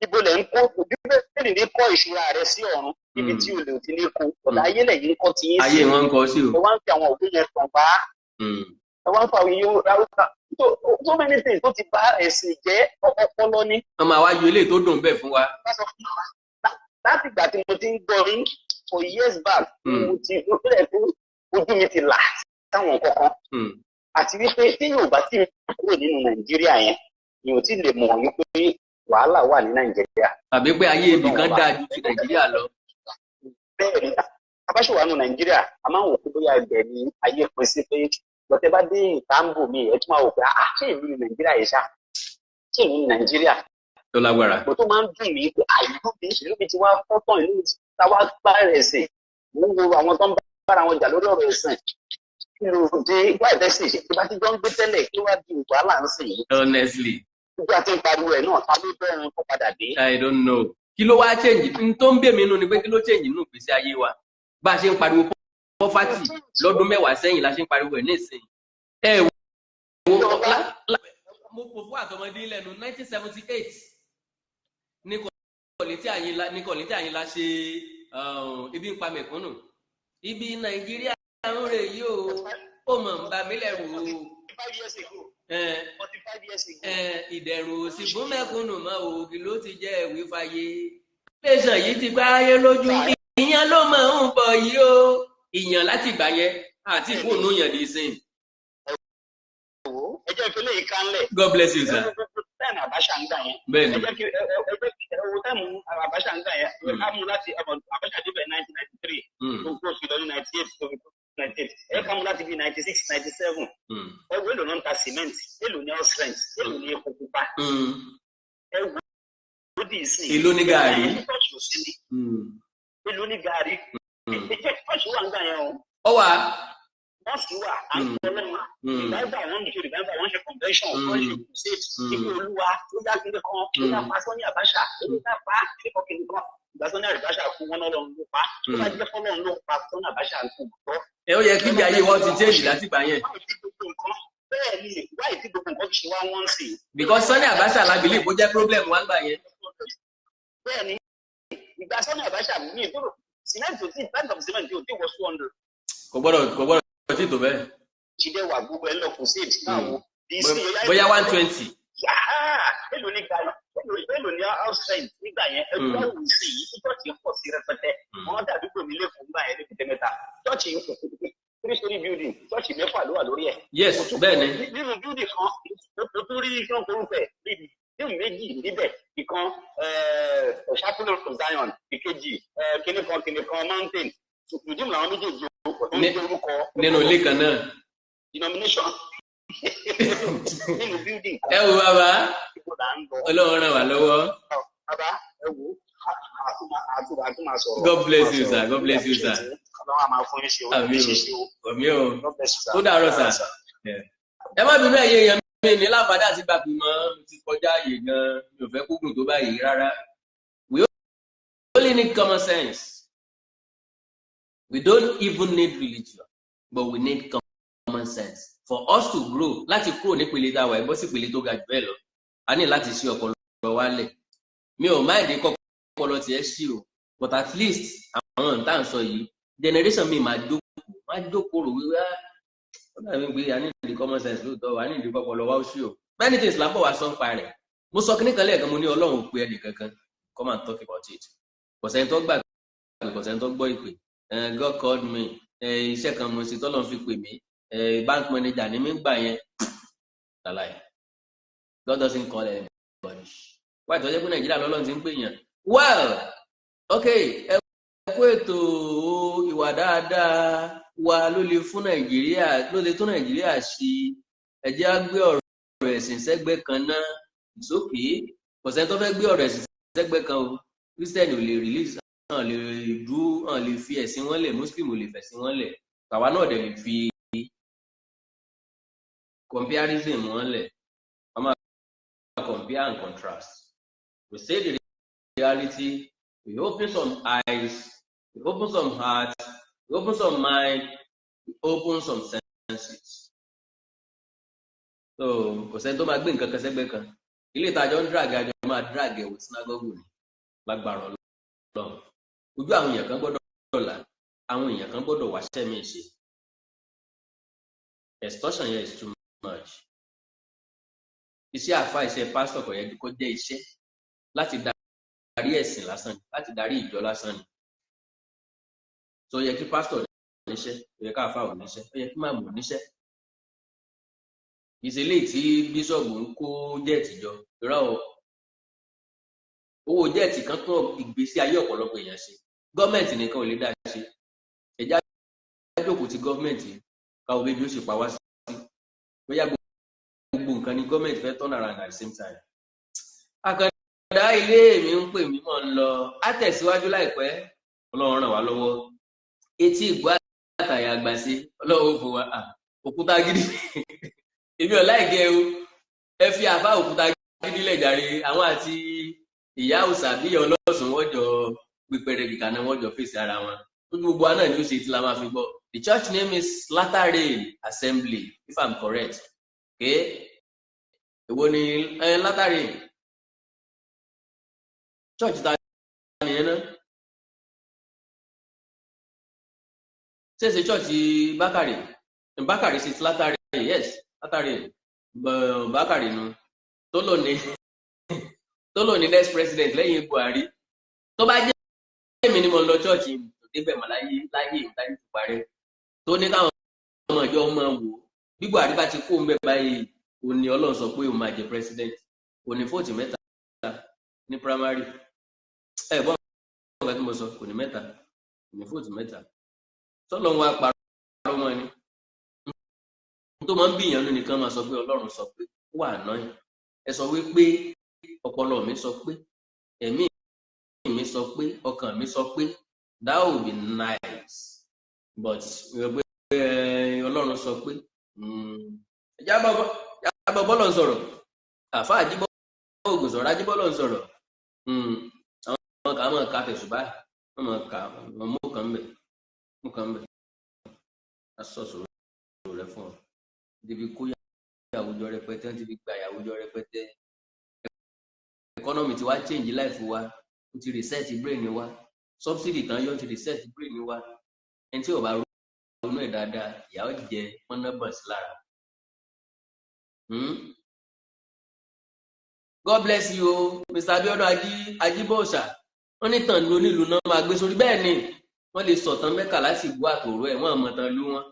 ibo lẹ̀ ń kó bíbélì ní kọ́ ìṣúra rẹ sí ọ̀run níbi tí olè ò ti ní kó ọ̀dà ayé lẹ́yìn ń kọ́ ti yín sí. Ayé wọn ń kọ sí o. Ẹ wá ń fi àwọn òbí yẹn tàn bá. Ẹ wá ń fa òye ráúkà. So many things tó ti bá ẹ̀sìn jẹ́ ọpọlọ ní. Wọ́n máa wá yọ ilé tó dùn bẹ́ẹ̀ fún wa. Láti ìgbà tí mo ti ń gbọ́ rí for years back mo ti rẹ̀ pé ojú mi ti là sáwọn kankan. Àti wípé tí yóò bá ti kúrò nínú Nàìjíríà yẹn ni ò tí lè mọ̀ wípé wàhálà wà ní Nàìjíríà. Tàbí pé ayé ibì kan dáa ju ti Nàìjíríà lọ. Bẹ́ẹ̀ ni abáṣọwà nù Nàìjíríà a máa ń wò pé bóyá ẹgbẹ́ ní ayé pín sí pé lọ́tẹ́ bá dé ìtàǹbù mi ẹ̀ tún máa wò pé ṣé ìlú ní Nàìjíríà yẹn ṣá ṣé ìlú ní Nàìjíríà. Tó lágbára. Mo tó máa ń dùn mí pé ìlú mi ti wá fọ́tàn ìlú mi ti wá gbá ẹ̀sìn. Mo ń wo àwọn tó ń bára wọn jà lórí ọ̀rọ̀ ẹ̀sìn. Kí ló dé wáìdẹ́sì ṣe tí bá ti jọ ń gbé tẹ́lẹ̀ kí wá di wàhálà ń sìn yìí. Honestly. Gbogbo àti ìpariwo ẹ̀ náà ta ló bẹ̀rẹ̀ kó padà dé. I don't know. Kí ló wá change? N tó ń bè mí nù ni pé kí ló change nínú ìgbésí ayé wa? Bá a ṣe ń pariwo poverty lọ́dún 10 sẹ́yìn la ṣe ń pariwo ẹ̀ ní ìsìn. Ẹ wo mo pò fún àtọmọdé lẹ́nu 1978 ní kọ̀lẹ́tì àyìnlá ṣe ibi ń pa mẹ̀kúnnù. Ibi Nàìjíríà ń rè yìí ó mọ̀ ń bà mí lẹ́rù o. 45 years ago. 45 years ago. Ìdẹ̀rù òsì fún mẹ̀kúnnù mọ́ ògì ló ti jẹ́ ìwé fàyè. Tẹ̀sán yìí ti gbáyé lójú ìyẹn ló mọ̀ ń bọ̀ yìí o. ìyàn láti ìgbà yẹn àti ìfóònù yàn di sìn. ẹ jẹ́ ìfẹ́lẹ́ yìí kánlẹ̀. God bless you sir. táìmù Abacha ń gbà yẹn. bẹ́ẹ̀ni. ẹ jẹ́ kí owó táìmù Abacha ń gbà yẹn. ká mú láti Abacha débẹ̀ 1993. tó kó sí lọ ní 98 tó fi kó 98. ẹ ká mú láti bí 96 97. ẹ wo èlò náà ń ta cement èlò ní house rent èlò ní epo pupa. ẹ wo èlò ní gàrí. èlò ní gàrí. ìjẹ́ wà ń gbà yẹn o. ó wà. wọ́n sì wà á ń tọ́ lọ́wọ́. ìdájọ́ àwọn ìdájọ́ àwọn ṣe convention wọ́n ṣe crusade. ìpín olúwa ó yá kíndé kan ó yá pa Sani Abacha ó yá pa kíkọ́ kíndé kan. ìgbà Sani Abacha fún wọn lọ́run ló pa. ó bá jẹ́ fọ́lọ́run ló pa Sani Abacha kò gbọ́. ẹ ó yẹ kí ìgbà ayé wọn ti change láti gbà yẹn. bẹ́ẹ̀ ni wáyé tí gbogbo nǹkan fi ṣe wá wọ́n sí. because Sani Abacha lábìlì kó jẹ́ problem wá gbà yẹn. bẹ́ẹ̀ ni ìgbà Sani Abacha mi ìdúró cement ò tí bag of cement ò tí wọ 200. kò gbọ́dọ̀ tí tó bẹ́ẹ̀. jíde wà gbogbo ẹ lọ kò sí èdè náà wo. bóyá 120. èlò ní gàrí èlò ní house rent nígbà yẹn ẹgbẹ́ òwú sí yìí tí church ń pọ̀ sí rẹpẹtẹ wọn dàdúgbò mi lẹ́kọ̀ọ́ nígbà yẹn ní kìtẹ́mẹ́ta church ń pọ̀ 3-story building church 6 ló wà lórí ẹ̀. yes bẹ́ẹ̀ ni. nínú building kan tó rí iṣan orúkọ ẹ̀ níbi méjì níbẹ̀ ìkan ṣàkóló Zion ìkejì kìnìkan mountain ìdíwọ̀n làwọn méjèèjì orúkọ nínú ilé kan náà. denomination nínú building. ẹ wo bàbá Ọlọ́run ràn wá lọ́wọ́. bàbá ẹ wo àtúmọ̀ sọ̀rọ̀. God bless you sir. God bless you sir. Ọlọ́run á máa fún yín ṣe o. àmì o ó dàárọ̀ sà. ẹ má bínú ẹ̀yẹ yẹn mi ní láǹfààní àti gbàgbé mọ́ ti kọjá ààyè gan mi ò fẹ́ kúgùn tó báyìí rárá. We only need common sense. We don't even need religion, but we need common sense for us to grow. Láti kúrò nípele tá a wà ẹgbọ́ sí ìpele tó ga jù bẹ́ẹ̀ lọ a ní láti ṣí ọpọlọ wálẹ̀. Mi ò máa dé kọ́pọlọ tiẹ̀ ṣí o, but at least àwọn tá à ń sọ yìí generation mi máa jókòó rò wíwá ó dàbí pé a ní ìdí common sense lóòótọ́ a ní ìdí kọ́pọlọ wá ó ṣí o. Many things lábọ̀ wá sọ ń pa rẹ̀. Mo sọ kíní kan lẹ́ẹ̀kan mo ní Ọlọ́run ò pe ẹnì kankan come and talk about it. Kọ̀sẹ́ni tó gbà kọ̀sẹ́ni tó gbọ́ ìpè. God called me. Iṣẹ́ kan mo ṣe tọ́lọ́run fi pè mí. Bank manager ni mi ń gbà yẹn. Lálàyé. God doesn't call anybody. Wáyé tó jẹ́ pé Nàìjíríà lọ́lọ́run ti ń pè yàn. Well, okay, ẹ kú ètò ìwà dáadáa wa ló lè fún Nàìjíríà ló lè tún Nàìjíríà ṣe. Ẹ jẹ́ á gbé ọ̀rọ̀ ẹ̀sìn sẹ́gbẹ́ kan náà. It's okay. Kọ̀sẹ́ni tó fẹ́ gbé ọ̀rọ̀ ẹ̀sìn sẹ́gbẹ́ kan o. Christian ò lè release hàn lè dúró hàn lè fi ẹ̀sìn wọn lẹ̀ Muslim ò lè fẹ̀sìn wọn lẹ̀ tàwa náà dẹ̀ lè fi comparison wọn lẹ̀ wọ́n máa compare and contrast. We say the reality, we open some eyes, we open some hearts, we open some mind, we open some senses. So kò sẹ́ni tó máa gbé nǹkan kan sẹ́gbẹ́ kan ilé ìtajà ń drag àjọ máa drag ẹ̀wò sinagogu ni lágbára Ọlọ́run. Ojú àwọn èèyàn kan gbọ́dọ̀ là àwọn èèyàn kan gbọ́dọ̀ wá sẹ́mi ṣe. Extortion yẹn is too much. Iṣẹ́ àfa iṣẹ́ pásítọ̀ kò yẹ kó jẹ́ iṣẹ́ láti darí ẹ̀sìn lásán láti darí ìjọ lásán ni. So yẹ kí pásítọ̀ níṣẹ́ ó yẹ ká àfa ò níṣẹ́ ó yẹ kí máàmù níṣẹ́. Ìṣẹ̀lẹ̀ tí bíṣọ̀bù ń kó jẹ́ẹ̀tì jọ irọ́ o. Owó jẹ́ẹ̀tì kan tó ìgbésí ayé ọ̀pọ̀lọpọ̀ èèyàn ṣe. Gọ́ọ̀mẹ̀ntì nìkan ò lè dá ṣe. Ẹ̀já jókòó ti gọ́ọ̀mẹ̀ntì káwọ́ bébí ó ṣe pa wá sí. Bóyá gbogbo nǹkan ni gọ́ọ̀mẹ̀ntì fẹ́ turn around at the same time. Àkàndá ilé mi ń pè mí mọ́ ń lọ. Á tẹ̀síwájú láìpẹ́. Ọlọ́run ràn wá lọ́wọ́. Etí ìgbọ́ àtàyà àgbà sí. Ọlọ́run ó fò wá. Òkútagidi. Èmi ò láìgẹ́ o. Ẹ fi àbá Òkútagidi lẹ̀ jàre. Àwọn àti ìyá òsà bí ọlọ́sùn wọ́n jọ pípẹ́rẹ́ kìkà náà wọ́n jọ fèsì ara wọn. Gbogbo wa náà ni ó ṣe tí la máa fi gbọ́. The church name is Latter-rain Assembly, if I'm correct. Okay? Èwo ni Latter-rain? Church ta ni ẹ náà? Ṣé ṣe church Bákàrè? Bákàrè ṣe Latter-rain, yes, Latter-rain. Bákàrè nu. Tó lò ní next president lẹ́yìn Buhari. Tó bá jẹ́ èmi ni mo lọ church débẹ̀ mọ́ láyé ìtàjú tó parẹ́ tó ní káwọn ọmọ ìjọ ọmọ wò bí Buhari bá ti kó ń bẹ báyìí ó ní Ọlọ́run sọ pé òun máa jẹ president kò ní fóòtù mẹ́ta ní primary gbọ́n ọ̀gá tí mo sọ kò ní mẹ́ta kò ní fóòtù mẹ́ta tọ́lọ́run wá parọ́ mọ́ ni tó máa ń bìyànjú nìkan máa sọ pé Ọlọ́run sọ pé wà náà ẹ sọ wípé ọpọlọ mi sọ pé ẹ̀mí mi sọ pé ọkàn mi sọ pé that would be nice but Ọlọ́run sọ pé jábọ̀ bọ́lọ̀ ń sọ̀rọ̀ àfa àjíbọ̀ ògùn sọ̀rọ̀ àjíbọ̀ lọ́ ń sọ̀rọ̀ àwọn kan máa ka tẹ̀sùbá wọ́n máa ka mú kan bẹ̀ aṣọ sọ̀rọ̀ rẹ fún ọ débi kó àwùjọ rẹpẹtẹ ti fi gba àwùjọ rẹpẹtẹ economy ti wá change life wa ó ti reset brain wa subsidy tán yọ ti reset brain wa ẹni tí ò bá ronú ẹ̀ dáadáa ìyàwó jẹ mọ́nàbọ̀sí lára. God bless you Mr. Abiodun Ajibọ̀ṣà wọ́n ní tàn ní onílù náà máa gbé sórí bẹ́ẹ̀ ni wọ́n lè sọ̀tàn mẹ́kà láti ìbú àtòrò ẹ̀ wọ́n àmọ́ tán lú wọn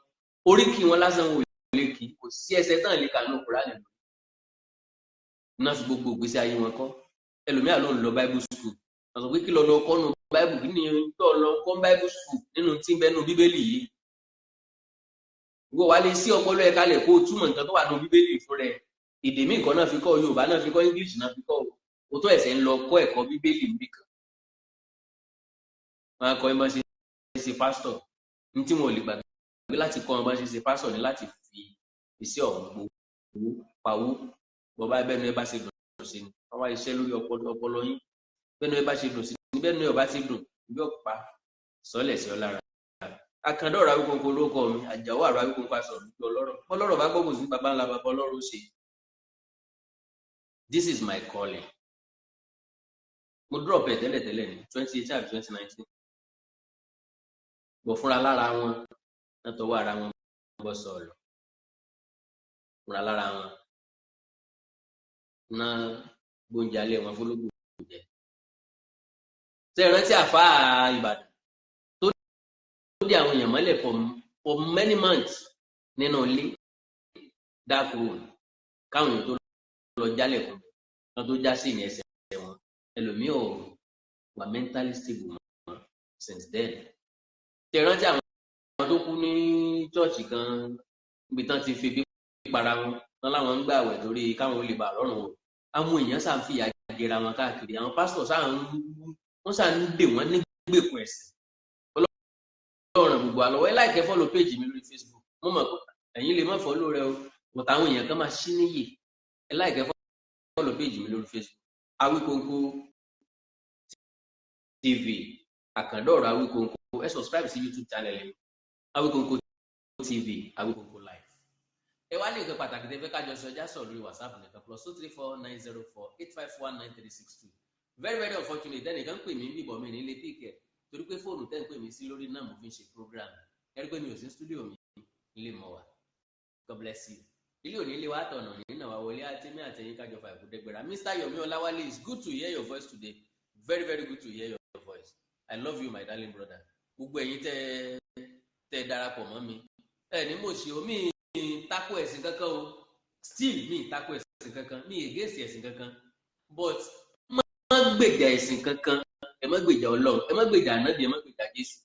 oríkì wọn lásán wò lè kí kò sí ẹsẹ̀ tán lè kà ní Kùránì náà fi gbogbo ìgbésí ayé wọn kọ́ ẹlòmíà ló ń lọ Bible school wọ́n sọ pé kí lọ kọ́ nu Bible kí ni tó lọ kọ́ Bible school nínú tí ń bẹ́nu Bíbélì yìí ìwọ wá lè sí ọpọlọ ẹ̀ kalẹ̀ kó o túmọ̀ nǹkan tó wà nínú Bíbélì fún rẹ èdè míì kan náà fi kọ́ Yorùbá náà fi kọ́ English náà fi kọ́ o tó ẹ̀sẹ̀ ń lọ kọ́ ẹ̀kọ́ Bíbélì níbì kan wọn á kọ́ ẹ bá ṣe pásítọ̀ ní tí wọn ò lè gbàgbé láti kọ́ wọn bá ṣe pásítọ̀ ní láti fi iṣẹ́ ọ̀hún gbowó pawó bọ́bá bẹ́ẹ̀ ni ẹ bá ṣe dùn sí ni wọ́n wá iṣẹ́ lórí ọpọlọ yín bẹ́ẹ̀ ni ẹ bá ṣe dùn sí ni bẹ́ẹ̀ ni ẹ bá ṣe dùn bí ọ̀pá sọ́lẹ̀ sí ọ lára akandọ̀rọ̀ Awíkóńkó ló kọ́ mi Àjàó àrò Awíkóńkó aṣọ lójú ọlọ́rọ̀ bá gbọ́gbọ́ sí baba ńlá baba ọlọ́rọ̀ ṣe. This is my calling. Mo drop ẹ̀ tẹ́lẹ̀ ní 2018 àti 2019 bọ̀ fúnra lára wọn látọwọ́ ara wọn bọ́ sọ̀rọ̀ fúnra lára wọn ná gbóúnjẹ alẹ́ wọn fọlọ́gbò jẹ. Ṣé ìrántí àfáà Ìbàdàn tó dé àwọn èèyàn mọ́lẹ̀ for many months nínú ilé dark room káwọn èèyàn tó lọ jálẹ̀ fún wọn tó já sí ìyẹn ẹsẹ̀ wọn ẹlòmíì ò wà mentally stable mọ́ since then. Ṣé ìrántí àwọn tó kú ní chọ́ọ̀chì kan níbi tán ti fi bí para wọn tán láwọn ń gbààwẹ̀ torí káwọn ó lè bà lọ́rùn wọn àwọn èèyàn sáà ń fi àjẹra wọn káàkiri àwọn pásítọ̀ sáà ń dè wọ́n ní gbèkùn ẹ̀sìn Ọlọ́run gbogbo àlọ́wọ́ ẹ láìkẹ́ fọ́lọ̀ péjì mi lórí Facebook mo mọ̀ pé ẹ̀yin lè má fọ́lọ̀ rẹ o but àwọn èèyàn kan máa ṣí níyì ẹ láìkẹ́ fọ́lọ̀ péjì mi lórí Facebook Awíkóńkó TV Àkàndọ̀rọ̀ Awíkóńkó ẹ subscribe sí YouTube channel ẹ Awíkóńkó TV Awíkóńkó live. Ẹ wá ní nǹkan pàtàkì tẹ́ fẹ́ kájọ sọ ẹjá sọ̀rọ̀ lórí WhatsApp nìkan +2349048519362 very very unfortunate ẹnìkan pè mí bíbọ̀ mi nílé píkẹ́ torí pé fóònù tẹ́ ń pè mí sí lórí náà mo fi ń ṣe program ẹ rí pé mi ò sí studio mi ilé mọ́ wa God bless you ilé òní ilé wa tọ̀nà nínú àwọn wọlé àtẹ́mí àtẹ̀yìn kájọ fà ìkúdẹ́gbẹ̀rà Mr. Yomi Ọláwálé it's good to hear your voice today very very good to hear your voice I love you my darling brother gbogbo ẹ̀yin tẹ́ darapọ̀ mọ́ mi ẹ ní mo ṣe omi tako ẹ̀sìn kankan o still mi tako ẹ̀sìn kankan mi against ẹ̀sìn kankan but má gbèjà ẹ̀sìn kankan ẹ má gbèjà Ọlọ́run ẹ má gbèjà ànábì ẹ má gbèjà Jésù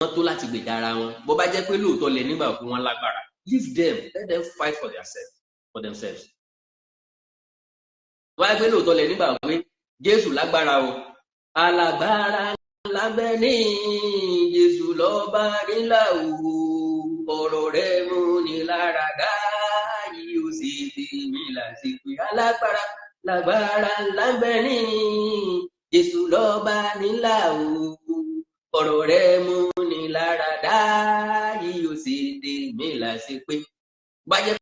wọ́n tó láti gbèjà ara wọn bó bá jẹ́ pé lóòótọ́ lẹ nígbà pé wọ́n lágbára leave them let them fight for themselves wọ́n á gbé lóòótọ́ lẹ nígbà pé Jésù lágbára o alágbára lábẹ́ ní Jésù lọ́ba nílà o ọ̀rọ̀ rẹ̀ mú ni lára dá yìí ó sì tèmi lásìkò alágbára lágbára lábẹ́ ní Jésù lọ́ba nílà o ọ̀rọ̀ rẹ̀ mú ni lára dá yìí ó sì tèmi lásìkò bá jẹ́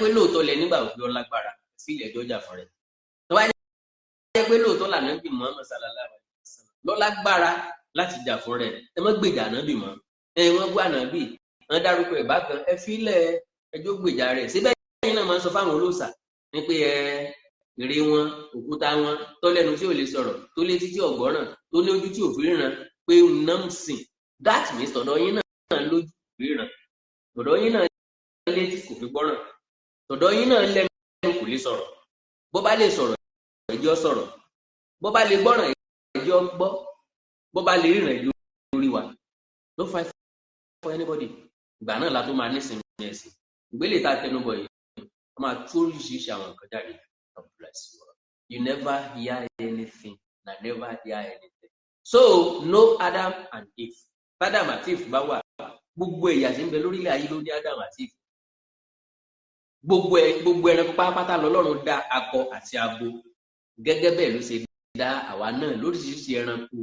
pé lóòótọ́ lẹ nígbà òfin ọlágbára sílẹ̀ jọjà fún rẹ̀ tó bá jẹ́ pé lóòótọ́ lànà bí Muhammad sallallahu alaihi wasallam lọ́lágbára láti jà fún rẹ̀ ẹ má gbèjà ànábì mọ́ wọ́n gbọ́ ànábì wọ́n dárúkọ ẹ̀ bákan ẹ fílẹ̀ ẹjọ́ gbèjà rẹ̀ síbẹ̀ yìí náà máa ń sọ fáwọn olóòṣà ní pé ère wọn òkúta wọn tó lẹ́nu tí ò lè sọ̀rọ̀ tó létí tí ò gbọ́ràn tó ní ojú tí ò fi ríran pé nàmsìn that means tọ̀dọ̀ yín náà lójú ríran, tọ̀dọ̀ yín náà létí kò fi gbọ́ràn, tọ̀dọ̀ yín náà lẹ́nu kò lè sọ̀rọ̀, bó bá lè sọ̀rọ̀ ẹjọ́ sọ̀rọ̀, bó bá lè gbọ́ràn ẹjọ́ gbọ́, bó bá lè ríran ẹjọ́ lórí wa. No fight for anybody. Ìgbà náà la tó máa ní sinmi ẹ̀sìn. Ìgbélé ta tẹnubọ̀ yìí wọ́n máa tú oríṣiríṣi àwọn nǹkan jáde. You never hear anything, na never hear anything. So no Adam and Eve. Adam àti Eve bá wà, gbogbo ẹ̀yà tí ń bẹ lórílẹ̀ ayé ló ní Adam àti Eve. Gbogbo ẹranko pátápátá lọ́lọ́run dá akọ àti abo. Gẹ́gẹ́ bẹ́ẹ̀ ló ṣe dá àwa náà lóríṣiríṣi ẹranko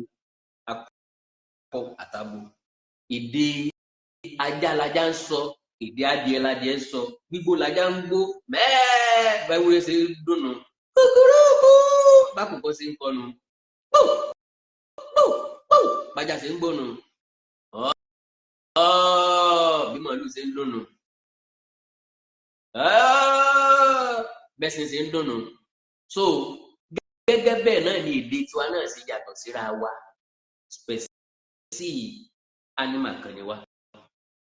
akọ àtabo. Èdè ajá lajá ń sọ, èdè adìẹ lajẹ ń sọ, gbígbó lajá ń gbó, mẹ́ẹ̀ẹ́ báwo ṣe ń dùnnú, kúkúrúkú bákùkọ sí ń kọnu, bájá ṣe ń gbónu, bí màálù ṣe ń dùnnú, bẹ́sìn ṣe ń dùnnú. So gẹ́gẹ́ bẹ́ẹ̀ náà ni èdè tiwa náà ṣe yàtọ̀ síra wa. Spẹ̀sì animal kan ni wá.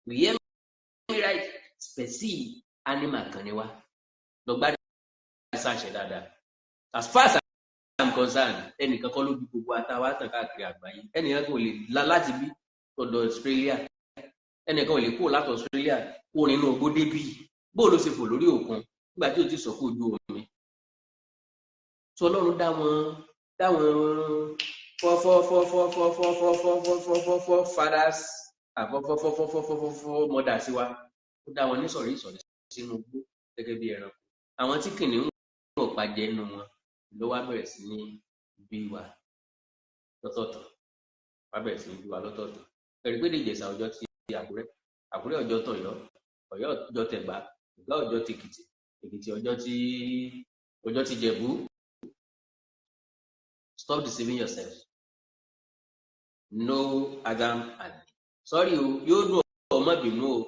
We hear me right? Spẹ̀sì animal kan ni wá. Lọ́gbàdì ṣàṣẹ dáadáa. As far as I'm concerned, ẹnìkan kọ́ ló bí gbogbo àtàwọn àtàn káàkiri àgbáyé. Ẹnìkan kò lè láti bí ọ̀dọ̀ Australia. Ẹnìkan ò lè kó láti Australia kó nínú ogbó débí. Bóò ló ṣe fò lórí òkun nígbà tí ó ti sọ kó ojú omi. Sọ Ọlọ́run dá wọn four fathers four mothers sí wa. Ó dá wọn ní sọ̀rí sínú igbó gẹ́gẹ́ bí ẹranko. Àwọn tí kìnìún ò pa jẹ nínú wọn ló wá bẹ̀rẹ̀ sí ní bí wa lọ́tọ̀ọ̀tọ̀. Wá bẹ̀rẹ̀ sí ní bí wa lọ́tọ̀ọ̀tọ̀. Ẹ̀rí pé Ìjẹ̀ṣà ọjọ́ ti Àkúrẹ́, Àkúrẹ́ ọjọ́ tọ̀yọ́, Ọ̀yọ́ ọjọ́ tẹ̀gbá, Ẹ̀gbá ọjọ́ ti Èkìtì, Èkìtì ọjọ́ ti Jẹ̀bú. Stop deceiving yourself. No Adam and Eve. Sorry o, yóò dùn ọmọ bínú o.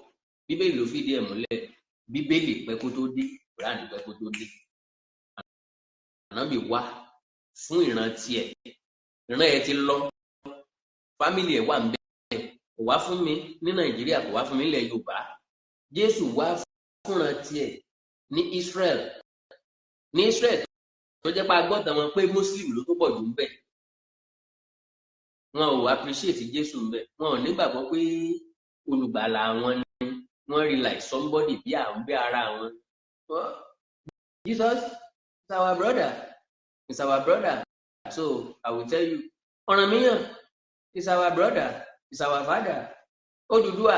Bíbélì ló fìdí ẹ̀ múlẹ̀. Bíbélì pẹ́ kó tó dé, Kùránì pẹ́ kó tó dé. Ànábì wá fún ìran tiẹ̀. Ìran ẹ̀ ti lọ. Fámìlì ẹ̀ wà ń bẹ́ẹ̀. Kò wá fún mi ní Nàìjíríà, kò wá fún mi nílẹ̀ Yorùbá. Jésù wá fúnran tiẹ̀ ní Israel. Ní Israel tó jẹ́ pé agbọ́tàn wọn pé Muslim ló tó pọ̀ jù ń bẹ̀. Wọn ò appreciate Jésù ń bẹ̀. Wọn ò nígbàgbọ́ pé olùgbàlà wọn ni wọ́n rí like somebody bí àwọn bí ara wọn. Jesus is our brother. Is our brother. So I will tell you, Ọ̀rànmíyàn is our brother. Is our father. Odùduwà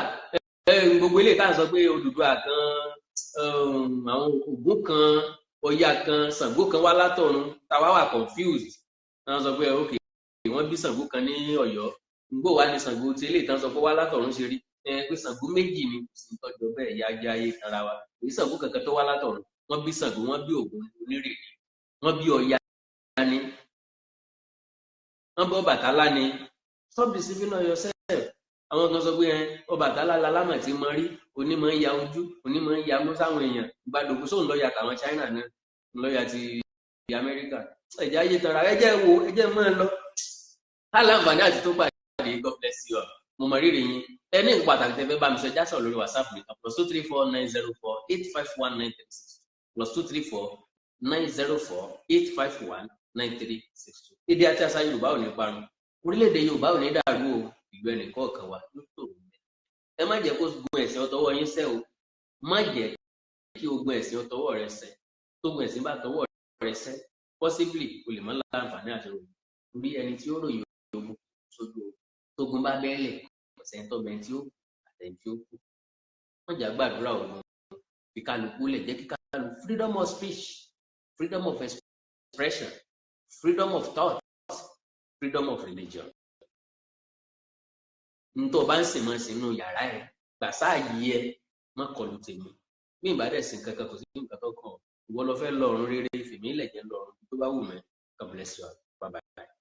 gbogbo ilé tá à ń sọ pé Odùduwà kan, àwọn Ògún kan, Ọya kan, Ṣàngó kan wá látọ̀run, táwa wà confused. Wọ́n sọ pé okay, wọ́n bí Ṣàngó kan ní Ọ̀yọ́, gbò wá ní Ṣàngó tí ilé ìtàn sọ pé wá látọ̀run ṣe rí. Pé Ṣàngó méjì ni ìtọ́jú bẹ́ẹ̀ ya jẹ́ ayé kanra wa. Èyí Ṣàngó kankan tó wá látọ̀run. Wọ́n bí Ṣàngó, wọ́n bí Ògún onírèké, wọ́n bí Ọya ni, wọ́n bí Ọbàtálá ni. Stop deceiving yourself. Àwọn kan sọ pé Ọbàtálá lálámà tí mo rí, onímọ̀ ń ya ojú, onímọ̀ ń ya mú sáwọn èèyàn. Ìgbàdògbò sóun lọ́ọ̀yà tàwọn China náà, lọ́ọ̀yà ti Amẹ́ríkà. Ẹ̀jẹ̀ ayé tanra, ẹ̀jẹ̀ wo, ẹ̀jẹ̀ máa ń lọ. Aláǹfààní àti tó pàdé, God bless you all. Mo mọ rírì yín. Ẹni pàtàkì tẹ́ fẹ́ bá mi sọ já sọ̀rọ̀ lórí WhatsApp mi kan +2349048519362 +2349048519362. Èdè àti àṣà Yorùbá ò ní parun. Orílẹ̀-èdè Yorùbá ò ní dàrú o. Ìlú ẹnì kọ̀ọ̀kan wa ló tòrò mẹ́. Ẹ má jẹ́ kó gun ẹ̀sìn ọtọwọ́ yín sẹ́ o. Má jẹ́ kí o gun ẹ̀sìn ọtọwọ́ rẹ sẹ́. Tó gun ẹ̀sìn bá tọwọ́ rẹ sẹ́, possibly o lè má láǹfààní àti ròyìn. Orí ẹni tí ó ròyìn ogun sójú o. Tógun bá bẹ́ẹ̀lẹ̀, ọ̀sẹ̀ tó bẹ́ẹ̀ tí ó àtẹ̀ntí ó kù. Wọ́n jà gbàdúrà òun. Fi kálukú lẹ̀ jẹ́ kí kálukú. Freedom of speech, freedom of expression, freedom of thought, freedom of religion. Ntọ́ bá ń sìn mọ́ sínú yàrá ẹ̀, gbà sáàyè ẹ̀, má kọlù tèmi. Bí ìbádẹ́ sìn kankan kò sí nǹkan tó kàn. Ìwọ lọ fẹ́ lọ́run rere, fèmí lẹ̀ jẹ́ lọ́run tó bá wù mí. God bless you all. Bye bye.